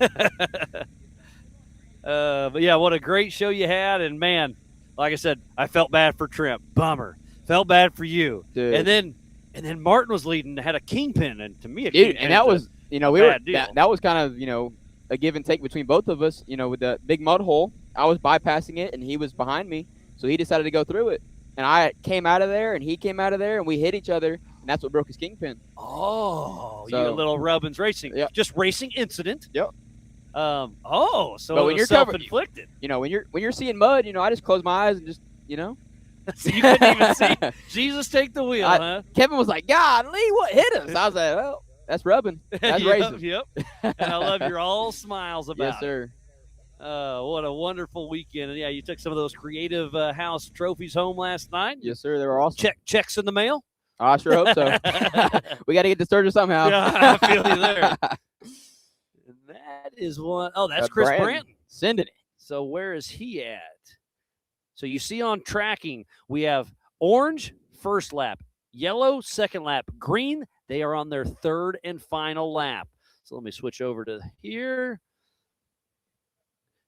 A: But yeah, what a great show you had, and man, like I said, I felt bad for Trent. Bummer. Felt bad for you.
P: Dude.
A: And then Martin was leading, had a kingpin, and to me,
P: and that was that was kind of a give and take between both of us. With the big mud hole, I was bypassing it, and he was behind me, so he decided to go through it, and I came out of there, and he came out of there, and we hit each other. And that's what broke his kingpin.
A: Oh, you little Rubbins racing.
P: Yep.
A: Just racing incident.
P: Yep.
A: So
P: but when you're
A: self-inflicted.
P: When you're seeing mud, I just close my eyes and just,
A: So you couldn't even see. Jesus, take the wheel, huh?
P: Kevin was like, "God, Lee, what hit us?" I was like, "Well, that's rubbing. That's racing."
A: Yep. And I love your all smiles about
P: yes, sir.
A: What a wonderful weekend. And yeah, you took some of those creative house trophies home last night.
P: Yes, sir. They were awesome.
A: Checks in the mail?
P: I sure hope so. We got to get to Sturgis somehow.
A: Yeah, I feel you there. And that is one. Oh, that's Chris Branton.
P: Sending it.
A: So where is he at? So you see on tracking, we have orange, first lap, yellow, second lap, green. They are on their third and final lap. So let me switch over to here.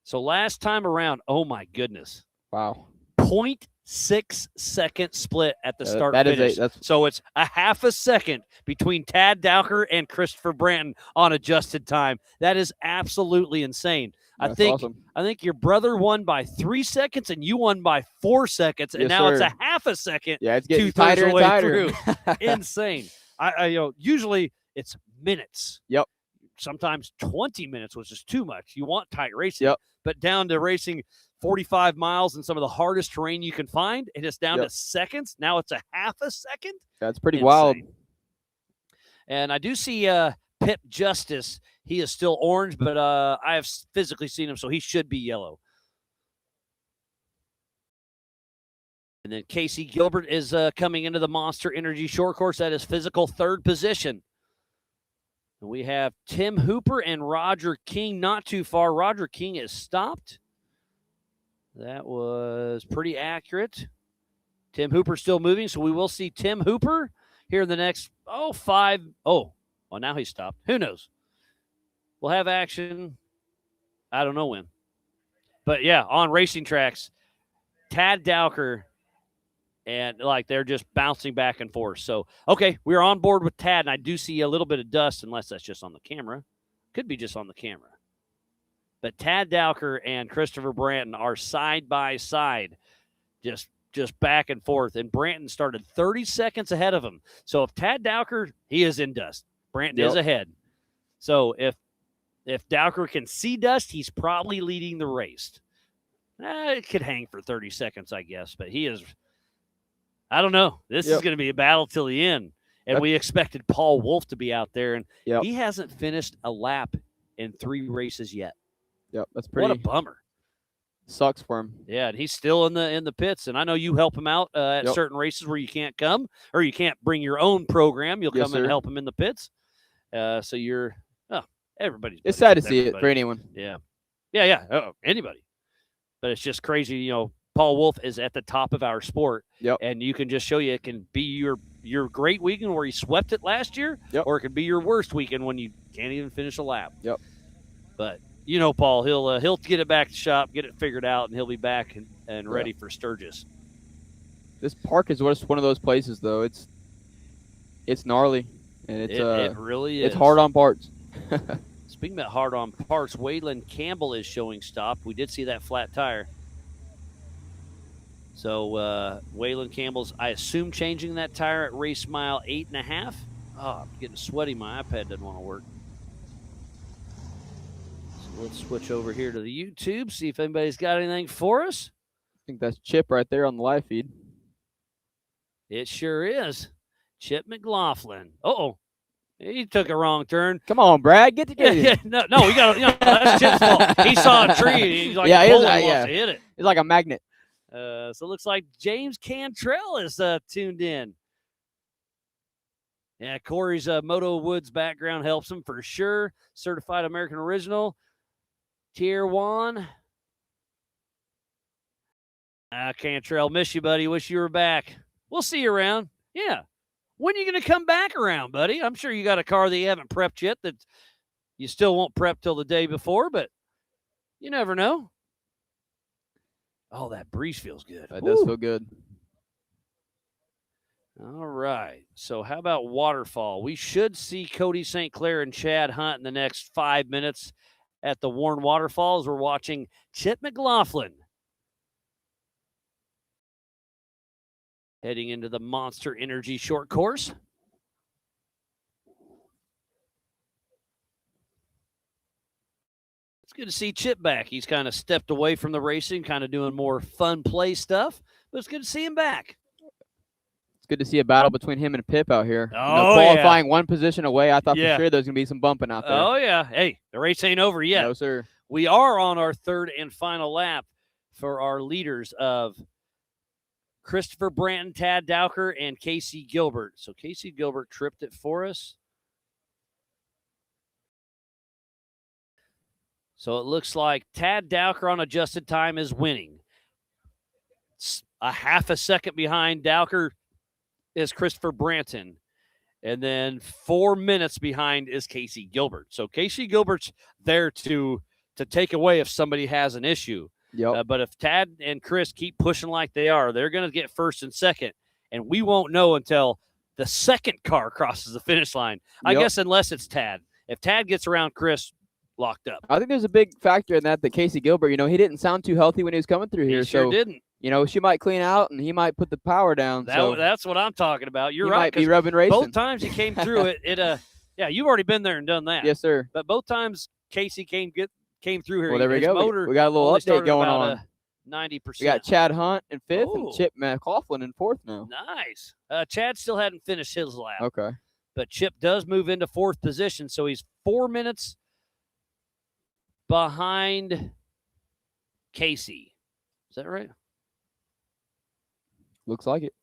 A: So last time around, oh my goodness.
P: Wow.
A: 0.6 second split at the start finish.
P: That's...
A: So it's a half a second between Tad Dowker and Christopher Branton on adjusted time. That is absolutely insane.
P: That's
A: awesome. I think your brother won by 3 seconds and you won by 4 seconds, and now it's a half a second.
P: Yeah, it's getting tighter and tighter.
A: Insane. I usually it's minutes.
P: Yep.
A: Sometimes 20 minutes was just too much. You want tight racing.
P: Yep.
A: But down to racing 45 miles in some of the hardest terrain you can find, and it's down to seconds. Now it's a half a second.
P: That's pretty wild.
A: And I do see Pip Justice. He is still orange, but I have physically seen him, so he should be yellow. And then Casey Gilbert is coming into the Monster Energy Short Course at his physical third position. And we have Tim Hooper and Roger King not too far. Roger King is stopped. That was pretty accurate. Tim Hooper still moving, so we will see Tim Hooper here in the next, 5. Oh, well, now he's stopped. Who knows? We'll have action. I don't know when. But, yeah, on racing tracks, Tad Dowker, and, they're just bouncing back and forth. So, okay, we're on board with Tad, and I do see a little bit of dust, unless that's just on the camera. Could be just on the camera. But Tad Dowker and Christopher Branton are side by side, just back and forth. And Branton started 30 seconds ahead of him. So if Tad Dowker, he is in dust. Branton is ahead. So if Dowker can see dust, he's probably leading the race. It could hang for 30 seconds, I guess. But he is, I don't know. This is going to be a battle till the end. And we expected Paul Wolf to be out there. And he hasn't finished a lap in 3 races yet.
P: Yep, that's pretty.
A: What a bummer.
P: Sucks for him.
A: Yeah, and he's still in the pits, and I know you help him out at certain races where you can't come or you can't bring your own program. You'll come and help him in the pits. So you're everybody's.
P: It's sad to see it for anyone.
A: Yeah. Anybody. But it's just crazy. Paul Wolf is at the top of our sport, and you can just show you it can be your great weekend where he swept it last year, or it could be your worst weekend when you can't even finish a lap.
P: Yep.
A: But Paul, he'll get it back to shop, get it figured out, and he'll be back and ready for Sturgis.
P: This park is just one of those places, though. It's gnarly, and it really is. It's hard on parts.
A: Speaking about hard on parts, Waylon Campbell is showing stopped. We did see that flat tire. So Waylon Campbell's, I assume, changing that tire at race mile 8.5. Oh, I'm getting sweaty. My iPad doesn't want to work. So let's switch over here to the YouTube, see if anybody's got anything for us.
P: I think that's Chip right there on the live feed.
A: It sure is. Chip McLaughlin. Uh-oh. He took a wrong turn.
P: Come on, Brad, get together.
A: Yeah, no, we got to, that's Chip's fault. He saw a tree. And he's like, wants to hit it.
P: It's like a magnet.
A: So it looks like James Cantrell is tuned in. Yeah, Corey's Moto Woods background helps him for sure. Certified American Original. Tier 1. Cantrell, miss you, buddy. Wish you were back. We'll see you around. Yeah. When are you going to come back around, buddy? I'm sure you got a car that you haven't prepped yet that you still won't prep till the day before, but you never know. Oh, that breeze feels good.
P: That does feel good.
A: All right. So how about Waterfall? We should see Cody St. Clair and Chad Hunt in the next 5 minutes at the Warren Waterfalls. We're watching Chip McLaughlin heading into the Monster Energy short course. It's good to see Chip back. He's kind of stepped away from the racing, kind of doing more fun play stuff, but it's good to see him back.
P: It's good to see a battle between him and Pip out here.
A: Oh,
P: qualifying one position away, I thought for sure there's going to be some bumping out there.
A: Oh, yeah. Hey, the race ain't over yet.
P: No, sir.
A: We are on our third and final lap for our leaders of Christopher Branton, Tad Dowker, and Casey Gilbert. So Casey Gilbert tripped it for us. So it looks like Tad Dowker on adjusted time is winning. A half a second behind Dowker is Christopher Branton. And then 4 minutes behind is Casey Gilbert. So Casey Gilbert's there to take away if somebody has an issue.
P: Yep.
A: But if Tad and Chris keep pushing like they are, they're going to get first and second. And we won't know until the second car crosses the finish line. I guess unless it's Tad. If Tad gets around Chris, locked up.
P: I think there's a big factor in that Casey Gilbert, he didn't sound too healthy when he was coming through here.
A: He sure didn't.
P: She might clean out and he might put the power down.
A: That's what I'm talking about. You're
P: he
A: right.
P: Might be rubbing racing.
A: Both times he came through yeah, you've already been there and done that.
P: Yes, sir.
A: But both times Casey came through here.
P: Well, there we
A: his
P: go.
A: Motor
P: we got a little update going on.
A: 90%.
P: We got Chad Hunt in fifth and Chip McLaughlin in fourth now.
A: Nice. Chad still hadn't finished his lap.
P: Okay.
A: But Chip does move into fourth position, so he's 4 minutes behind Casey. Is that right?
P: Looks like it.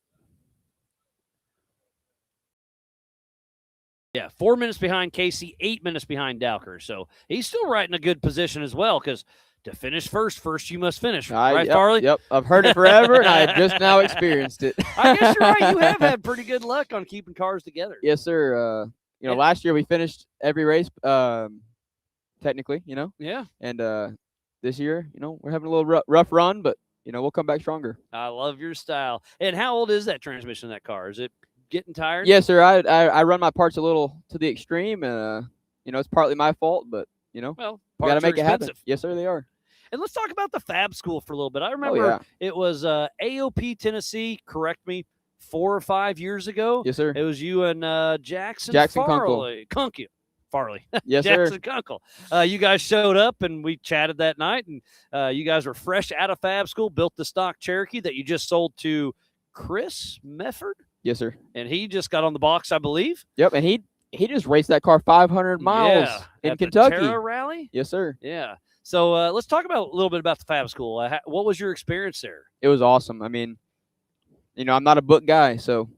A: Yeah, 4 minutes behind Casey, 8 minutes behind Dowker. So he's still right in a good position as well, because to finish first you must finish. Right, Farley?
P: Yep, I've heard it forever, and I just now experienced it.
A: I guess you're right. You have had pretty good luck on keeping cars together.
P: Yes, sir. Last year we finished every race, technically,
A: Yeah.
P: And this year, we're having a little rough run, but, we'll come back stronger.
A: I love your style. And how old is that transmission in that car? Is it getting tired?
P: Yes, sir. I run my parts a little to the extreme, and, it's partly my fault, but,
A: well,
P: we got to make it happen. Yes, sir, they are.
A: And let's talk about the Fab School for a little bit. I remember it was AOP Tennessee, correct me, 4 or 5 years ago.
P: Yes, sir.
A: It was you and Jackson
P: Farley.
A: Farley.
P: Yes,
A: Jackson
P: sir.
A: Kunkel. You guys showed up, and we chatted that night, and you guys were fresh out of Fab School, built the stock Cherokee that you just sold to Chris Mefford.
P: Yes, sir.
A: And he just got on the box, I believe.
P: Yep, and he just raced that car 500 miles in
A: at
P: Kentucky.
A: The Terra Rally?
P: Yes, sir.
A: Yeah. So let's talk a little bit about the Fab School. What was your experience there?
P: It was awesome. I mean, I'm not a book guy, so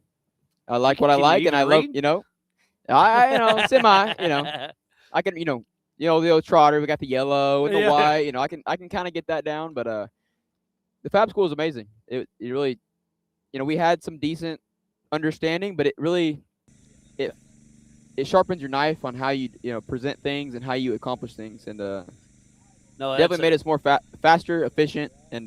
P: I like what I like, and I love, I semi, I can, the old trotter. We got the yellow and the white. I can kind of get that down, but the Fab School is amazing. It really, we had some decent understanding, but it really, it sharpens your knife on how you present things and how you accomplish things, and
A: No,
P: definitely made us more faster, efficient, and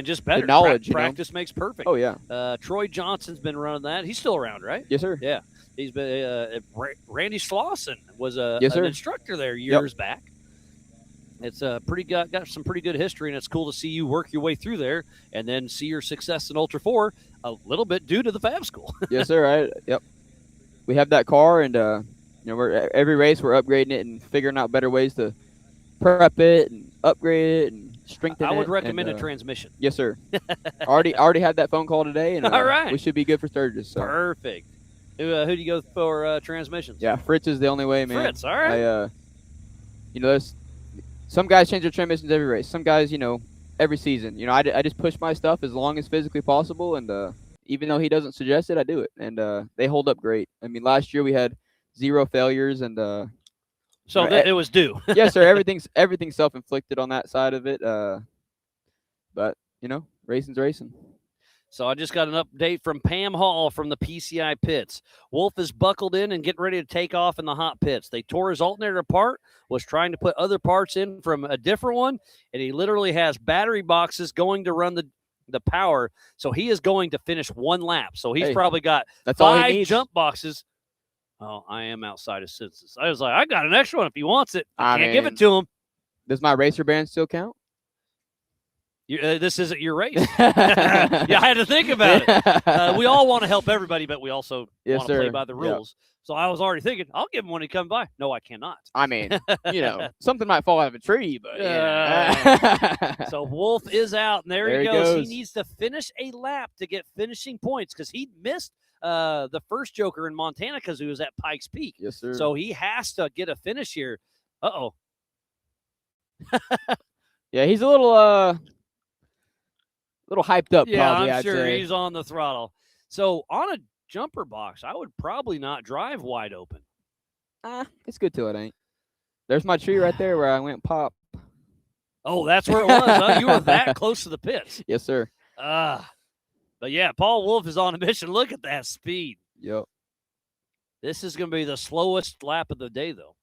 A: just better.
P: The knowledge,
A: Practice makes perfect.
P: Oh yeah.
A: Troy Johnson's been running that. He's still around, right?
P: Yes, sir.
A: Yeah, he's been. Randy Schlosson was an instructor there years back. It's got some pretty good history, and it's cool to see you work your way through there and then see your success in Ultra 4 a little bit due to the Fab School.
P: Yes, sir. Yep. We have that car, and every race we're upgrading it and figuring out better ways to prep it and upgrade it and strengthen it.
A: I would recommend a transmission.
P: Yes, sir. already had that phone call today, and
A: all right,
P: we should be good for Sturgis. So.
A: Perfect. Who do you go for transmissions?
P: Yeah, Fritz is the only way, man.
A: Fritz, all right.
P: There's some guys change their transmissions every race. Some guys, every season. I just push my stuff as long as physically possible, and even though he doesn't suggest it, I do it, and they hold up great. I mean, last year we had 0 failures, and
A: so it was due.
P: Yes, sir. Everything's self-inflicted on that side of it. But racing's racing.
A: So I just got an update from Pam Hall from the PCI pits. Wolf is buckled in and getting ready to take off in the hot pits. They tore his alternator apart, was trying to put other parts in from a different one, and he literally has battery boxes going to run the power. So he is going to finish 1 lap. So he's probably got 5 jump boxes. Oh, I am outside of senses. I was like, I got an extra one if he wants it. I can't give it to him.
P: Does my racer band still count?
A: This isn't your race. Yeah, I had to think about it. We all want to help everybody, but we also want to play by the rules. Yep. So I was already thinking, I'll give him when he comes by. No, I cannot.
P: I mean, something might fall out of a tree, but
A: So Wolf is out, and there he goes. He needs to finish a lap to get finishing points because he missed the first Joker in Montana because he was at Pikes Peak.
P: Yes, sir.
A: So he has to get a finish here. Uh-oh.
P: Yeah, he's a little hyped up.
A: Yeah,
P: probably,
A: I'm
P: I'd
A: sure
P: say.
A: he's on the throttle. So on a jumper box, I would probably not drive wide open.
P: It's good till it ain't. There's my tree right there where I went pop.
A: Oh, that's where it was. Huh? You were that close to the pits.
P: Yes, sir.
A: But yeah, Paul Wolf is on a mission. Look at that speed.
P: Yep.
A: This is going to be the slowest lap of the day, though.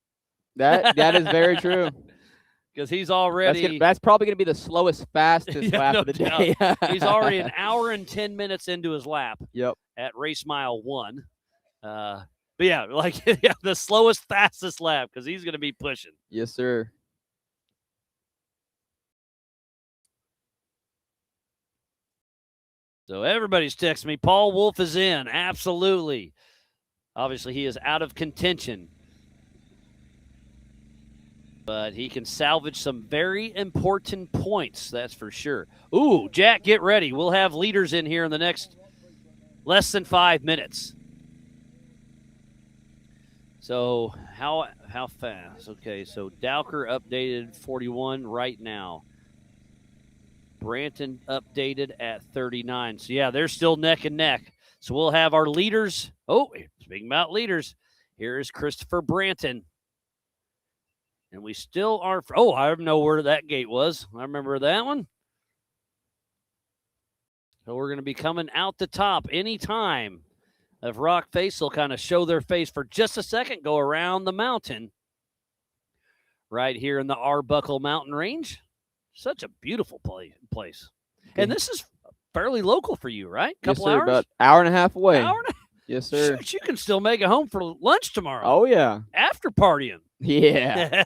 P: That is very true.
A: Because he's already...
P: That's probably going to be the slowest, fastest lap of the day.
A: He's already an hour and 10 minutes into his lap.
P: Yep.
A: At race mile 1. But yeah, the slowest, fastest lap because he's going to be pushing.
P: Yes, sir.
A: So everybody's texting me. Paul Wolf is in. Absolutely. Obviously, he is out of contention. But he can salvage some very important points, that's for sure. Ooh, Jack, get ready. We'll have leaders in here in the next less than 5 minutes. So how fast? Okay, so Dowker updated 41 right now. Branton updated at 39. So, yeah, they're still neck and neck. So we'll have our leaders. Oh, speaking about leaders, here is Christopher Branton. And we still are. I know where that gate was. I remember that one. So we're going to be coming out the top anytime. If Rock Face will kind of show their face for just a second, go around the mountain. Right here in the Arbuckle Mountain Range. Such a beautiful place. Okay. And this is fairly local for you, right?
P: Couple
A: hours?
P: About hour and a half away.
A: Hour and a half?
P: Yes, sir.
A: Shoot, you can still make it home for lunch tomorrow.
P: Oh, yeah.
A: After partying.
P: Yeah.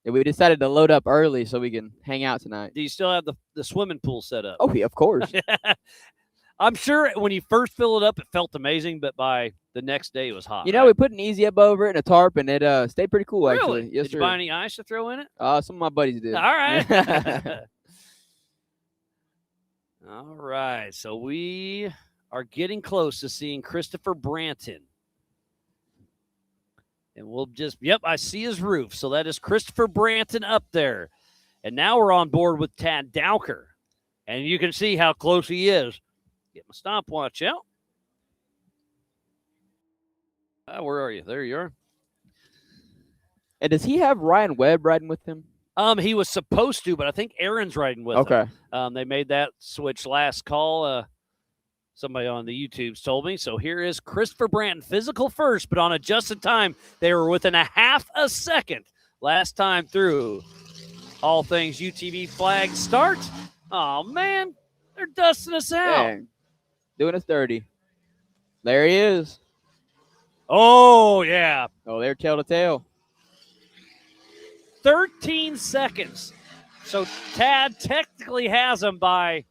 P: We decided to load up early so we can hang out tonight.
A: Do you still have the swimming pool set up?
P: Oh, yeah, of course.
A: I'm sure when you first fill it up, it felt amazing, but by the next day, it was hot.
P: We put an easy up over it and a tarp, and it stayed pretty cool,
A: really?
P: Actually. Yes,
A: did you buy any ice to throw in it?
P: Some of my buddies did.
A: All right. All right. So we are getting close to seeing Christopher Branton. And we'll I see his roof. So that is Christopher Branton up there. And now we're on board with Tad Dowker. And you can see how close he is. Get my stopwatch out. Where are you? There you are.
P: And does he have Ryan Webb riding with him?
A: He was supposed to, but I think Aaron's riding with him.
P: Okay.
A: They made that switch last call. Somebody on the YouTubes told me. So here is Christopher Branton, physical first, but on adjusted time, they were within a half a second last time through. All Things UTV flag start. Oh, man. They're dusting us out.
P: Dang. Doing us dirty. There he is.
A: Oh, yeah.
P: Oh, they're tail to tail.
A: 13 seconds. So Tad technically has him by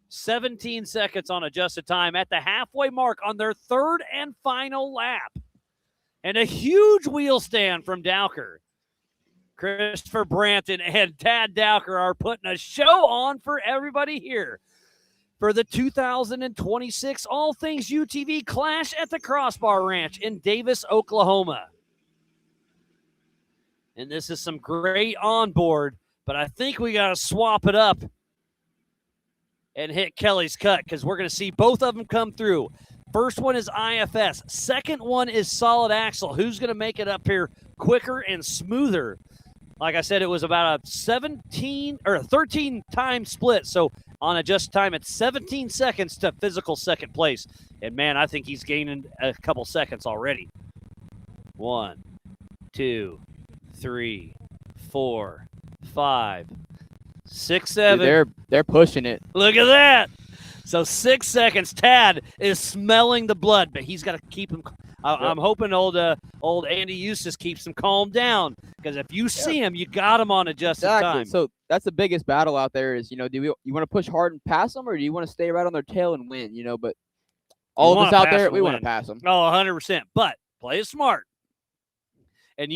A: 17 seconds on adjusted time at the halfway mark on their third and final lap. And a huge wheel stand from Dowker. Christopher Branton and Tad Dowker are putting a show on for everybody here for the 2026 All Things UTV Clash at the Crossbar Ranch in Davis, Oklahoma. And this is some great onboard, but I think we got to swap it up and hit Kelly's cut because we're going to see both of them come through. First one is IFS. Second one is solid axle. Who's going to make it up here quicker and smoother? Like I said, it was about a 13 time split. So on adjusted time, it's 17 seconds to physical second place. And man, I think he's gaining a couple seconds already. 1, 2, 3, 4, 5, 6, 7.
P: Dude, they're pushing it.
A: Look at that. So 6 seconds. Tad is smelling the blood, but he's got to keep him. I'm hoping old Andy Eustace keeps him calmed down because if you see him, you got him on adjusted time.
P: So that's the biggest battle out there is, you want to push hard and pass them, or do you want to stay right on their tail and win? But all of us out there, we want to pass them.
A: Oh, 100%. But play it smart. And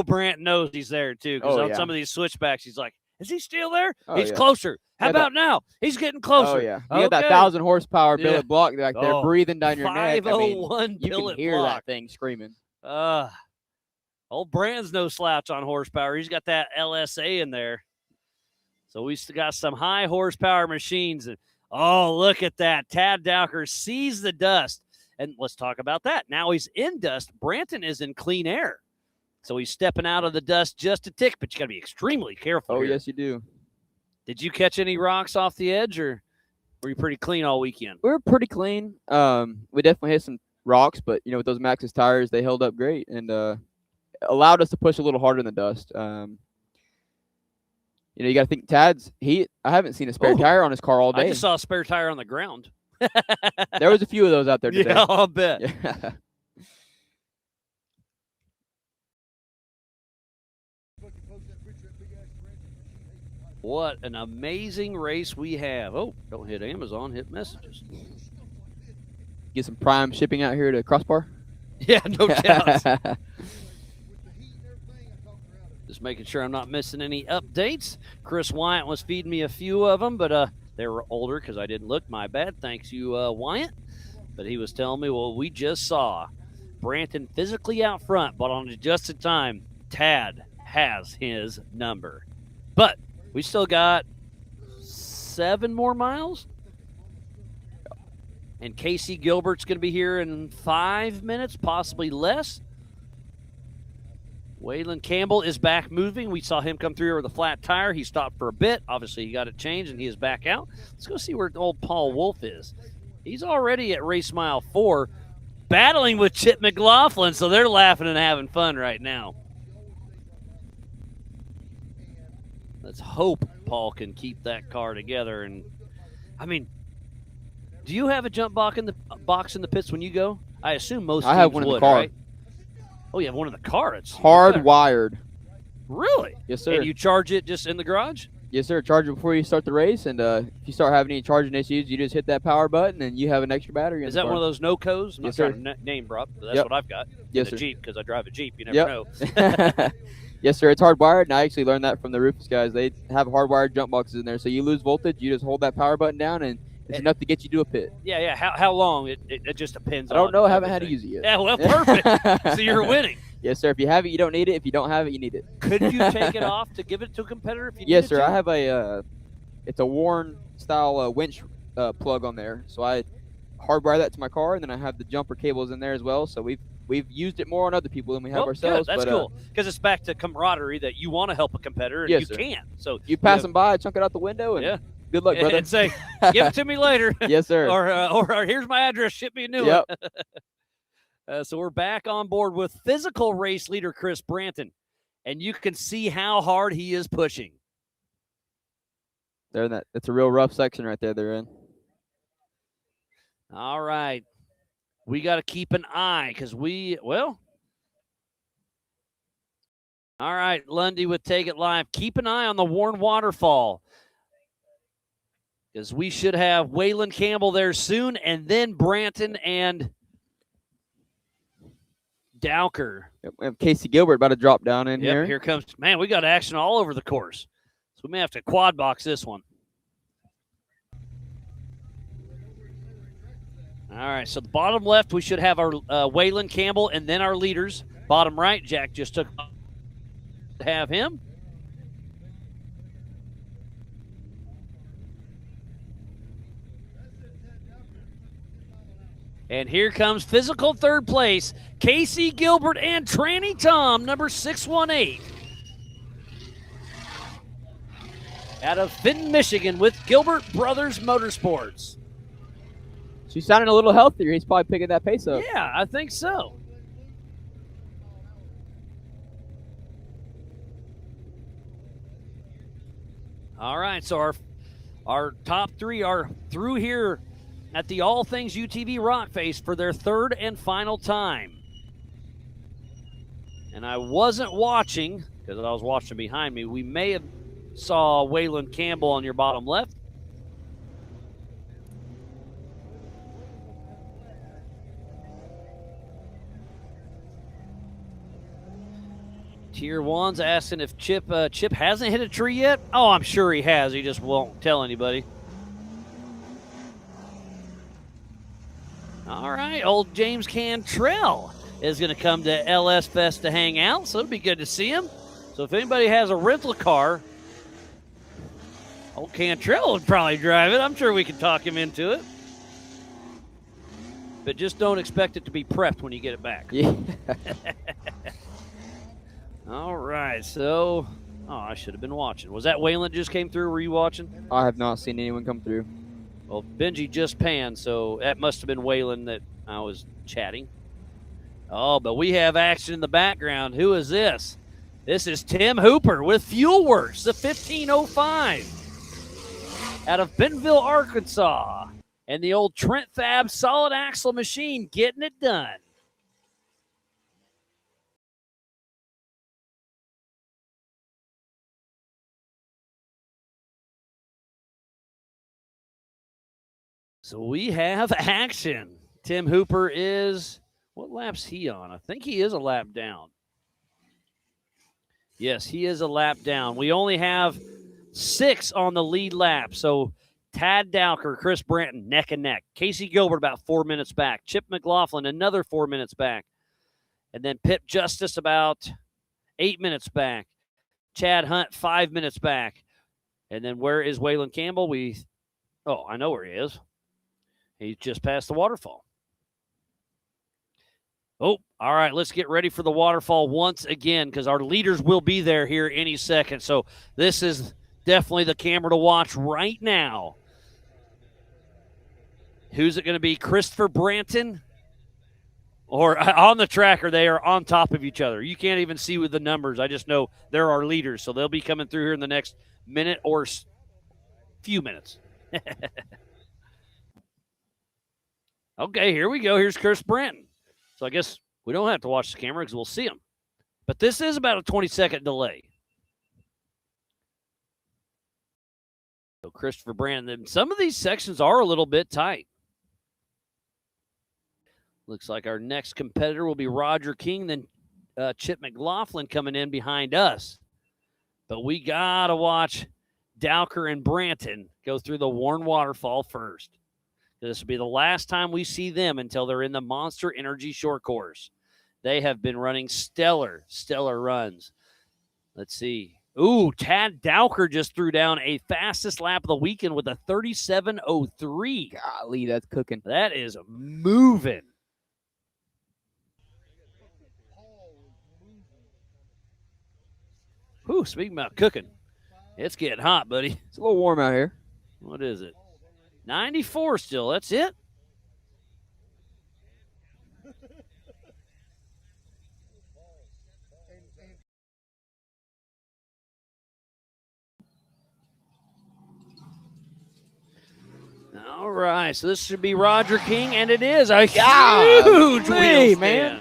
A: Brant knows he's there too because on some of these switchbacks, he's like, is he still there? He's closer. How about now? He's getting closer.
P: Oh, yeah. You got that 1,000 horsepower billet block like they're breathing down your neck.
A: 501
P: you can hear that thing screaming.
A: Old Brand's no slouch on horsepower. He's got that LSA in there. So we still got some high horsepower machines. And look at that. Tad Dowker sees the dust. And let's talk about that. Now he's in dust. Branton is in clean air. So he's stepping out of the dust just a tick, but you got to be extremely careful.
P: Oh,
A: here.
P: yes, you do.
A: Did you catch any rocks off the edge, or were you pretty clean all weekend?
P: We were pretty clean. We definitely hit some rocks, but, with those Maxxis tires, they held up great and allowed us to push a little harder in the dust. You got to think Tad's – I haven't seen a spare tire on his car all day.
A: I just saw a spare tire on the ground.
P: There was a few of those out there today.
A: Yeah, I'll bet.
P: Yeah.
A: What an amazing race we have. Oh, don't hit Amazon, hit messages.
P: Get some prime shipping out here to Crossbar?
A: Yeah, no doubt. Just making sure I'm not missing any updates. Chris Wyatt was feeding me a few of them, but they were older because I didn't look. My bad. Thanks you, Wyatt. But he was telling me, well, we just saw Branton physically out front, but on adjusted time, Tad has his number. But we still got 7 more miles. And Casey Gilbert's going to be here in 5 minutes, possibly less. Waylon Campbell is back moving. We saw him come through with a flat tire. He stopped for a bit. Obviously, he got it changed, and he is back out. Let's go see where old Paul Wolf is. He's already at race mile 4, battling with Chip McLaughlin, so they're laughing and having fun right now. Let's hope Paul can keep that car together. And do you have a jump box in the pits when you go? I assume most.
P: I have one in the car.
A: Right? Oh, you have one in the car. It's
P: hardwired.
A: Really?
P: Yes, sir.
A: And you charge it just in the garage?
P: Yes, sir. Charge it before you start the race, and if you start having any charging issues, you just hit that power button, and you have an extra battery.
A: Is that one of those no-cos?
P: Yes, sir.
A: Name drop, but that's what I've got.
P: Yes,
A: sir. Jeep, because I drive a Jeep. You never know.
P: Yes, sir. It's hardwired, and I actually learned that from the Rufus guys. They have hardwired jump boxes in there, so you lose voltage, you just hold that power button down, and it's enough to get you to a pit.
A: Yeah. How long? It just depends.
P: I don't know. I haven't had to use it yet.
A: Yeah, well, perfect. So you're winning.
P: Yes, sir. If you have it, you don't need it. If you don't have it, you need it.
A: Could you take it off to give it to a competitor if you
P: Yes, sir.
A: To?
P: I have it's a Warren style winch plug on there. So I hardwire that to my car, and then I have the jumper cables in there as well. So we've used it more on other people than we have ourselves.
A: Good. That's cool because it's back to camaraderie that you want to help a competitor and
P: yes,
A: you
P: sir.
A: can't. So
P: you pass them by, chunk it out the window, and good luck, brother.
A: And say, give it to me later.
P: Yes, sir.
A: or here's my address. Ship me a new one. So we're back on board with physical race leader Chris Branton and you can see how hard he is pushing.
P: They're in that. It's a real rough section right there they're in.
A: All right. We got to keep an eye because all right, Lundy with Take It Live. Keep an eye on the Warren Waterfall because we should have Waylon Campbell there soon, and then Branton and Dowker.
P: We have Casey Gilbert about to drop down in here.
A: Here comes, man, we got action all over the course. So we may have to quad box this one. All right, so the bottom left, we should have our Waylon Campbell and then our leaders. Bottom right, Jack just took to have him. And here comes physical third place, Casey Gilbert and Tranny Tom, number 618. Out of Fenton, Michigan with Gilbert Brothers Motorsports.
P: She's sounding a little healthier. He's probably picking that pace up.
A: Yeah, I think so. All right, so our top three are through here at the All Things UTV Rock Face for their third and final time. And I wasn't watching because I was watching behind me. We may have saw Waylon Campbell on your bottom left. Tier 1's asking if Chip hasn't hit a tree yet. Oh, I'm sure he has. He just won't tell anybody. All right, old James Cantrell is going to come to LS Fest to hang out, so it'll be good to see him. So if anybody has a rental car, old Cantrell would probably drive it. I'm sure we can talk him into it. But just don't expect it to be prepped when you get it back.
P: Yeah.
A: All right, so, I should have been watching. Was that Waylon that just came through? Were you watching?
P: I have not seen anyone come through.
A: Well, Benji just panned, so that must have been Waylon that I was chatting. Oh, but we have action in the background. Who is this? This is Tim Hooper with Fuel Works, the 1505 out of Bentonville, Arkansas. And the old Trent Fab solid axle machine getting it done. So we have action. Tim Hooper is, what lap's he on? I think he is a lap down. Yes, he is a lap down. We only have 6 on the lead lap. So Tad Dowker, Chris Branton, neck and neck. Casey Gilbert about 4 minutes back. Chip McLaughlin, another 4 minutes back. And then Pip Justice about 8 minutes back. Chad Hunt, 5 minutes back. And then where is Waylon Campbell? I know where he is. He's just past the waterfall. Oh, all right, let's get ready for the waterfall once again because our leaders will be there here any second. So this is definitely the camera to watch right now. Who's it going to be, Christopher Branton? Or on the tracker, they are on top of each other. You can't even see with the numbers. I just know they're our leaders, so they'll be coming through here in the next minute or few minutes. Okay, here we go. Here's Chris Branton. So I guess we don't have to watch the camera because we'll see him. But this is about a 20-second delay. So Christopher Branton. Some of these sections are a little bit tight. Looks like our next competitor will be Roger King, then Chip McLaughlin coming in behind us. But we got to watch Dowker and Branton go through the Warren Waterfall first. This will be the last time we see them until they're in the Monster Energy Short Course. They have been running stellar runs. Let's see. Ooh, Tad Dowker just threw down a fastest lap of the weekend with a 37:03.
P: Golly, that's cooking.
A: That is moving. Whew, speaking about cooking, it's getting hot, buddy.
P: It's a little warm out here.
A: What is it? 94 still. That's it? right, so this should be Roger King, and it is a huge
P: Golly,
A: wheel
P: man.
A: spin.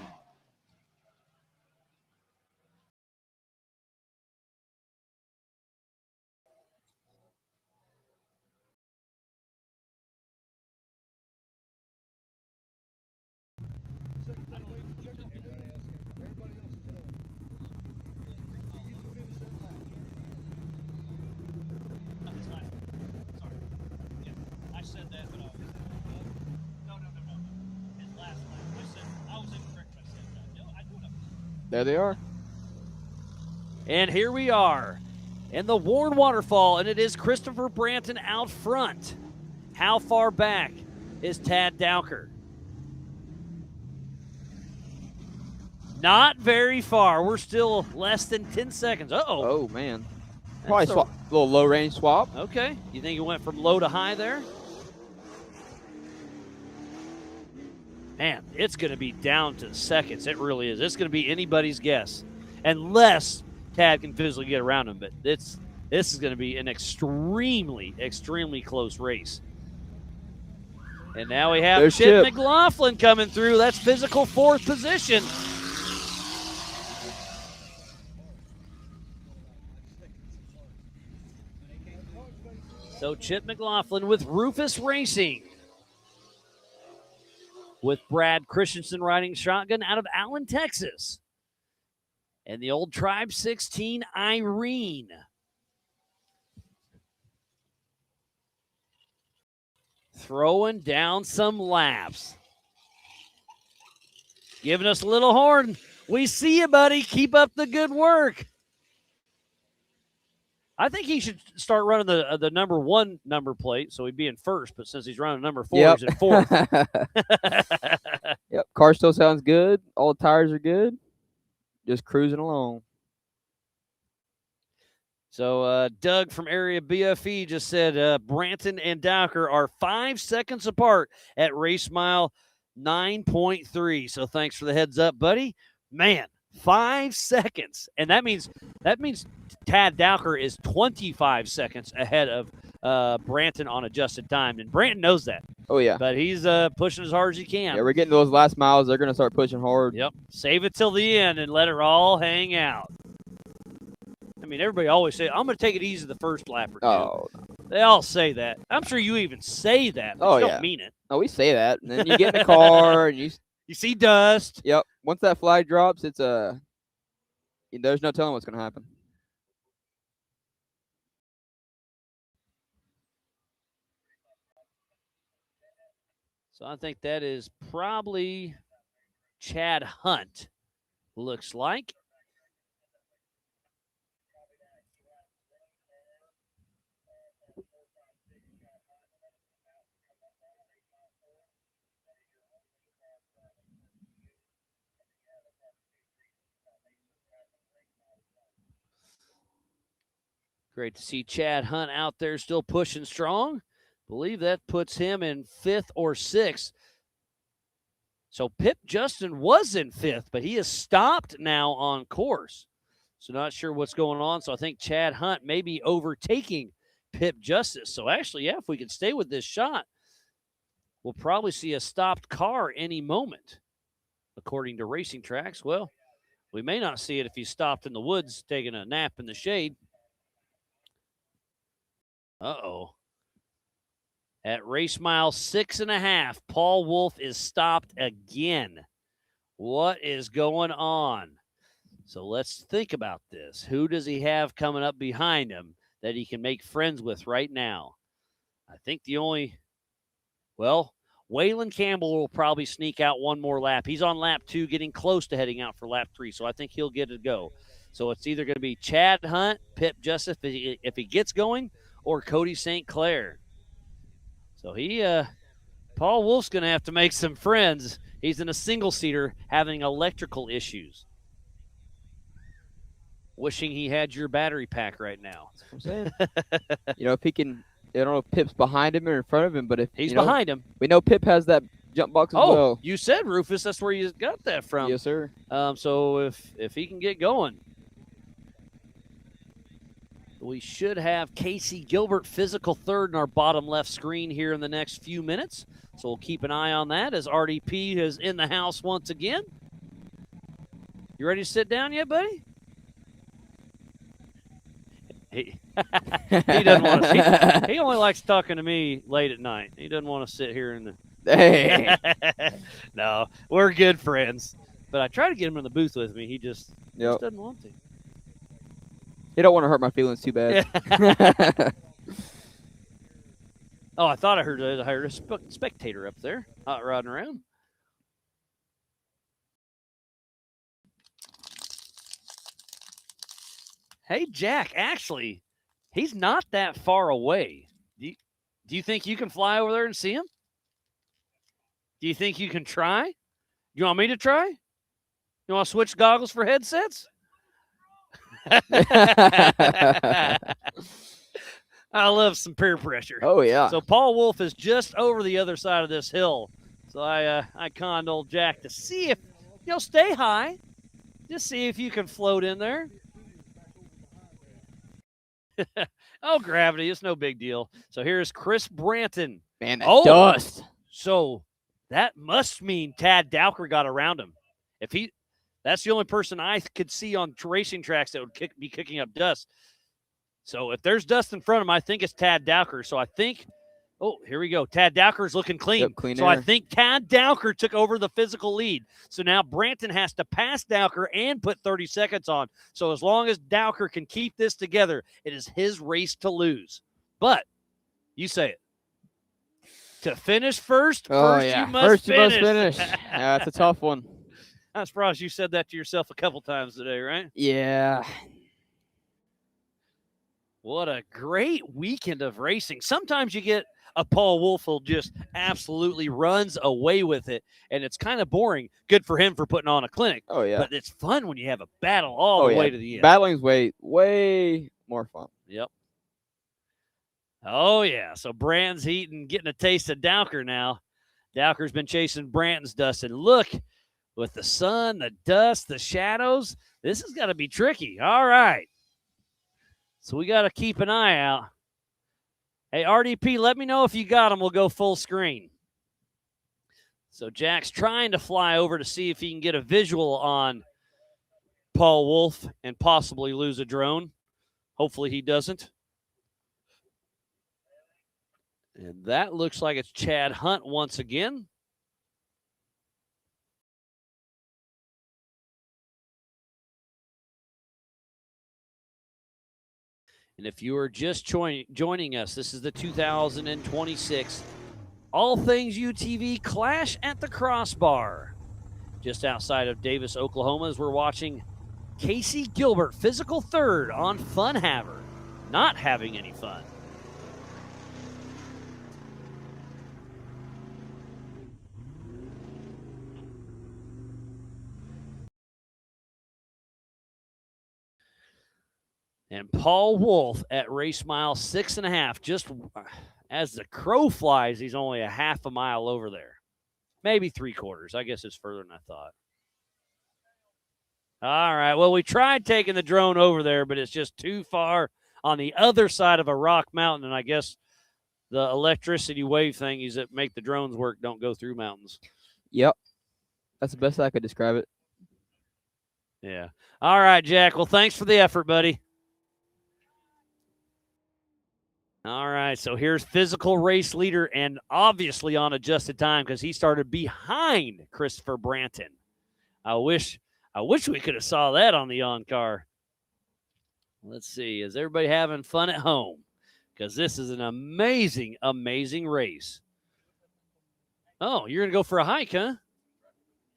P: There they are.
A: And here we are in the Warren Waterfall, and it is Christopher Branton out front. How far back is Tad Dowker? Not very far. We're still less than 10 seconds. Uh-oh.
P: Oh, man. Probably a little low-range swap.
A: Okay. You think it went from low to high there? Man, it's going to be down to seconds. It really is. It's going to be anybody's guess, unless Tad can physically get around him. But this is going to be an extremely, extremely close race. And now we have
P: There's
A: Chip
P: Chip.
A: McLaughlin coming through. That's physical fourth position. So Chip McLaughlin with Rufus Racing, with Brad Christensen riding shotgun out of Allen, Texas. And the old Tribe 16, Irene. Throwing down some laps. Giving us a little horn. We see you, buddy. Keep up the good work. I think he should start running the number 1 number plate, so he'd be in first. But since he's running number 4,
P: Yep.
A: he's in fourth.
P: Yep. Car still sounds good. All the tires are good. Just cruising along.
A: So Doug from Area BFE just said Branton and Dowker are 5 seconds apart at race mile 9.3. So thanks for the heads up, buddy. Man, 5 seconds. And that means Tad Dowker is 25 seconds ahead of Branton on adjusted time. And Branton knows that.
P: Oh, yeah.
A: But he's pushing as hard as he can.
P: Yeah, we're getting those last miles. They're going to start pushing hard.
A: Yep. Save it till the end and let it all hang out. I mean, everybody always say, I'm going to take it easy the first lap or two.
P: Oh, no.
A: They all say that. I'm sure you even say that, but
P: Oh,
A: you
P: yeah.
A: don't mean it.
P: Oh, we say that. And then you get in the car and you
A: see dust.
P: Yep. Once that flag drops, it's there's no telling what's going to happen.
A: So I think that is probably Chad Hunt, looks like. Great to see Chad Hunt out there still pushing strong. Believe that puts him in 5th or 6th. So Pip Justin was in 5th, but he is stopped now on course. So not sure what's going on. So I think Chad Hunt may be overtaking Pip Justice. So actually, yeah, if we can stay with this shot, we'll probably see a stopped car any moment. According to Racing Tracks, well, we may not see it if he's stopped in the woods taking a nap in the shade. Uh-oh. At race mile 6.5, Paul Wolf is stopped again. What is going on? So let's think about this. Who does he have coming up behind him that he can make friends with right now? I think Waylon Campbell will probably sneak out one more lap. He's on lap 2, getting close to heading out for lap 3, so I think he'll get a go. So it's either going to be Chad Hunt, Pip Justice if he gets going, or Cody St. Clair. So Paul Wolf's going to have to make some friends. He's in a single-seater having electrical issues. Wishing he had your battery pack right now.
P: I'm saying. If he can, I don't know if Pip's behind him or in front of him, but if
A: he's behind him,
P: we know Pip has that jump box as well.
A: You said, Rufus, that's where you got that from.
P: Yes, sir.
A: So if he can get going. We should have Casey Gilbert physical third in our bottom left screen here in the next few minutes. So we'll keep an eye on that as RDP is in the house once again. You ready to sit down yet, buddy? He doesn't want to. He only likes talking to me late at night. He doesn't want to sit here in the.
P: Hey.
A: No, we're good friends. But I try to get him in the booth with me. He just doesn't want to.
P: You don't want to hurt my feelings too bad.
A: Oh, I thought I heard a spectator up there hot rodding around. Hey, Jack, actually, he's not that far away. Do you think you can fly over there and see him? Do you think you can try? You want me to try? You want to switch goggles for headsets? I love some peer pressure.
P: Oh, yeah.
A: So Paul Wolf is just over the other side of this hill. So I conned old Jack to see if, stay high. Just see if you can float in there. Oh, gravity. It's no big deal. So here's Chris Branton.
P: Man, that dust.
A: So that must mean Tad Dowker got around him. That's the only person I could see on racing tracks that would be kicking up dust. So if there's dust in front of him, I think it's Tad Dowker. So I think, here we go. Tad Dowker's looking clean.
P: Yep, clean
A: so
P: air.
A: I think Tad Dowker took over the physical lead. So now Branton has to pass Dowker and put 30 seconds on. So as long as Dowker can keep this together, it is his race to lose. But you say it. To finish first, you must finish.
P: Yeah, it's a tough one.
A: I'm surprised you said that to yourself a couple times today, right?
P: Yeah.
A: What a great weekend of racing. Sometimes you get a Paul Wolf who just absolutely runs away with it, and it's kind of boring. Good for him for putting on a clinic.
P: Oh, yeah.
A: But it's fun when you have a battle all the way to the end.
P: Battling's way more fun.
A: Yep. Oh, yeah. So Brand's getting a taste of Dowker now. Dowker's been chasing Branton's dust, and look, with the sun, the dust, the shadows, this has got to be tricky. All right. So we got to keep an eye out. Hey, RDP, let me know if you got him. We'll go full screen. So Jack's trying to fly over to see if he can get a visual on Paul Wolf and possibly lose a drone. Hopefully he doesn't. And that looks like it's Chad Hunt once again. And if you are just joining us, this is the 2026 All Things UTV Clash at the Crossbar. Just outside of Davis, Oklahoma, as we're watching Casey Gilbert, physical third on Fun Haver, not having any fun. And Paul Wolf at race mile 6.5, just as the crow flies, he's only a half a mile over there. Maybe 3/4. I guess it's further than I thought. All right. Well, we tried taking the drone over there, but it's just too far on the other side of a rock mountain. And I guess the electricity wave thingies that make the drones work don't go through mountains.
P: Yep. That's the best I could describe it.
A: Yeah. All right, Jack. Well, thanks for the effort, buddy. All right, so here's physical race leader and obviously on adjusted time because he started behind Christopher Branton. I wish we could have saw that on the on-car. Let's see, is everybody having fun at home? Because this is an amazing, amazing race. Oh, you're going to go for a hike, huh?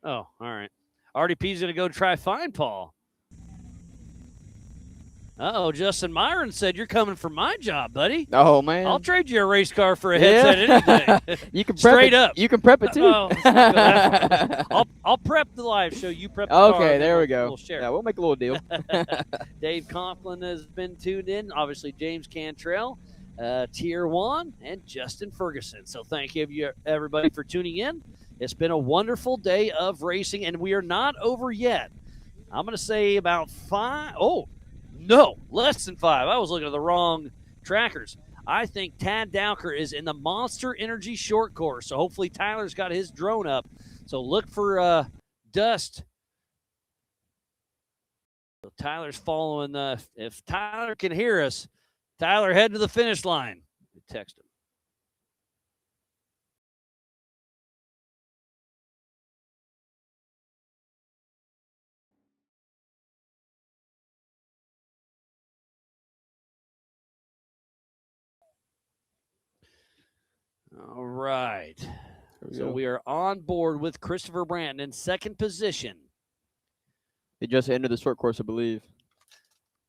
A: Oh, all right. RDP's going to go try find Paul. Uh-oh, Justin Myron said you're coming for my job, buddy.
P: Oh, man.
A: I'll trade you a race car for a headset any day.
P: You can prep
A: Straight
P: it.
A: up.
P: You can prep it, too.
A: I'll prep the live show. You prep the car.
P: Okay, there we go.
A: We'll share.
P: Yeah, we'll make a little deal.
A: Dave Conklin has been tuned in. Obviously, James Cantrell, Tier 1, and Justin Ferguson. So thank you, everybody, for tuning in. It's been a wonderful day of racing, and we are not over yet. I'm going to say about 5. Oh, No, less than 5. I was looking at the wrong trackers. I think Tad Dowker is in the Monster Energy short course. So hopefully Tyler's got his drone up. So look for dust. So Tyler's following. If Tyler can hear us, Tyler, head to the finish line. Text him. All right. So we are on board with Christopher Branton in second position.
P: He just entered the short course, I believe.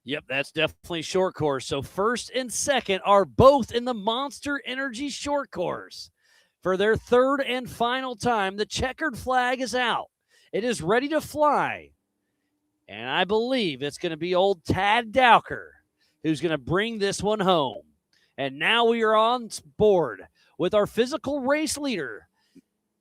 A: Yep, that's definitely short course. So first and second are both in the Monster Energy short course. For their third and final time, the checkered flag is out. It is ready to fly. And I believe it's going to be old Tad Dowker who's going to bring this one home. And now we are on board with our physical race leader,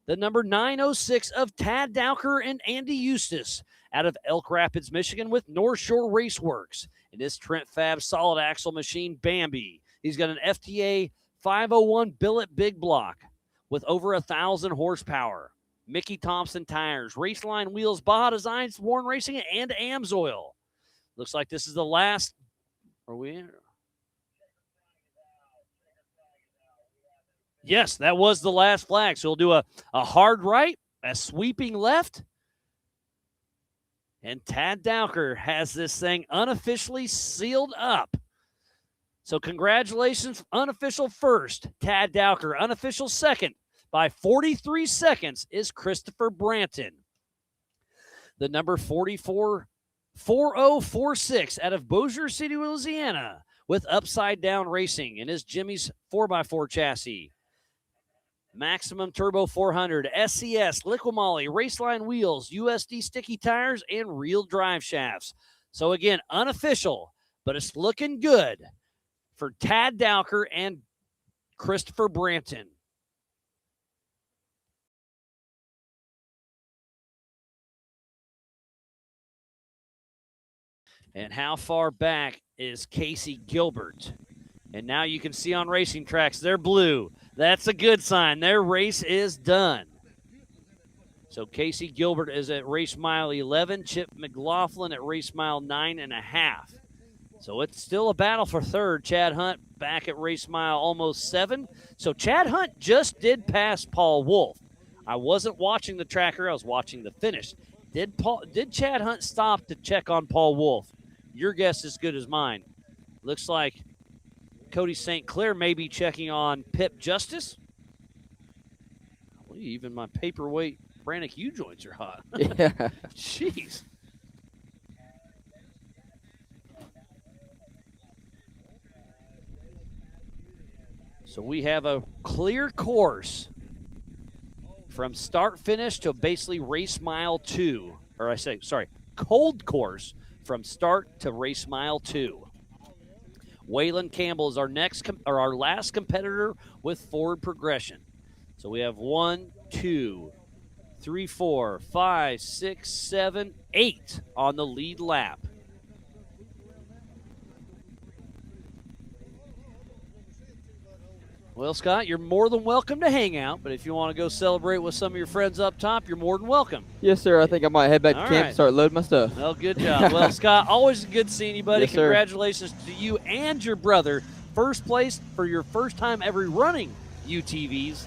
A: the number 906 of Tad Dowker and Andy Eustace out of Elk Rapids, Michigan with North Shore Raceworks. In this Trent Fab solid axle machine, Bambi. He's got an FTA 501 billet big block with over 1,000 horsepower. Mickey Thompson tires, Raceline wheels, Baja Designs, Warren Racing, and Amsoil. Looks like this is the last. Are we? Yes, that was the last flag. So we'll do a hard right, a sweeping left. And Tad Dowker has this thing unofficially sealed up. So congratulations, unofficial first, Tad Dowker. Unofficial second by 43 seconds is Christopher Branton. The number 4046 out of Bossier City, Louisiana with Upside Down Racing in his Jimmy's 4x4 chassis. Maximum Turbo 400, SCS, Liquimoly, Raceline wheels, USD sticky tires, and real drive shafts. So again, unofficial, but it's looking good for Tad Dowker and Christopher Branton. And how far back is Casey Gilbert? And now you can see on racing tracks, they're blue. That's a good sign. Their race is done. So Casey Gilbert is at race mile 11. Chip McLaughlin at race mile 9.5. So it's still a battle for third. Chad Hunt back at race mile almost 7. So Chad Hunt just did pass Paul Wolf. I wasn't watching the tracker. I was watching the finish. Did Chad Hunt stop to check on Paul Wolf? Your guess is as good as mine. Looks like Cody St. Clair may be checking on Pip Justice. Even my paperweight Brannick U-joints are hot.
P: Yeah.
A: Jeez. So we have a clear course from start finish to basically race mile 2. Or I say, sorry, cold course from start to race mile 2. Waylon Campbell is our last competitor with forward progression. So we have 1, 2, 3, 4, 5, 6, 7, 8 on the lead lap. Well, Scott, you're more than welcome to hang out, but if you want to go celebrate with some of your friends up top, you're more than welcome.
P: Yes, sir. I think I might head back to camp and start loading my stuff.
A: Well, good job. Well, Scott, always good seeing you, buddy.
P: Yes, sir.
A: Congratulations to you and your brother. First place for your first time ever running UTVs,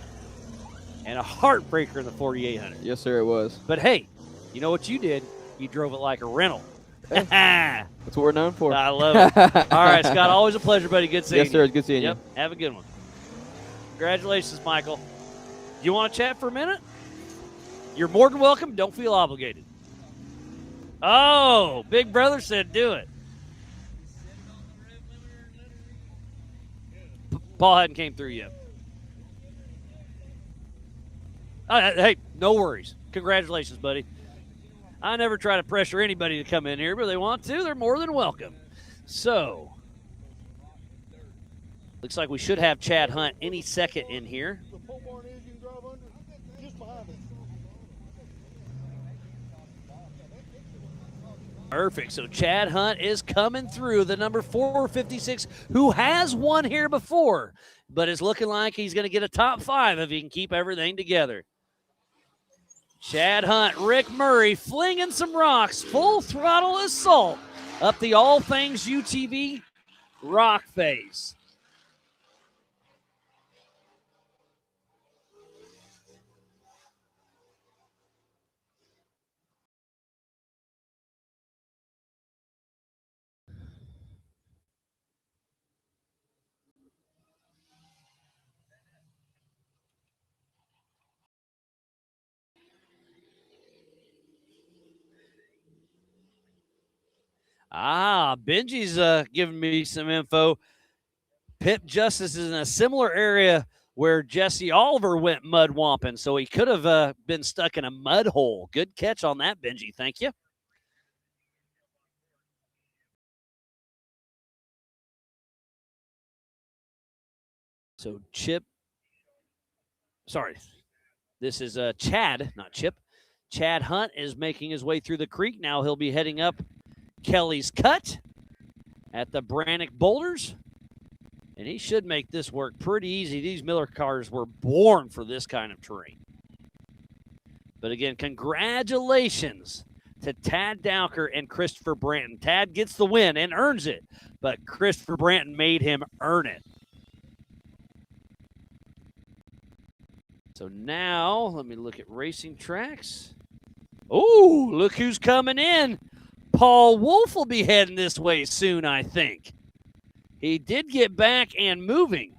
A: and a heartbreaker in the 4800.
P: Yes, sir, it was.
A: But hey, you know what you did? You drove it like a rental.
P: That's what we're known for.
A: I love it. All right, Scott, always a pleasure, buddy. Good seeing you.
P: Yes, sir. It's good seeing you.
A: Yep, have a good one. Congratulations, Michael. Do you want to chat for a minute? You're more than welcome. Don't feel obligated. Oh, Big Brother said do it. Paul hadn't came through yet. Hey, no worries. Congratulations, buddy. I never try to pressure anybody to come in here, but if they want to, they're more than welcome. So, looks like we should have Chad Hunt any second in here. Perfect. So Chad Hunt is coming through, the number 456, who has won here before, but is looking like he's going to get a top 5 if he can keep everything together. Chad Hunt, Rick Murray flinging some rocks, full throttle assault up the All Things UTV rock face. Benji's giving me some info. Pip Justice is in a similar area where Jesse Oliver went mud womping, so he could have been stuck in a mud hole. Good catch on that, Benji. Thank you. So this is Chad, not Chip. Chad Hunt is making his way through the creek. Now he'll be heading up Kelly's Cut at the Brannock Boulders. And he should make this work pretty easy. These Miller cars were born for this kind of terrain. But again, congratulations to Tad Dowker and Christopher Branton. Tad gets the win and earns it, but Christopher Branton made him earn it. So now, let me look at racing tracks. Oh, look who's coming in. Paul Wolf will be heading this way soon, I think. He did get back and moving.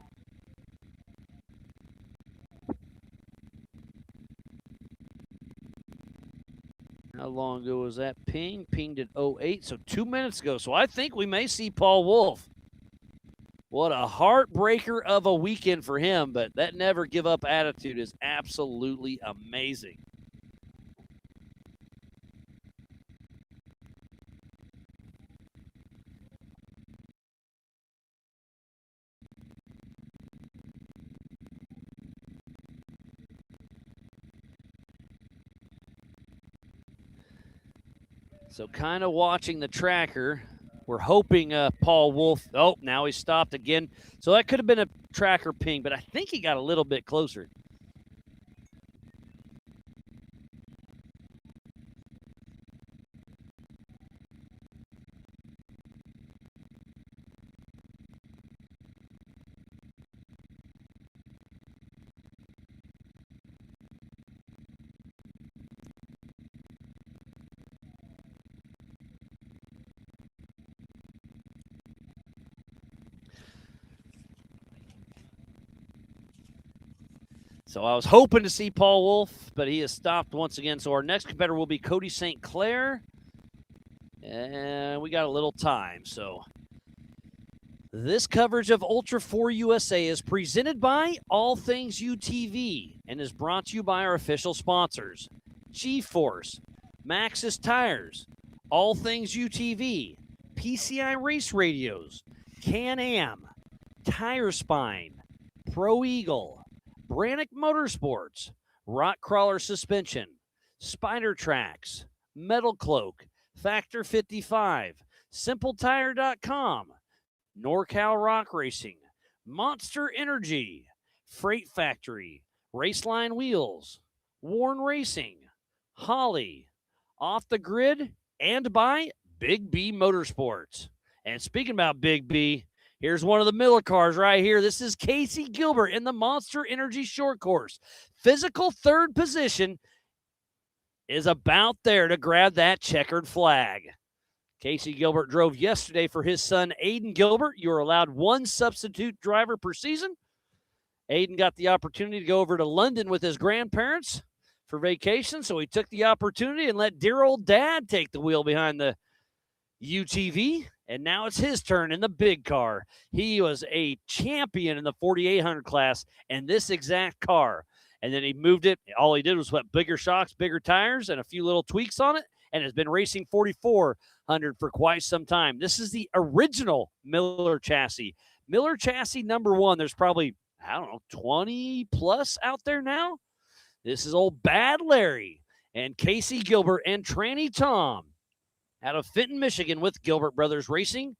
A: How long ago was that ping? Pinged at 08, so 2 minutes ago. So I think we may see Paul Wolf. What a heartbreaker of a weekend for him, but that never give up attitude is absolutely amazing. So kind of watching the tracker. We're hoping Paul Wolf, oh, now he stopped again. So that could have been a tracker ping, but I think he got a little bit closer. So I was hoping to see Paul Wolf, but he has stopped once again. So our next competitor will be Cody St. Clair. And we got a little time. So this coverage of Ultra 4 USA is presented by All Things UTV and is brought to you by our official sponsors, G-Force, Maxxis Tires, All Things UTV, PCI Race Radios, Can-Am, Tire Spine, Pro Eagle, Brannock Motorsports, Rock Crawler Suspension, Spider Tracks, Metal Cloak, Factor 55, SimpleTire.com, NorCal Rock Racing, Monster Energy, Freight Factory, Raceline Wheels, Warren Racing, Holly, Off the Grid, and by Big B Motorsports. And speaking about Big B, here's one of the Miller cars right here. This is Casey Gilbert in the Monster Energy Short Course. Physical third position is about there to grab that checkered flag. Casey Gilbert drove yesterday for his son, Aiden Gilbert. You are allowed one substitute driver per season. Aiden got the opportunity to go over to London with his grandparents for vacation, so he took the opportunity and let dear old dad take the wheel behind the UTV, and now it's his turn in the big car. He was a champion in the 4800 class and this exact car. And then he moved it. All he did was put bigger shocks, bigger tires, and a few little tweaks on it, and has been racing 4400 for quite some time. This is the original Miller chassis. Miller chassis number one. There's probably, 20 plus out there now. This is old Bad Larry and Casey Gilbert and Tranny Tom out of Fenton, Michigan with Gilbert Brothers Racing.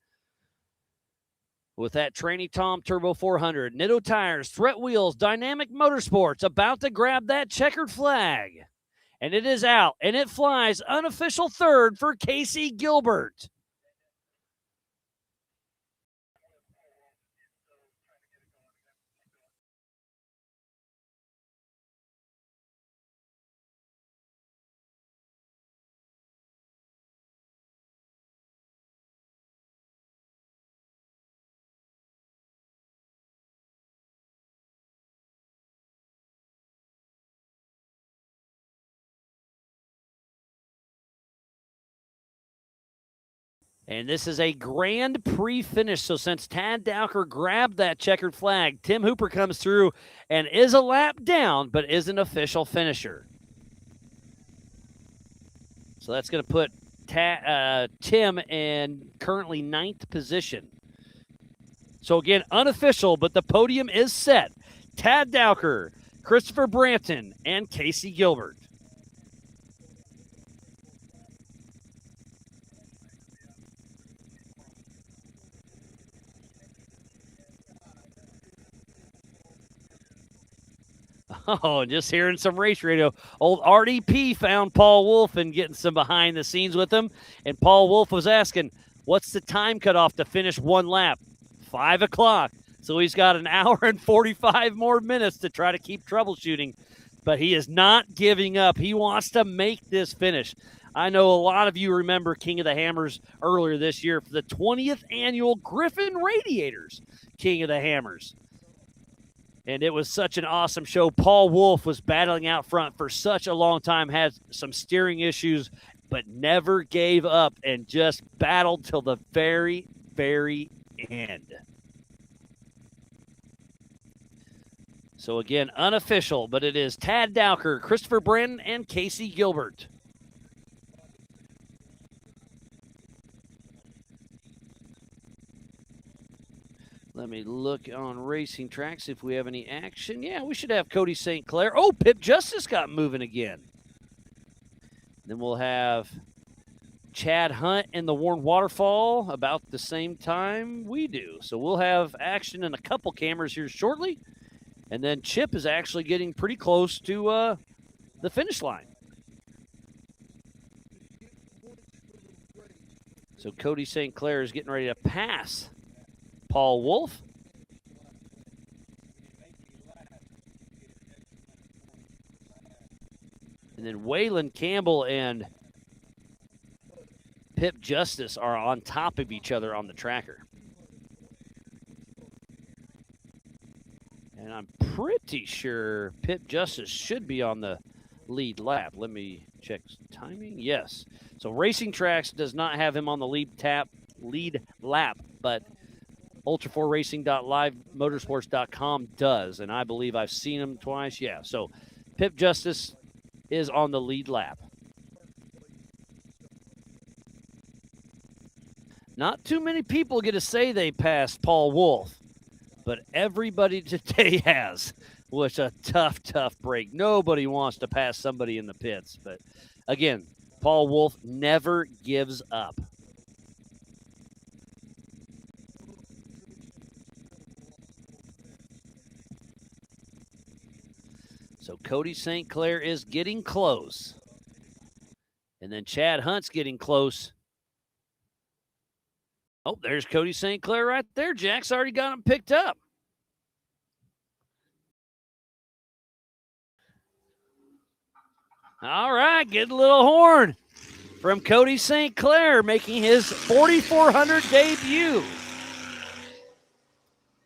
A: With that Tranny Tom Turbo 400, Nitto Tires, Threat Wheels, Dynamic Motorsports about to grab that checkered flag. And it is out, and it flies unofficial third for Casey Gilbert. And this is a Grand Prix finish. So since Tad Dowker grabbed that checkered flag, Tim Hooper comes through and is a lap down, but is an official finisher. So that's going to put Tim in currently 9th position. So again, unofficial, but the podium is set. Tad Dowker, Christopher Branton, and Casey Gilbert. Oh, just hearing some race radio. Old RDP found Paul Wolf and getting some behind the scenes with him. And Paul Wolf was asking, what's the time cutoff to finish one lap? 5 o'clock. So he's got an hour and 45 more minutes to try to keep troubleshooting. But he is not giving up. He wants to make this finish. I know a lot of you remember King of the Hammers earlier this year for the 20th annual Griffin Radiators King of the Hammers. And it was such an awesome show. Paul Wolf was battling out front for such a long time, had some steering issues, but never gave up and just battled till the very, very end. So again, unofficial, but it is Tad Dowker, Christopher Brennan, and Casey Gilbert. Let me look on Racing Tracks if we have any action. Yeah, we should have Cody St. Clair. Oh, Pip Justice got moving again. Then we'll have Chad Hunt and the Warren Waterfall about the same time we do. So we'll have action in a couple cameras here shortly. And then Chip is actually getting pretty close to the finish line. So Cody St. Clair is getting ready to pass Paul Wolf. And then Waylon Campbell and Pip Justice are on top of each other on the tracker. And I'm pretty sure Pip Justice should be on the lead lap. Let me check timing. Yes. So Racing Tracks does not have him on the lead lap, but Ultra4Racing.livemotorsports.com does, and I believe I've seen him twice. Yeah, so Pip Justice is on the lead lap. Not too many people get to say they passed Paul Wolf, but everybody today has. Which a tough, tough break. Nobody wants to pass somebody in the pits, but again, Paul Wolf never gives up. So Cody St. Clair is getting close. And then Chad Hunt's getting close. Oh, there's Cody St. Clair right there. Jack's already got him picked up. All right, get a little horn from Cody St. Clair making his 4,400 debut.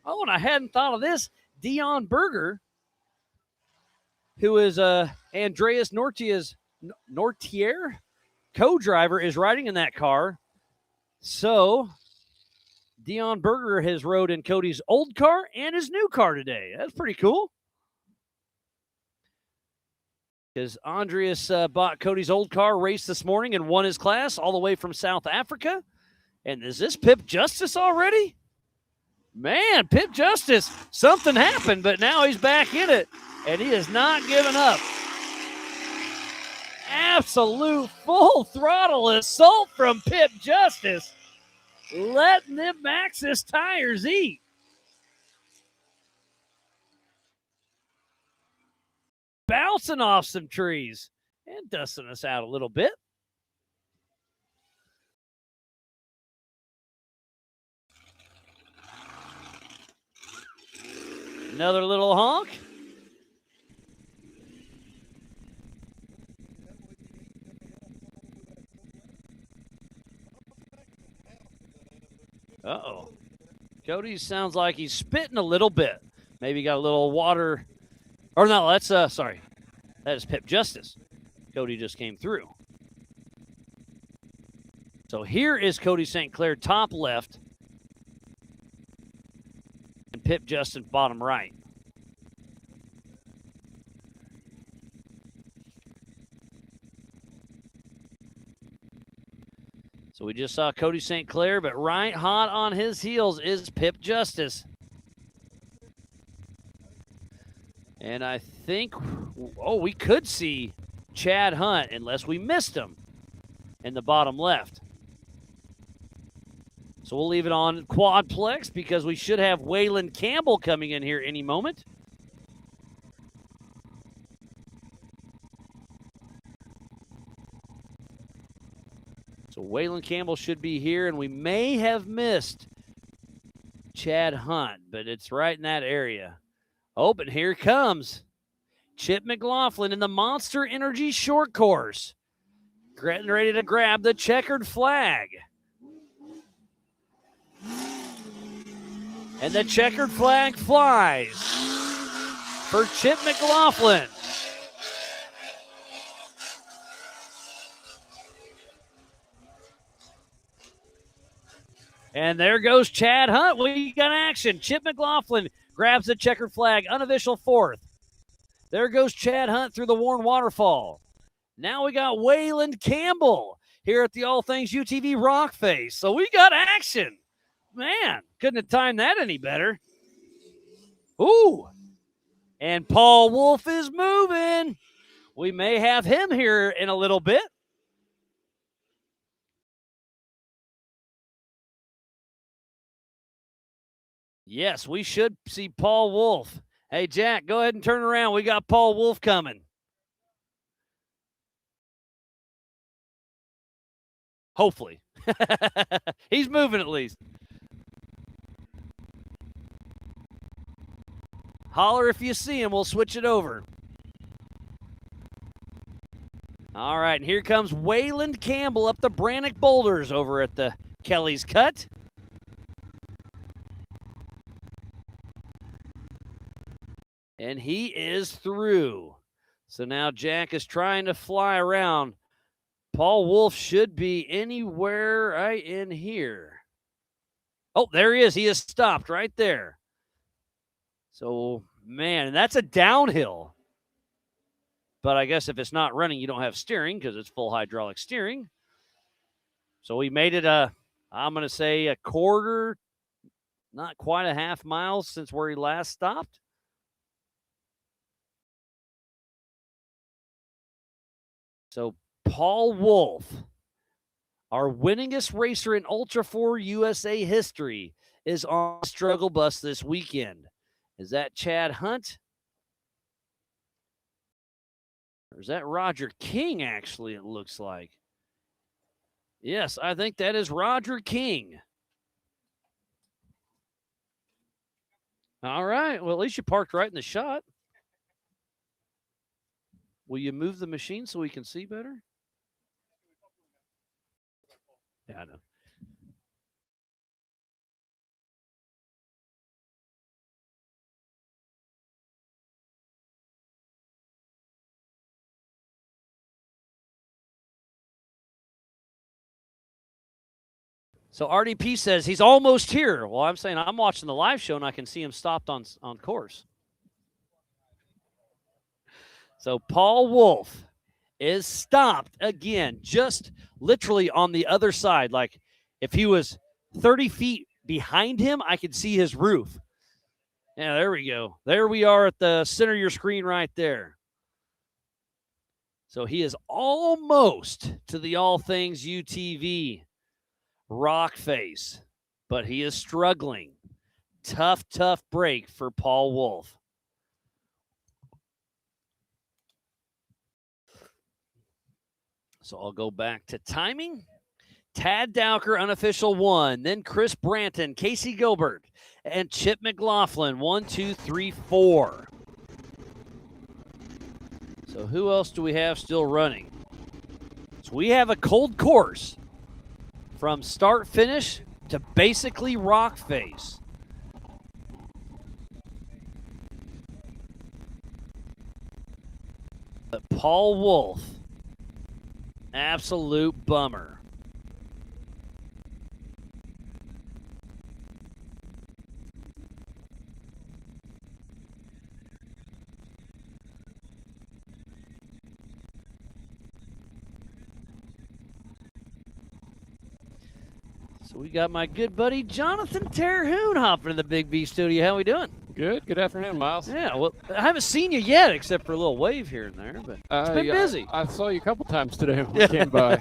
A: Oh, and I hadn't thought of this. Dion Berger, who is Andreas Nortier's co-driver, is riding in that car. So Dion Berger has rode in Cody's old car and his new car today. That's pretty cool. Because Andreas bought Cody's old car, raced this morning, and won his class all the way from South Africa. And is this Pip Justice already? Man, Pip Justice, something happened, but now he's back in it. And he is not giving up. absolute full throttle assault from Pip Justice, letting them Maxxis tires eat. Bouncing off some trees and dusting us out a little bit. Another little honk. Uh-oh. Cody sounds like he's spitting a little bit. Maybe got a little water. Or no, that's, sorry. That is Pip Justice. Cody just came through. So here is Cody St. Clair top left. And Pip Justice bottom right. So we just saw Cody St. Clair, but right hot on his heels is Pip Justice. And I think, we could see Chad Hunt unless we missed him in the bottom left. So we'll leave it on quadplex because we should have Waylon Campbell coming in here any moment. So Waylon Campbell should be here, and we may have missed Chad Hunt, but it's right in that area. Oh, but here comes Chip McLaughlin in the Monster Energy short course. Getting ready to grab the checkered flag. And the checkered flag flies for Chip McLaughlin. And there goes Chad Hunt. We got action. Chip McLaughlin grabs the checkered flag, unofficial fourth. There goes Chad Hunt through the worn waterfall. Now we got Waylon Campbell here at the All Things UTV Rock Face. So we got action. Man, couldn't have timed that any better. Ooh. And Paul Wolf is moving. We may have him here in a little bit. Yes, we should see Paul Wolf. Hey, Jack, go ahead and turn around. We got Paul Wolf coming. Hopefully. He's moving at least. Holler if you see him. We'll switch it over. All right, and here comes Waylon Campbell up the Brannock Boulders over at the Kelly's Cut. And he is through. So now Jack is trying to fly around. Paul Wolf should be anywhere right in here. Oh, there he is. He is stopped right there. So, man, that's a downhill. But I guess if it's not running, you don't have steering because it's full hydraulic steering. So we made it I'm going to say a quarter, not quite a half mile since where he last stopped. So Paul Wolf, our winningest racer in Ultra 4 USA history, is on the struggle bus this weekend. Is that Chad Hunt? Or is that Roger King, actually, it looks like? Yes, I think that is Roger King. All right. Well, at least you parked right in the shot. Will you move the machine so we can see better? Yeah, I know. So RDP says he's almost here. Well, I'm saying I'm watching the live show and I can see him stopped on course. So Paul Wolf is stopped again, just literally on the other side. Like if he was 30 feet behind him, I could see his roof. Yeah, there we go. There we are at the center of your screen right there. So he is almost to the All Things UTV rock face, but he is struggling. Tough break for Paul Wolf. So I'll go back to timing. Tad Dowker, unofficial 1. Then Chris Branton, Casey Gilbert, and Chip McLaughlin, 1, 2, 3, 4. So who else do we have still running? So we have a cold course from start finish to basically rock face. But Paul Wolf, absolute bummer. So we got my good buddy Jonathan Terhune hopping in the Big B studio. How we doing?
H: Good. Good afternoon, Miles.
A: Yeah, well, I haven't seen you yet except for a little wave here and there, but it's been busy.
H: I saw you a couple times today when you came by.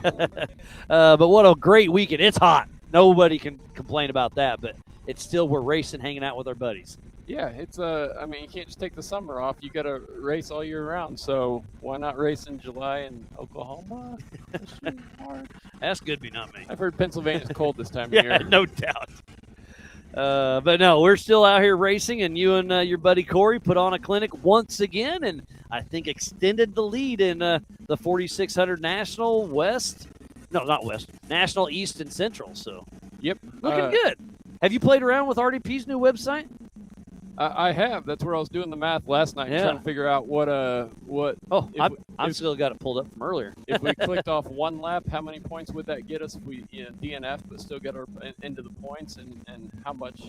A: But what a great weekend. It's hot. Nobody can complain about that, but it's still, we're racing, hanging out with our buddies.
H: Yeah, it's I mean, you can't just take the summer off. You got to race all year round. So why not race in July in Oklahoma?
A: That's good, be not me.
H: I've heard Pennsylvania's cold this time of
A: Yeah,
H: year.
A: no doubt. But no, we're still out here racing, and you and your buddy Corey put on a clinic once again, and I think extended the lead in the 4600 National West. No, not West. National East and Central. So,
H: yep,
A: looking good. Have you played around with RDP's new website?
H: I have. That's where I was doing the math last night, trying to figure out what.
A: Oh, I've still got it pulled up from earlier.
H: If we clicked off one lap, how many points would that get us if we DNF but still get our into the points, and how much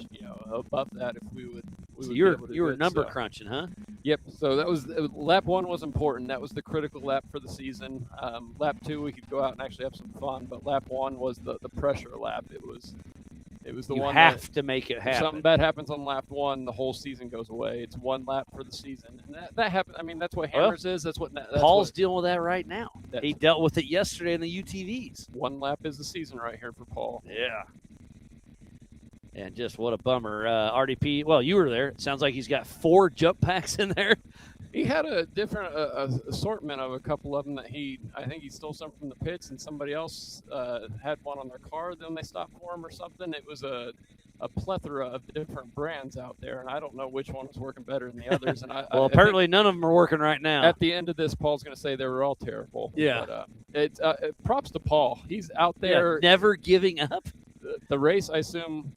H: above that if we would.
A: So you were number crunching, huh?
H: Yep. So that was lap 1 was important. That was the critical lap for the season. Lap 2 we could go out and actually have some fun, but lap 1 was the pressure lap. It was the one.
A: You have to make it happen.
H: If something bad happens on lap 1, the whole season goes away. It's one lap for the season, and that happened. I mean, that's what Hammers is. That's what
A: Paul's dealing with that right now. He dealt with it yesterday in the UTVs.
H: One lap is the season right here for Paul.
A: Yeah. And just what a bummer. RDP, well, you were there. It sounds like he's got 4 jump packs in there.
H: He had a different assortment of a couple of them that I think he stole some from the pits, and somebody else had one on their car. Then they stopped for him or something. It was a plethora of different brands out there, and I don't know which one was working better than the others. And
A: well, apparently none of them are working right now.
H: At the end of this, Paul's going to say they were all terrible.
A: Yeah.
H: But, it's props to Paul. He's out there,
A: never giving up.
H: The race, I assume.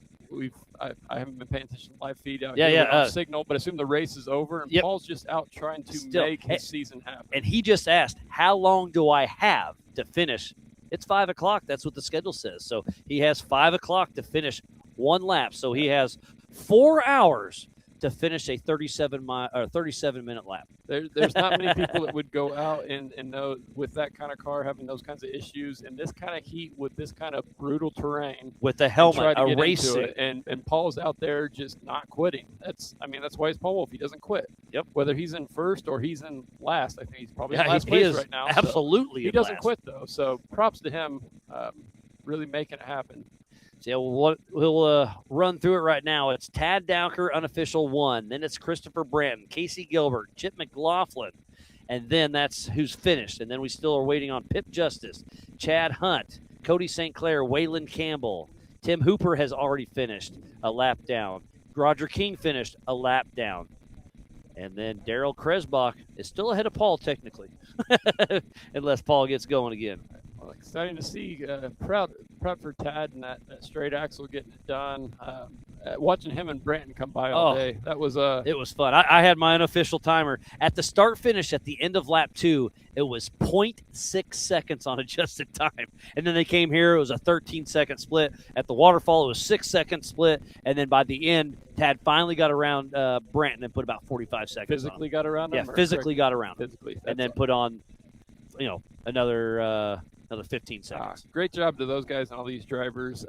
H: I haven't been paying attention to live feed out
A: here
H: on Signal, but I assume the race is over, and Paul's just out trying to make his season happen.
A: And he just asked, how long do I have to finish? It's 5 o'clock. That's what the schedule says. So he has 5 o'clock to finish one lap. So he has 4 hours to finish a 37-minute lap.
H: There's not many people that would go out and know with that kind of car having those kinds of issues in this kind of heat with this kind of brutal terrain
A: with the helmet, a race suit,
H: and Paul's out there just not quitting. That's why he's Paul Wolf. He doesn't quit.
A: Yep.
H: Whether he's in first or he's in last, I think he's probably in last place right now.
A: Absolutely,
H: he doesn't quit though. So props to him, really making it happen.
A: So yeah, we'll run through it right now. It's Tad Dowker, unofficial 1. Then it's Christopher Branton, Casey Gilbert, Chip McLaughlin. And then that's who's finished. And then we still are waiting on Pip Justice, Chad Hunt, Cody St. Clair, Waylon Campbell. Tim Hooper has already finished a lap down. Roger King finished a lap down. And then Daryl Kresbach is still ahead of Paul technically, unless Paul gets going again.
H: Well, exciting to see. Proud for Tad and that straight axle getting it done. Watching him and Branton come by all day. That was
A: it was fun. I had my unofficial timer at the start finish at the end of lap 2. It was 0.6 seconds on adjusted time, and then they came here. It was a 13-second split. At the waterfall, it was 6-second split, and then by the end, Tad finally got around Branton and put about 45 seconds.
H: Physically got around him.
A: Yeah, physically got around him.
H: Physically,
A: and then put on, another 15 seconds.
H: Great job to those guys and all these drivers.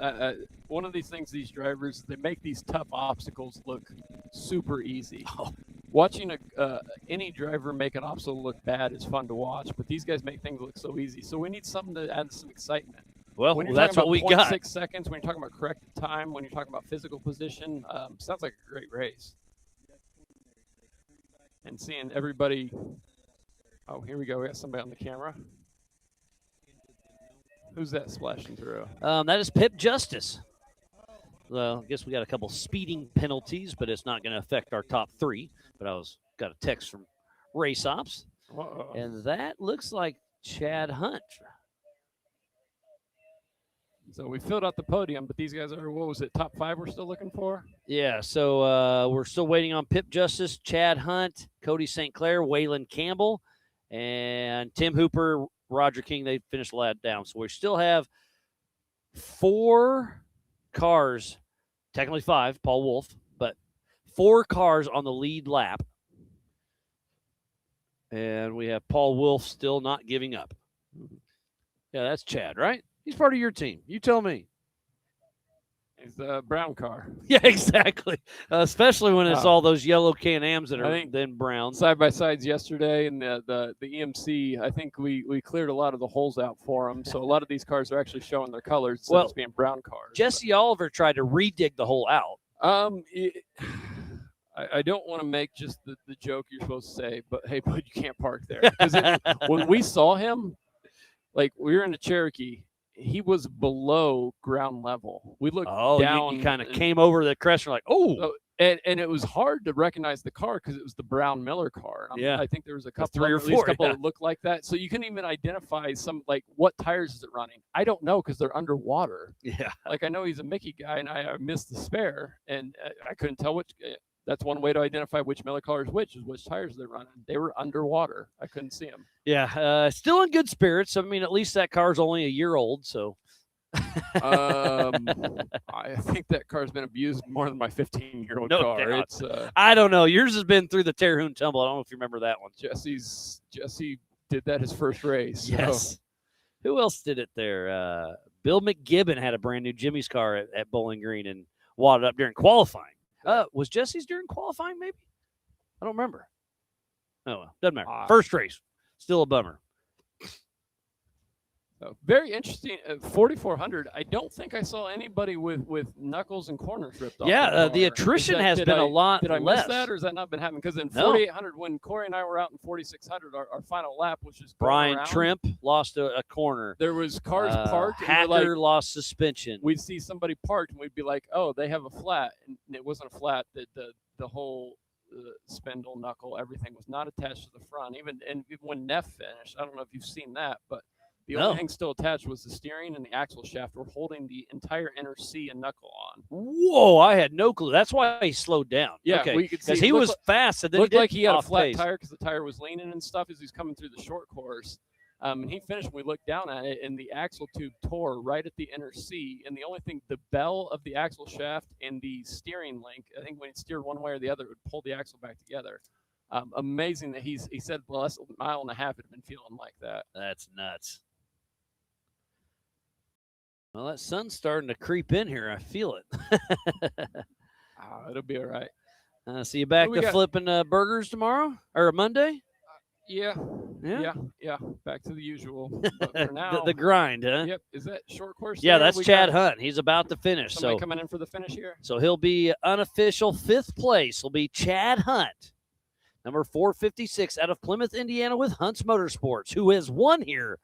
H: One of these things, these drivers, they make these tough obstacles look super easy. watching any driver make an obstacle look bad is fun to watch, but these guys make things look so easy. So we need something to add some excitement.
A: Well,
H: when you're
A: that's
H: talking
A: what
H: about
A: we got.
H: 0.6 seconds, when you're talking about corrected time, when you're talking about physical position, sounds like a great race. And seeing everybody. Oh, here we go. We got somebody on the camera. Who's that splashing through?
A: That is Pip Justice. Well, I guess we got a couple speeding penalties, but it's not going to affect our top 3. But got a text from Race Ops, and that looks like Chad Hunt.
H: So we filled out the podium, but these guys are, what was it, top 5 we're still looking for?
A: Yeah, so we're still waiting on Pip Justice, Chad Hunt, Cody St. Clair, Waylon Campbell, and Tim Hooper, Roger King. They finished the lap down. So we still have 4 cars, technically 5, Paul Wolf, but 4 cars on the lead lap. And we have Paul Wolf still not giving up. Yeah, that's Chad, right? He's part of your team. You tell me.
H: It's a brown car.
A: Yeah, exactly. Especially when it's all those yellow Can-Ams that are then brown.
H: Side-by-sides yesterday and the EMC, I think we cleared a lot of the holes out for them. So a lot of these cars are actually showing their colors instead of being brown cars.
A: Jesse Oliver tried to redig the hole out.
H: I don't want to make just the joke you're supposed to say, but hey, bud, you can't park there. Because when we saw him, like we were in a Cherokee, he was below ground level. We looked down.
A: You kind of came over the crest and like,
H: and it was hard to recognize the car because it was the Brown Miller car.
A: Yeah.
H: I think there was a couple,
A: 3 or 4,
H: that looked like that. So you couldn't even identify some, like, what tires is it running? I don't know because they're underwater.
A: Yeah.
H: Like, I know he's a Mickey guy, and I missed the spare, and I couldn't tell which. That's one way to identify which Miller car is which tires they're running. They were underwater. I couldn't see them.
A: Yeah, still in good spirits. I mean, at least that car's only a year old, so.
H: I think that car's been abused more than my 15-year-old car.
A: Doubt.
H: It's
A: I don't know. Yours has been through the Terhune tumble. I don't know if you remember that one.
H: Jesse did that his first race.
A: Yes.
H: So.
A: Who else did it there? Bill McGibbon had a brand new Jimmy's car at Bowling Green and wadded up during qualifying. Was Jesse's during qualifying, maybe? I don't remember. Oh, well, doesn't matter. First race. Still a bummer.
H: Very interesting. 4,400. I don't think I saw anybody with knuckles and corners ripped off.
A: Yeah, the attrition has been a lot
H: less. Did I
A: less.
H: miss that, or has that not been happening? Because in 4,800, when Corey and I were out in 4,600, our final lap was just
A: Brian
H: around.
A: Trimp lost a corner.
H: There was cars parked.
A: Hacker lost suspension.
H: We'd see somebody parked, and we'd be like, "Oh, they have a flat," and it wasn't a flat. The whole spindle, knuckle, everything was not attached to the front. Even when Neff finished, I don't know if you've seen that, but. The only thing still attached was the steering and the axle shaft. We're holding the entire inner C and knuckle on.
A: Whoa, I had no clue. That's why he slowed down.
H: Yeah,
A: okay.
H: we could see.
A: Because he was fast. And then
H: looked like he had a flat
A: pace.
H: tire because the tire was leaning and stuff as he's coming through the short course. And he finished, and we looked down at it, and the axle tube tore right at the inner C. And the only thing, the bell of the axle shaft and the steering link, I think when it steered one way or the other, it would pull the axle back together. Amazing that he said the last mile and a half had been feeling like that.
A: That's nuts. Well, that sun's starting to creep in here. I feel it.
H: It'll be all right.
A: So you back to flipping burgers tomorrow or Monday?
H: Yeah. Back to the usual. But for now,
A: the grind, huh?
H: Yep. Is that short course?
A: Yeah, that's Chad Hunt. He's about to finish.
H: Somebody coming in for the finish here?
A: So he'll be unofficial 5th place. Will be Chad Hunt, number 456 out of Plymouth, Indiana, with Hunt's Motorsports, who has won here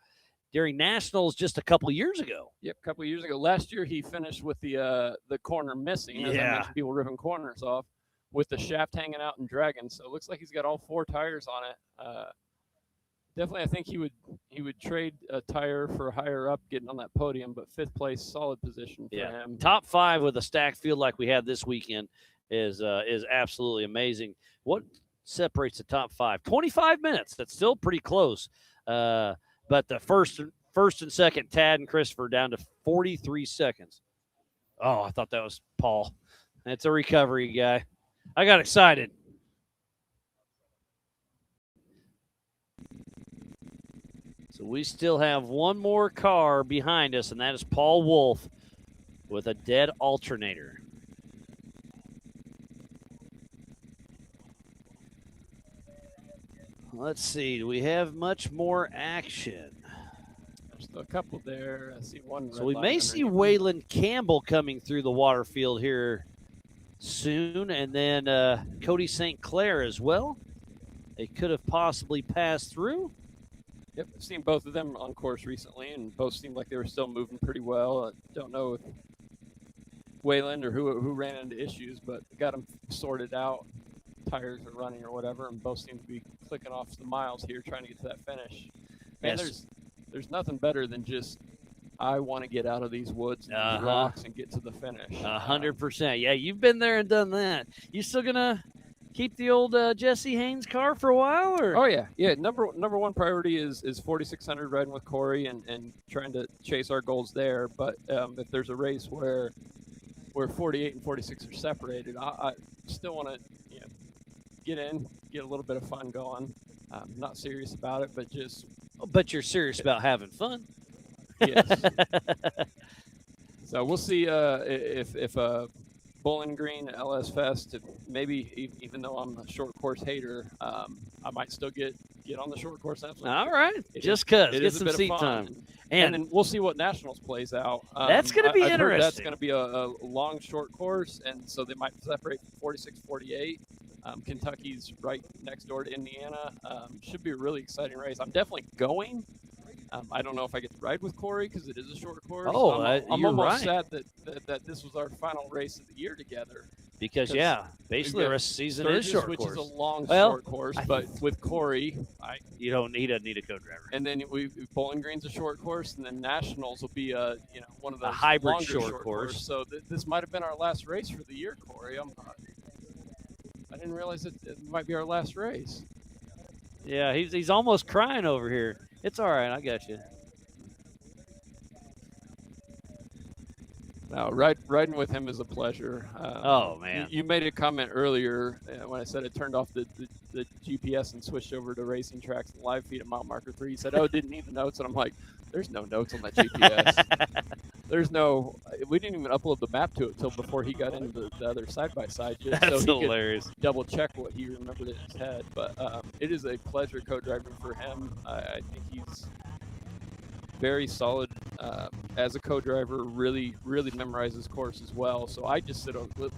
A: during Nationals just a couple years ago.
H: Yep, a couple of years ago. Last year he finished with the corner missing. As I mentioned, people ripping corners off with the shaft hanging out and dragging. So it looks like he's got all 4 tires on it. Definitely, I think he would trade a tire for higher up, getting on that podium. But 5th place, solid position for him.
A: Top 5 with a stacked field like we had this weekend is absolutely amazing. What separates the top 5? 25 minutes. That's still pretty close. But the first and second, Tad and Christopher, down to 43 seconds. Oh, I thought that was Paul. That's a recovery guy. I got excited. So we still have one more car behind us, and that is Paul Wolf with a dead alternator. let's see. Do we have much more action?
H: There's a couple there. I see one.
A: So we may see Waylon Campbell coming through the water field here soon, and then Cody St. Clair as well. They could have possibly passed through.
H: Yep, I've seen both of them on course recently, and both seemed like they were still moving pretty well. I don't know if Wayland or who ran into issues, but got them sorted out. Tires are running or whatever, and both seem to be clicking off the miles here, trying to get to that finish. And there's nothing better than just, I want to get out of these woods and these rocks and get to the finish.
A: 100%. Yeah, you've been there and done that. You still gonna keep the old Jesse Haynes car for a while, or?
H: Oh yeah. Number one priority is 4600 riding with Corey and trying to chase our goals there. But if there's a race where 48 and 46 are separated, I still want to get in, get a little bit of fun going. I'm not serious about it, but just.
A: But you're serious about having fun.
H: Yes. So we'll see if Bowling Green LS Fest, maybe even though I'm a short course hater, I might still get on the short course. Absolutely.
A: All right, just because get some seat time,
H: and then we'll see what Nationals plays out.
A: That's going to be interesting.
H: That's going to be a long short course, and so they might separate 46, 48. Kentucky's right next door to Indiana. Should be a really exciting race. I'm definitely going. I don't know if I get to ride with Corey because it is a short course.
A: Oh,
H: I'm
A: you're
H: almost
A: right.
H: sad that this was our final race of the year together.
A: Because basically the rest of the season is short
H: which
A: course.
H: Is a long short course, but with Corey,
A: you don't need a co-driver.
H: And then Bowling Green's a short course, and then Nationals will be one of those
A: hybrid
H: longer
A: short course.
H: So this might have been our last race for the year, Corey. I didn't realize it might be our last race.
A: Yeah, he's almost crying over here. It's all right. I got you.
H: No, riding with him is a pleasure.
A: Oh, man.
H: You made a comment earlier when I said I turned off the GPS and switched over to racing tracks and live feed at mile marker 3. You said, didn't need the notes. And I'm like, there's no notes on that GPS. We didn't even upload the map to it until before he got into the other side-by-side. Just
A: That's
H: so he
A: hilarious.
H: Could double check what he remembered in his head. But it is a pleasure co-driving for him. I think he's very solid as a co-driver, really memorizes course as well. So I just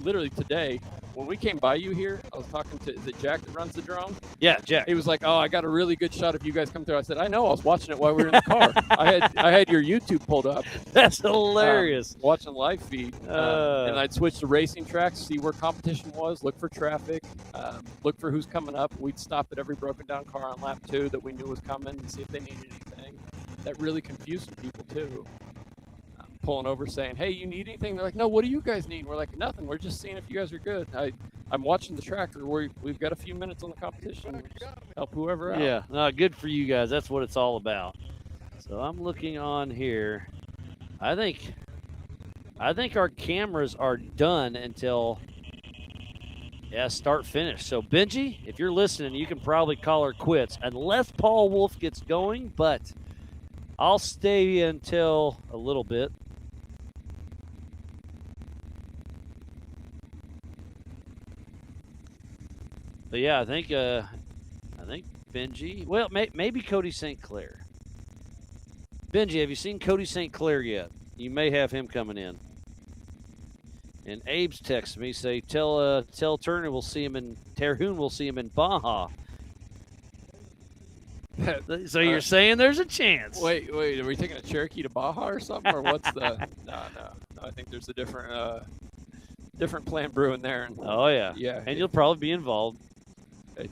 H: literally today, when we came by you here, I was talking to, is it Jack that runs the drone?
A: Yeah, Jack.
H: He was like, I got a really good shot if you guys come through. I said, I know, I was watching it while we were in the car. I had your YouTube pulled up.
A: That's hilarious.
H: Watching live feed. And I'd switch to racing tracks, see where competition was, look for traffic, look for who's coming up. We'd stop at every broken down car on lap 2 that we knew was coming and see if they needed anything. That really confused some people too. Pulling over saying, hey, you need anything? They're like, no, what do you guys need? We're like, nothing. We're just seeing if you guys are good. I'm watching the tracker. We've got a few minutes on the competition. Help whoever out.
A: Yeah, no, good for you guys. That's what it's all about. So I'm looking on here. I think our cameras are done until start finish. So Benji, if you're listening, you can probably call her quits unless Paul Wolf gets going, but I'll stay until a little bit. But yeah, I think Benji. Well, maybe Cody St. Clair. Benji, have you seen Cody St. Clair yet? You may have him coming in. And Abe's texted me, say, tell Turner we'll see him in Terhune. We'll see him in Baja. So you're saying there's a chance?
H: Wait, are we taking a Cherokee to Baja or something, or what's the? No. I think there's a different plan brewing there. And,
A: yeah. And you'll probably be involved.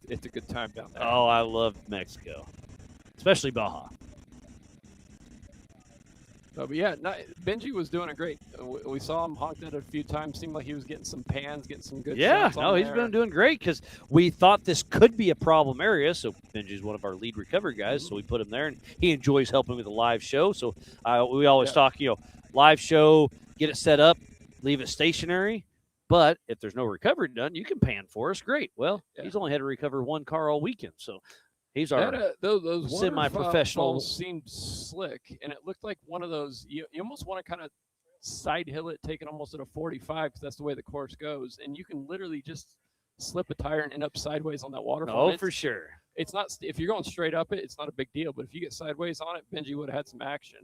H: It's a good time down there.
A: Oh, I love Mexico, especially Baja.
H: But yeah, Benji was doing a great. We saw him honked at it a few times. Seemed like he was getting some pans, getting some good shots on
A: he's been doing great because we thought this could be a problem area. So Benji's one of our lead recovery guys, so we put him there, and he enjoys helping with the live show. So we always talk, live show, get it set up, leave it stationary. But if there's no recovery done, you can pan for us. Great. Well, he's only had to recover one car all weekend, so. He's our
H: those
A: semi-professional.
H: Seemed slick, and it looked like one of those. You almost want to kind of side hill it, take it almost at a 45 because that's the way the course goes, and you can literally just slip a tire and end up sideways on that waterfall.
A: Oh, for sure.
H: it's not, if you're going straight up it, it's not a big deal. But if you get sideways on it, Benji would have had some action.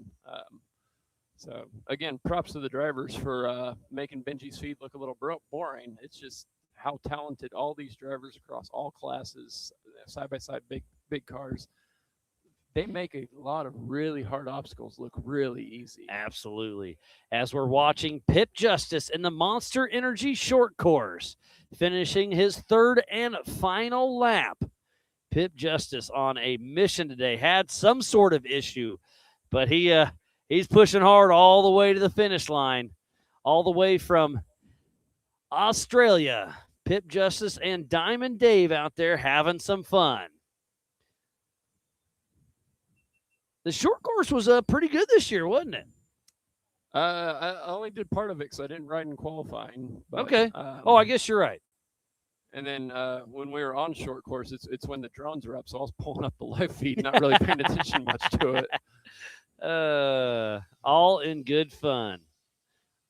H: So again, props to the drivers for making Benji's feed look a little boring. It's just how talented all these drivers across all classes, side by side, big cars. They make a lot of really hard obstacles look really easy.
A: Absolutely. As we're watching Pip Justice in the Monster Energy short course, finishing his third and final lap. Pip Justice on a mission today, had some sort of issue, but he's pushing hard all the way to the finish line, all the way from Australia. Pip Justice and Diamond Dave out there having some fun. The short course was pretty good this year, wasn't it?
H: I only did part of it because I didn't ride in qualifying. But,
A: okay. I guess you're right.
H: And then when we were on short course, it's when the drones were up, so I was pulling up the live feed, not really paying attention much to
A: it. All in good fun.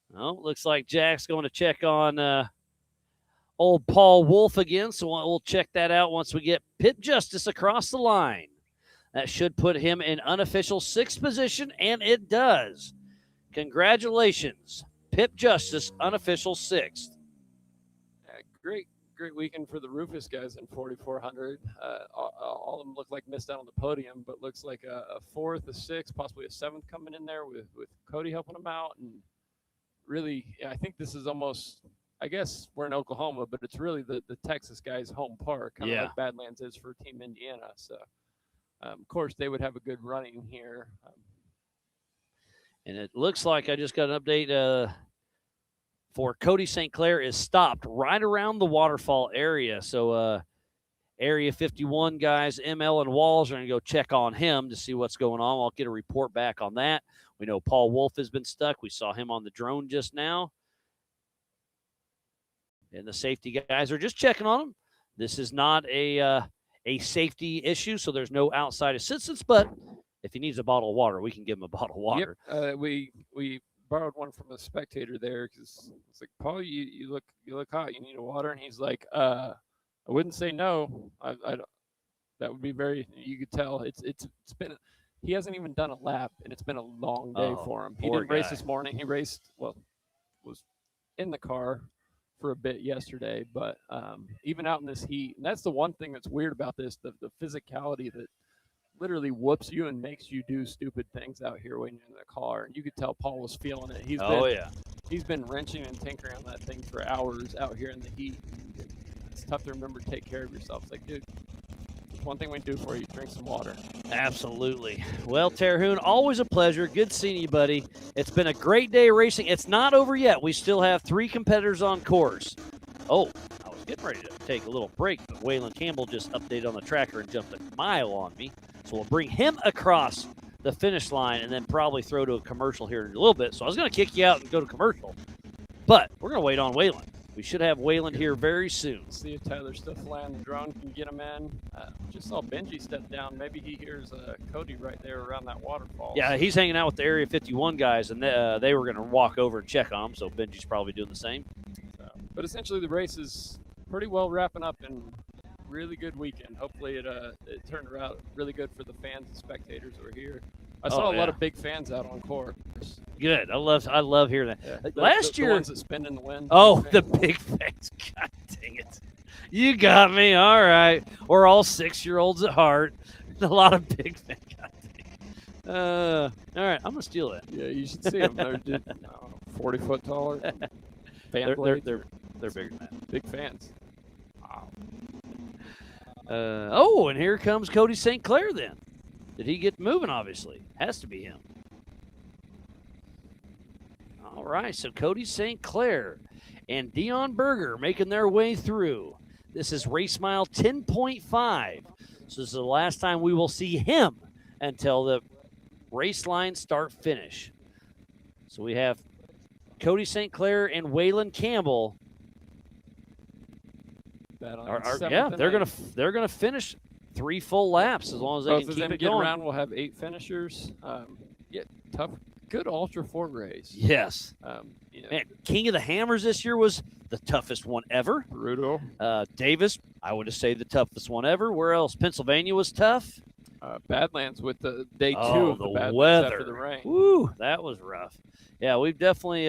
A: Well, looks like Jack's going to check on old Paul Wolf again, so we'll check that out once we get Pip Justice across the line. That should put him in unofficial 6th position, and it does. Congratulations, Pip Justice, unofficial 6th.
H: Great weekend for the Rufus guys in 4,400. All of them look like missed out on the podium, but looks like a 4th, a 6th, possibly a 7th coming in there with Cody helping them out. And really, I think this is almost, I guess we're in Oklahoma, but it's really the Texas guys' home park, kind of like Badlands is for Team Indiana. So, of course, they would have a good running here.
A: And it looks like I just got an update for Cody St. Clair is stopped right around the waterfall area. So Area 51 guys, ML and Walls, are going to go check on him to see what's going on. I'll get a report back on that. We know Paul Wolf has been stuck. We saw him on the drone just now. And the safety guys are just checking on him. This is not a safety issue, so there's no outside assistance, but if he needs a bottle of water, we can give him a bottle of water.
H: Yep. We borrowed one from a spectator there because it's like, Paul, you look hot. You need a water, and he's like, I wouldn't say no. I that would be very. You could tell it's been. He hasn't even done a lap, and it's been a long day for him. He didn't race this morning. He was in the car for a bit yesterday, but even out in this heat, and that's the one thing that's weird about this, the physicality that literally whoops you and makes you do stupid things out here when you're in the car. And you could tell Paul was feeling it. He's been wrenching and tinkering on that thing for hours out here in the heat. It's tough to remember to take care of yourself. It's like, dude, one thing we do for you, drink some water.
A: Absolutely. Well, Terhune, always a pleasure. Good seeing you, buddy. It's been a great day of racing. It's not over yet. We still have 3 competitors on course. Oh, I was getting ready to take a little break, but Waylon Campbell just updated on the tracker and jumped a mile on me. So we'll bring him across the finish line and then probably throw to a commercial here in a little bit. So I was going to kick you out and go to commercial, but we're going to wait on Waylon. We should have Waylon here very soon.
H: See if Tyler still flying the drone can get him in. Just saw Benji step down. Maybe he hears Cody right there around that waterfall.
A: Yeah, he's hanging out with the Area 51 guys, and they were going to walk over and check on him, so Benji's probably doing the same.
H: But essentially the race is pretty well wrapping up and really good weekend. Hopefully it turned out really good for the fans and spectators who are here. I saw a lot of big fans out on course.
A: Good. I love hearing that.
H: Yeah.
A: Last year,
H: the ones that spin in the wind.
A: Oh, the big fans. God dang it. You got me. All right. We're all 6-year-olds at heart. A lot of big fans. God dang it. All right. I'm going to steal that.
H: Yeah, you should see them. They're 40 foot taller.
A: They're bigger than that.
H: Big fans.
A: Wow. And here comes Cody St. Clair then. Did he get moving, obviously? Has to be him. All right, so Cody St. Clair and Dion Berger making their way through. This is race mile 10.5. So this is the last time we will see him until the race line start-finish. So we have Cody St. Clair and Waylon Campbell. They're gonna finish 3 full laps as long as they can keep it going.
H: Around, we'll have 8 finishers. Tough good Ultra 4 race.
A: Yes. Man, King of the Hammers this year was the toughest one ever.
H: Brutal.
A: Davis, I would say the toughest one ever. Where else? Pennsylvania was tough.
H: Badlands with the day 2 of the Badlands
A: weather.
H: after the rain.
A: Woo, that was rough. Yeah, we've definitely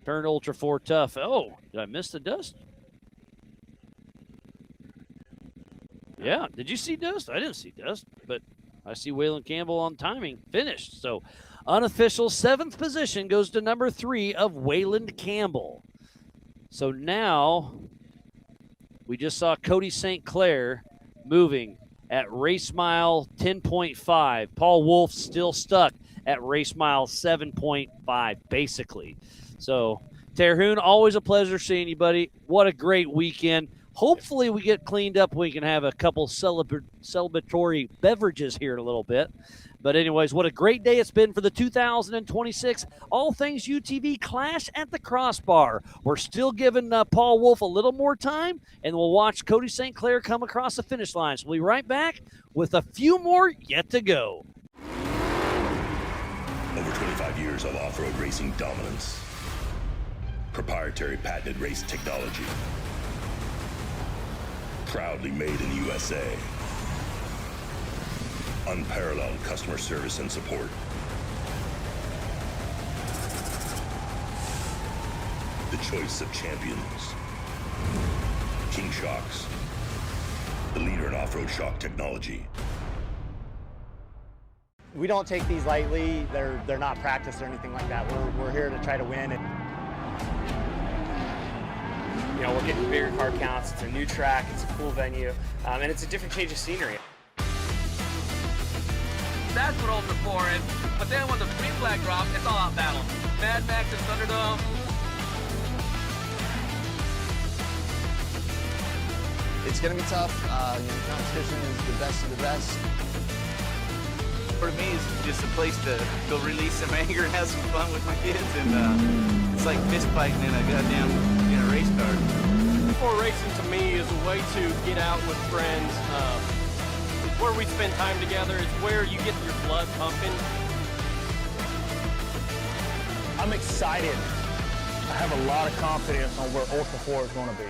A: turned Ultra 4 tough. Oh, did I miss the dust? Yeah, did you see dust? I didn't see dust, but I see Waylon Campbell on timing, finished. So unofficial 7th position goes to number 3 of Waylon Campbell. So now we just saw Cody St. Clair moving at race mile 10.5. Paul Wolf still stuck at race mile 7.5, basically. So, Terhune, always a pleasure seeing you, buddy. What a great weekend. Hopefully we get cleaned up. We can have a couple celebratory beverages here in a little bit. But anyways, what a great day it's been for the 2026 All Things UTV Clash at the Crossbar. We're still giving Paul Wolf a little more time, and we'll watch Cody St. Clair come across the finish line. So we'll be right back with a few more yet to go.
B: Over 25 years of off-road racing dominance. Proprietary patented race technology. Proudly made in the USA. Unparalleled customer service and support. The choice of champions. King Shocks. The leader in off-road shock technology.
N: We don't take these lightly. They're not practiced or anything like that. We're here to try to win.
D: You know, we're getting bigger car counts. It's a new track. It's a cool venue, and it's a different change of scenery.
E: That's what Ultra 4 is. But then when the green flag drops, it's all out battle. Mad Max and Thunderdome.
F: It's going to be tough. The competition is the best of the best.
G: For me, it's just a place to go release some anger and have some fun with my kids, and it's like fist fighting in a goddamn race car.
C: Ultra racing to me is a way to get out with friends. It's where we spend time together. It's where you get your blood pumping. I'm excited. I have a lot of confidence on where Ultra 4 is going to be.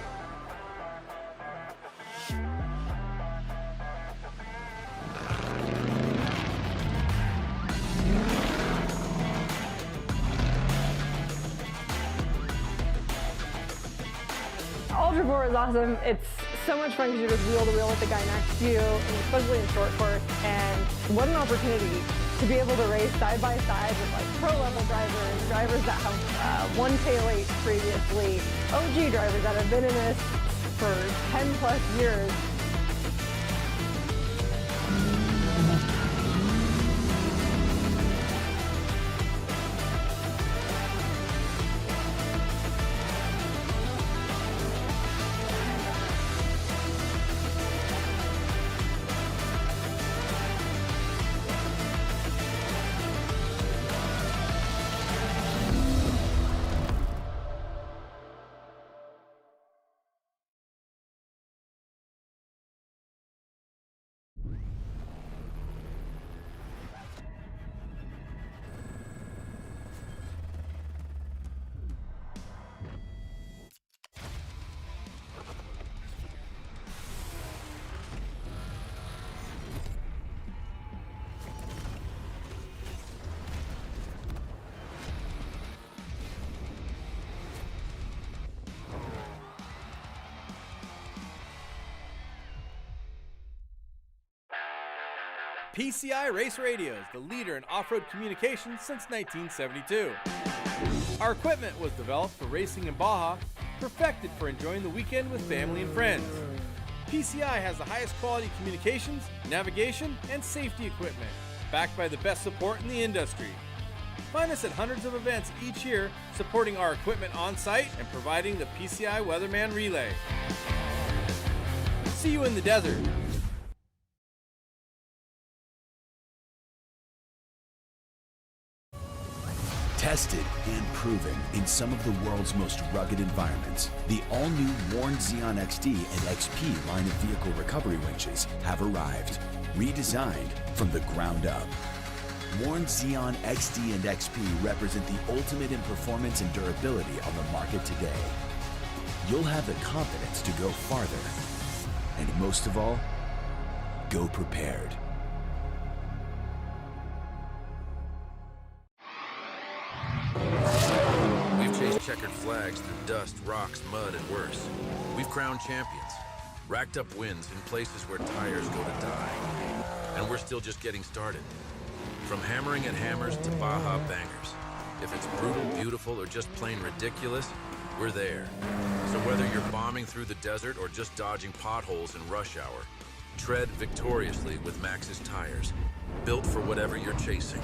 I: Ultra 4 is awesome. It's so much fun because you're just wheel to wheel with the guy next to you, and especially in short course. And what an opportunity to be able to race side by side with like pro level drivers that have won tail 8 previously, OG drivers that have been in this for 10 plus years.
J: PCI Race Radios, the leader in off-road communications since 1972. Our equipment was developed for racing in Baja, perfected for enjoying the weekend with family and friends. PCI has the highest quality communications, navigation, and safety equipment, backed by the best support in the industry. Find us at hundreds of events each year, supporting our equipment on site and providing the PCI Weatherman Relay. See you in the desert.
K: Tested and proven in some of the world's most rugged environments, the all-new Warn Xeon XD and XP line of vehicle recovery winches have arrived, redesigned from the ground up. Warn Xeon XD and XP represent the ultimate in performance and durability on the market today. You'll have the confidence to go farther, and most of all, go prepared.
L: We've chased checkered flags through dust, rocks, mud, and worse. We've crowned champions, racked up wins in places where tires go to die. And we're still just getting started. From hammering at hammers to Baja bangers. If it's brutal, beautiful, or just plain ridiculous, we're there. So whether you're bombing through the desert or just dodging potholes in rush hour, tread victoriously with Maxxis tires, built for whatever you're chasing.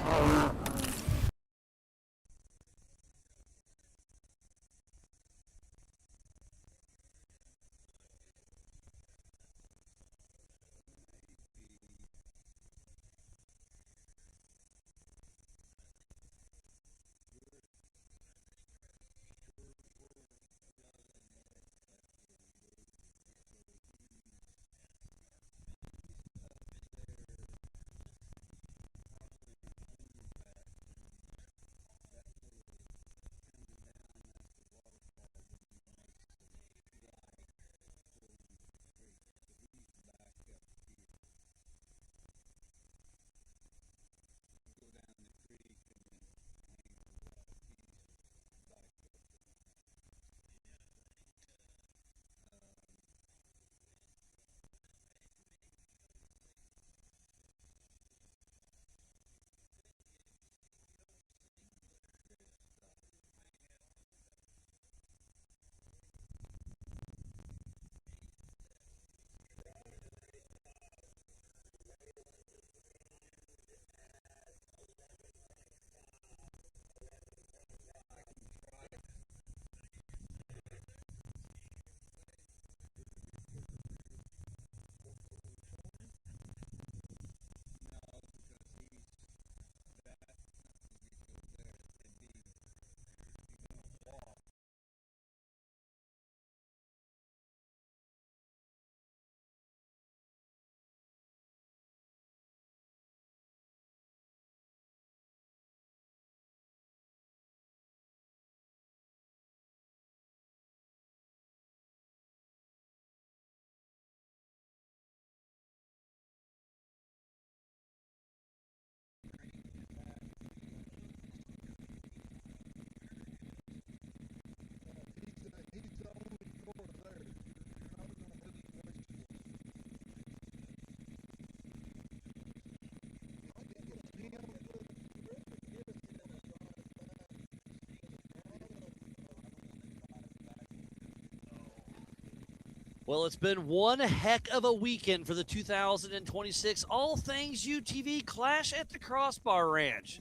A: Well, it's been one heck of a weekend for the 2026 All Things UTV Clash at the Crossbar Ranch.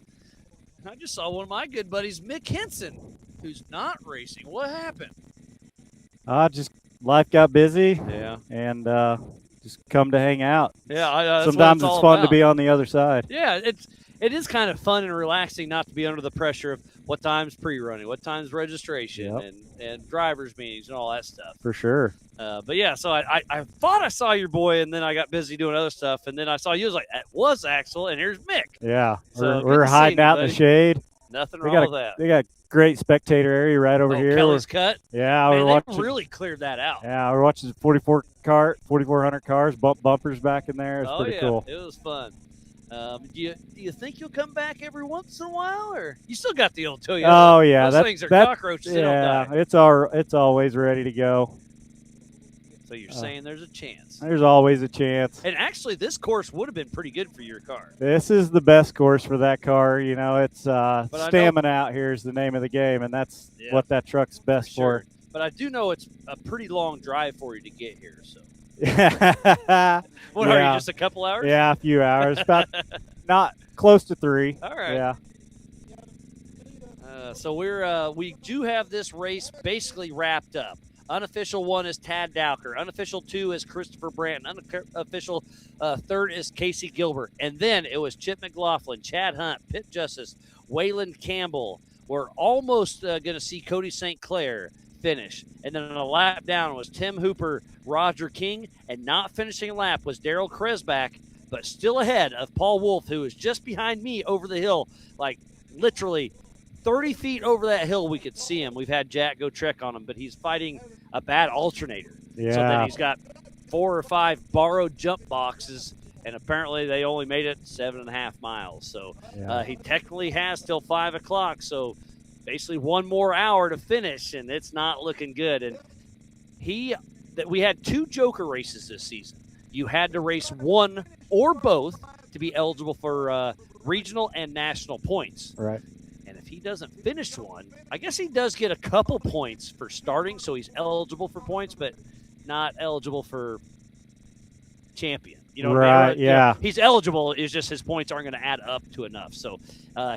A: I just saw one of my good buddies, Mick Henson, who's not racing. What happened?
Q: Just life got busy.
A: Yeah.
Q: And just come to hang out.
A: Yeah, that's
Q: sometimes
A: what
Q: it's
A: all
Q: fun
A: about.
Q: to be on the other side.
A: Yeah, it is kind of fun and relaxing not to be under the pressure of what time's pre-running, what time's registration, and drivers' meetings and all that stuff.
Q: For sure.
A: But yeah, so I thought I saw your boy, and then I got busy doing other stuff, and then I saw you. I was like, that was Axel, and here's Mick.
Q: Yeah,
A: So
Q: we're hiding out in the shade.
A: Nothing wrong with that.
Q: They got great spectator area right over here.
A: Kelly's Cut.
Q: Yeah,
A: Man,
Q: we're
A: they
Q: watching.
A: really cleared that out.
Q: Yeah, we're watching 4,400 cars, bumpers back in there. It's pretty cool.
A: It was fun. Do you think you'll come back every once in a while, or you still got the old Toyota?
Q: Oh yeah,
A: those things are cockroaches. They don't die.
Q: It's always ready to go.
A: So you're saying there's a chance?
Q: There's always a chance.
A: And actually, this course would have been pretty good for your car.
Q: This is the best course for that car. You know, it's stamina out here is the name of the game, and that's what that truck's best for.
A: But I do know it's a pretty long drive for you to get here. So. What are you, just a couple hours?
Q: Yeah, a few hours. About not close to 3.
A: All right.
Q: Yeah.
A: So we do have this race basically wrapped up. Unofficial 1 is Tad Dowker. Unofficial 2 is Christopher Branton. Unofficial 3rd is Casey Gilbert. And then it was Chip McLaughlin, Chad Hunt, Pip Justice, Waylon Campbell. We're almost going to see Cody St. Clair finish. And then on a lap down was Tim Hooper, Roger King. And not finishing a lap was Daryl Kresbach. but still ahead of Paul Wolf, who is just behind me over the hill, like literally 30 feet over that hill. We could see him. We've had Jack go trek on him, but he's fighting a bad alternator.
Q: Yeah.
A: So then he's got 4 or 5 borrowed jump boxes, and apparently they only made it 7.5 miles. So he technically has till 5 o'clock. So basically 1 more hour to finish, and it's not looking good. And we had 2 Joker races this season. You had to race 1 or both to be eligible for regional and national points.
Q: Right.
A: And if he doesn't finish one, I guess he does get a couple points for starting, so he's eligible for points, but not eligible for champion. You know what I mean?
Q: Yeah.
A: He's eligible. It's just his points aren't going to add up to enough. So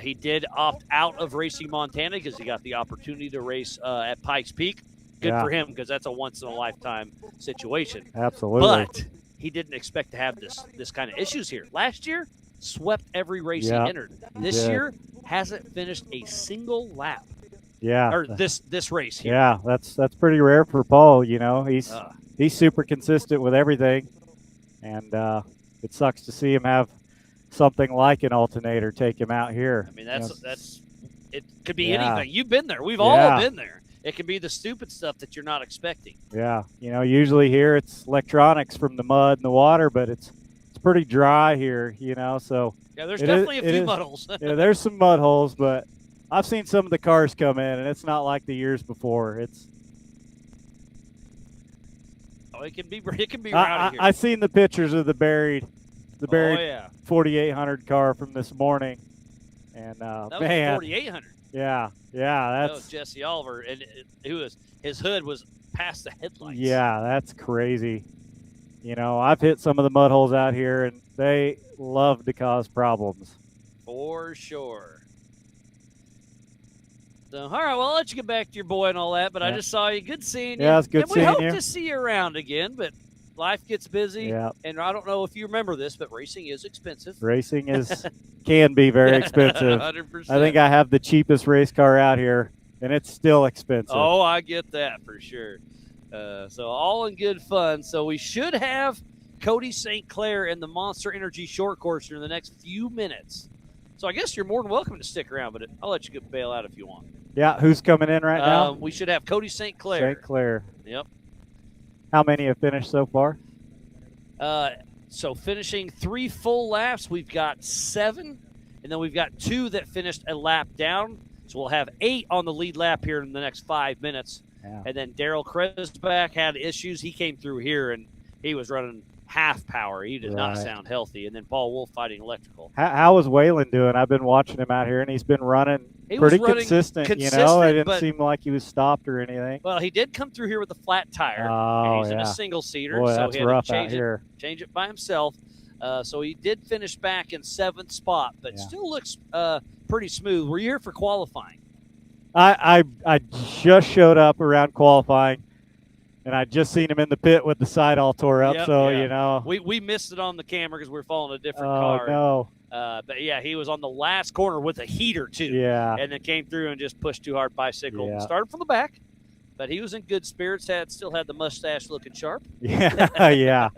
A: he did opt out of racing Montana because he got the opportunity to race at Pikes Peak. Good for him, because that's a once-in-a-lifetime situation.
Q: Absolutely.
A: But he didn't expect to have this kind of issues here. Last year, swept every race he entered. This year, hasn't finished a single lap.
Q: Yeah.
A: Or this race here.
Q: Yeah, that's pretty rare for Paul. You know, he's super consistent with everything, and it sucks to see him have something like an alternator take him out here.
A: I mean, that's it could be anything. You've been there. We've all been there. It can be the stupid stuff that you're not expecting.
Q: Yeah, you know, usually here it's electronics from the mud and the water, but it's pretty dry here, you know. So
A: yeah, there's definitely a few mud holes.
Q: Yeah, there's some mud holes, but I've seen some of the cars come in, and it's not like the years before.
A: It can be rowdy here.
Q: I've seen the pictures of the buried 4800 car from this morning, and
A: that
Q: man,
A: was 4800.
Q: Yeah,
A: that was Jesse Oliver, and his hood was past the headlights.
Q: Yeah, that's crazy. You know, I've hit some of the mud holes out here, and they love to cause problems.
A: For sure. So, all right, well, I'll let you get back to your boy and all that, but I just saw you. Good seeing you.
Q: Yeah, it's good seeing you.
A: And we hope to see you around again, but life gets busy.
Q: Yeah.
A: And I don't know if you remember this, but racing is expensive.
Q: Racing can be very expensive.
A: 100%.
Q: I think I have the cheapest race car out here, and it's still expensive.
A: Oh, I get that for sure. So all in good fun. So we should have Cody St. Clair in the Monster Energy Short Course in the next few minutes. So I guess you're more than welcome to stick around, but I'll let you bail out if you want.
Q: Yeah, who's coming in right now?
A: We should have Cody St. Clair.
Q: St. Clair.
A: Yep.
Q: How many have finished so far?
A: So finishing 3 full laps, we've got 7, and then we've got 2 that finished a lap down. So we'll have 8 on the lead lap here in the next 5 minutes.
Q: Yeah.
A: And then Daryl Kresbach had issues. He came through here, and he was running half power. He did not sound healthy. And then Paul Wolf fighting electrical.
Q: How was Waylon doing? I've been watching him out here, and he's been running pretty consistent. You know, it didn't seem like he was stopped or anything.
A: Well, he did come through here with a flat tire.
Q: Oh,
A: and he's in a single-seater.
Q: Boy,
A: so
Q: that's
A: he had
Q: rough
A: to
Q: out here.
A: Change it by himself. So he did finish back in 7th spot, but still looks pretty smooth. Were you here for qualifying?
Q: I just showed up around qualifying, and I just seen him in the pit with the side all tore up. You know,
A: we missed it on the camera because we were following a different
Q: car.
A: car.
Q: No.
A: But yeah, he was on the last corner with a heater too.
Q: Yeah.
A: And then came through and just pushed too hard bicycle.
Q: Yeah.
A: Started from the back, but he was in good spirits. Still had the mustache looking sharp.
Q: Yeah, yeah.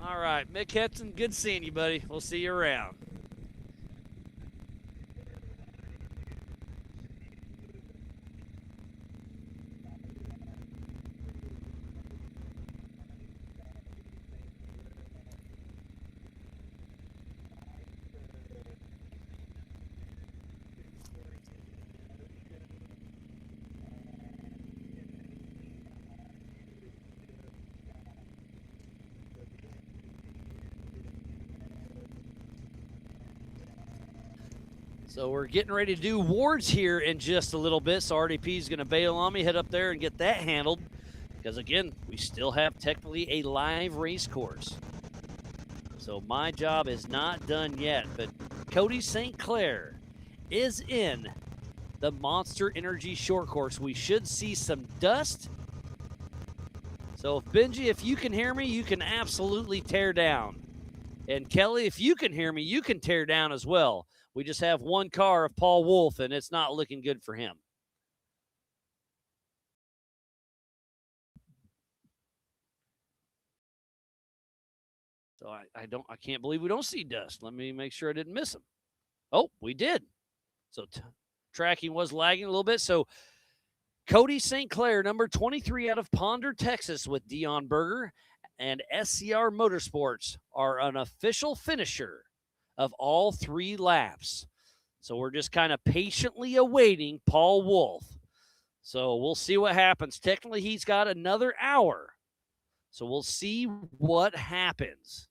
A: All right, Mick Hetson, good seeing you, buddy. We'll see you around. So we're getting ready to do wards here in just a little bit. So RDP is going to bail on me, head up there and get that handled. Because, again, we still have technically a live race course. So my job is not done yet. But Cody St. Clair is in the Monster Energy Short Course. We should see some dust. So, Benji, if you can hear me, you can absolutely tear down. And Kelly, if you can hear me, you can tear down as well. We just have one car of Paul Wolf, and it's not looking good for him. So I can't believe we don't see Dust. Let me make sure I didn't miss him. Oh, we did. So tracking was lagging a little bit. So Cody St. Clair, number 23 out of Ponder, Texas, with Dion Berger and SCR Motorsports are an official finisher of all 3 laps. So we're just kind of patiently awaiting Paul Wolf. So we'll see what happens. Technically, he's got another hour. So we'll see what happens.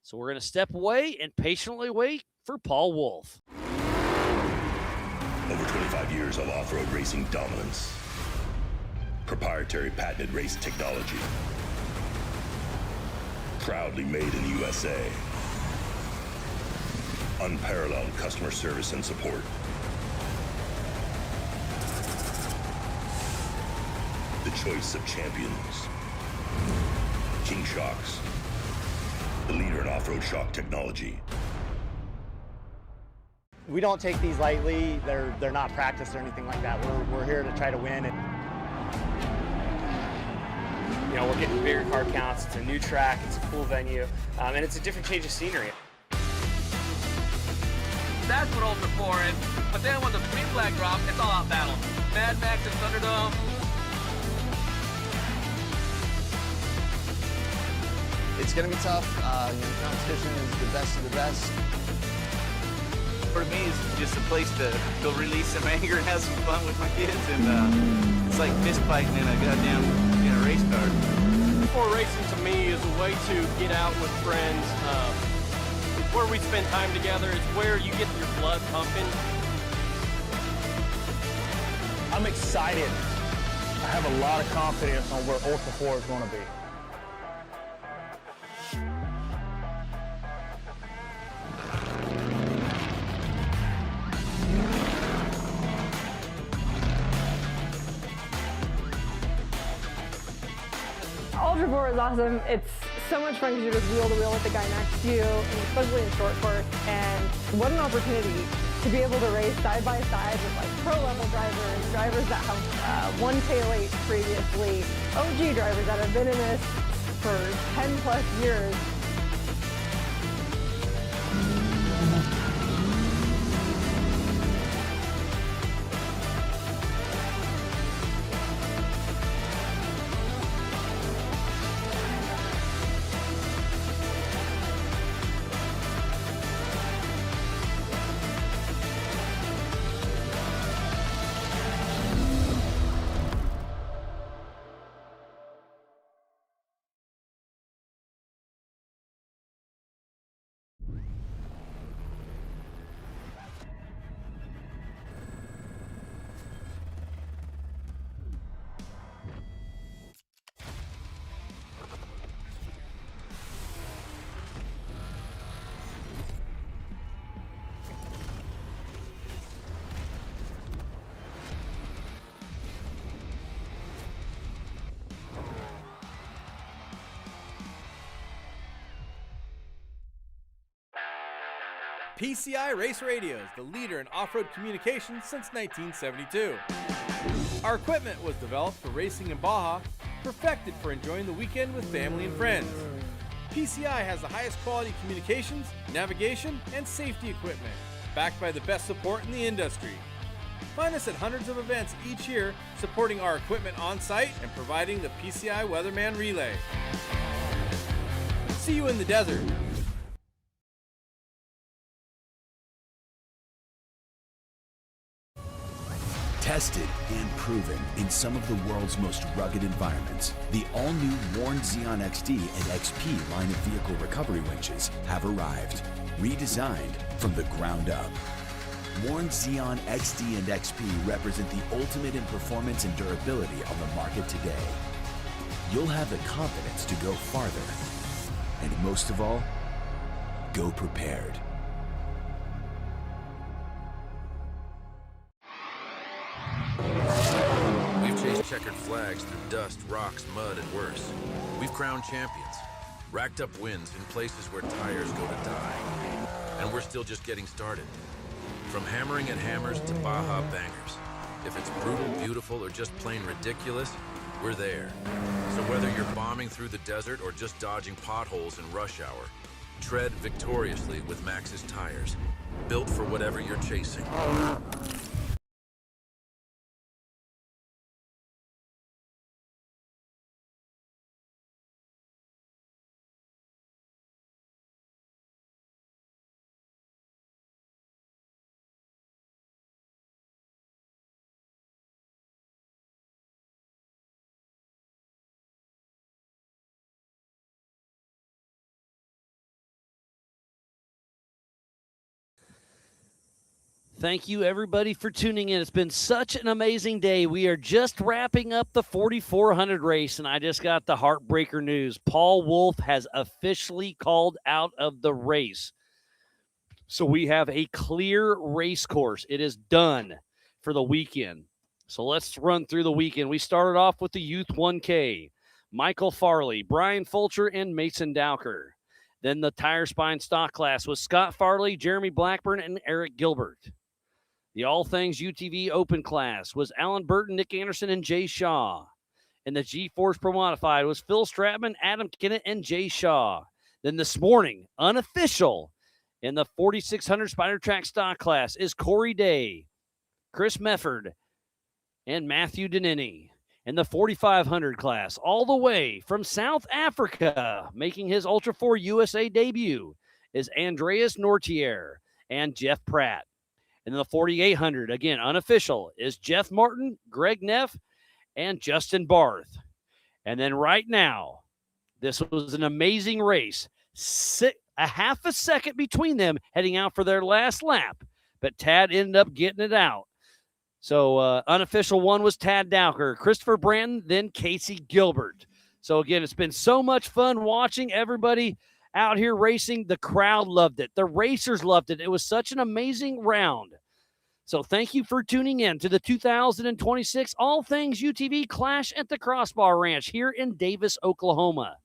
A: So we're going to step away and patiently wait for Paul Wolf.
B: Over 25 years of off-road racing dominance. Proprietary patented race technology. Proudly made in the USA. Unparalleled customer service and support. The choice of champions. King Shocks. The leader in off-road shock technology.
N: We don't take these lightly. They're not practice or anything like that. We're here to try to win.
D: You know, we're getting bigger car counts. It's a new track. It's a cool venue, and it's a different change of scenery.
E: That's what Ultra 4 is. But then when the green flag drops, it's all out battle. Mad Max and Thunderdome.
F: It's going to be tough. Competition is the best of the best.
G: For me, it's just a place to go release some anger and have some fun with my kids, and it's like fist fighting in a goddamn race car.
C: Sport racing to me is a way to get out with friends. It's where we spend time together. It's where you get your blood pumping.
R: I'm excited. I have a lot of confidence on where Ultra 4 is going to be.
I: Ultra 4 is awesome. It's so much fun because you're just wheel to wheel with the guy next to you, and especially in short course. And what an opportunity to be able to race side by side with like pro level drivers that have won K8 previously, OG drivers that have been in this for 10 plus years.
J: PCI Race Radios, the leader in off-road communications since 1972. Our equipment was developed for racing in Baja, perfected for enjoying the weekend with family and friends. PCI has the highest quality communications, navigation, and safety equipment, backed by the best support in the industry. Find us at hundreds of events each year, supporting our equipment on site and providing the PCI Weatherman Relay. See you in the desert.
K: Tested and proven in some of the world's most rugged environments, the all-new Warn Xeon XD and XP line of vehicle recovery winches have arrived, redesigned from the ground up. Warn Xeon XD and XP represent the ultimate in performance and durability on the market today. You'll have the confidence to go farther, and most of all, go prepared.
L: We've chased checkered flags through dust, rocks, mud, and worse. We've crowned champions, racked up wins in places where tires go to die. and we're still just getting started. From hammering at hammers to Baja bangers. If it's brutal, beautiful, or just plain ridiculous, we're there. So whether you're bombing through the desert or just dodging potholes in rush hour, tread victoriously with Max's tires, built for whatever you're chasing.
A: Thank you, everybody, for tuning in. It's been such an amazing day. We are just wrapping up the 4,400 race, and I just got the heartbreaker news. Paul Wolf has officially called out of the race. So we have a clear race course. It is done for the weekend. So let's run through the weekend. We started off with the Youth 1K. Michael Farley, Brian Fulcher, and Mason Dowker. Then the Tire Spine stock class was Scott Farley, Jeremy Blackburn, and Eric Gilbert. The All Things UTV Open class was Alan Burton, Nick Anderson, and Jay Shaw. And the G-Force Pro Modified was Phil Stratman, Adam Kennett, and Jay Shaw. Then this morning, unofficial, in the 4,600 Spider Track stock class is Corey Day, Chris Mefford, and Matthew Denini. In the 4,500 class, all the way from South Africa, making his Ultra 4 USA debut, is Andreas Nortier and Jeff Pratt. And in the 4,800, again, unofficial, is Jeff Martin, Greg Neff, and Justin Barth. And then right now, this was an amazing race. A half a second between them heading out for their last lap, but Tad ended up getting it out. So unofficial one was Tad Dowker, Christopher Branton, then Casey Gilbert. So again, it's been so much fun watching everybody out here racing. The crowd loved it. The racers loved it. It was such an amazing round. So thank you for tuning in to the 2026 All Things UTV Clash at the Crossbar Ranch here in Davis, Oklahoma.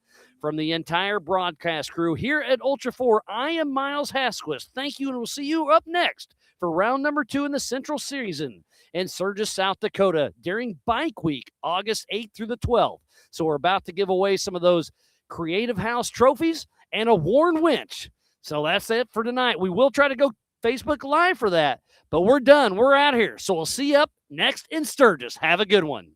A: From the entire broadcast crew here at Ultra 4, I am Miles Hasquist. Thank you, and we'll see you up next for round number 2 in the Central Season in Sturgis, South Dakota during Bike Week, August 8th through the 12th. So we're about to give away some of those Creative House trophies and a worn winch. So that's it for tonight. We will try to go Facebook Live for that, but we're done. We're out here. So we'll see you up next in Sturgis. Have a good one.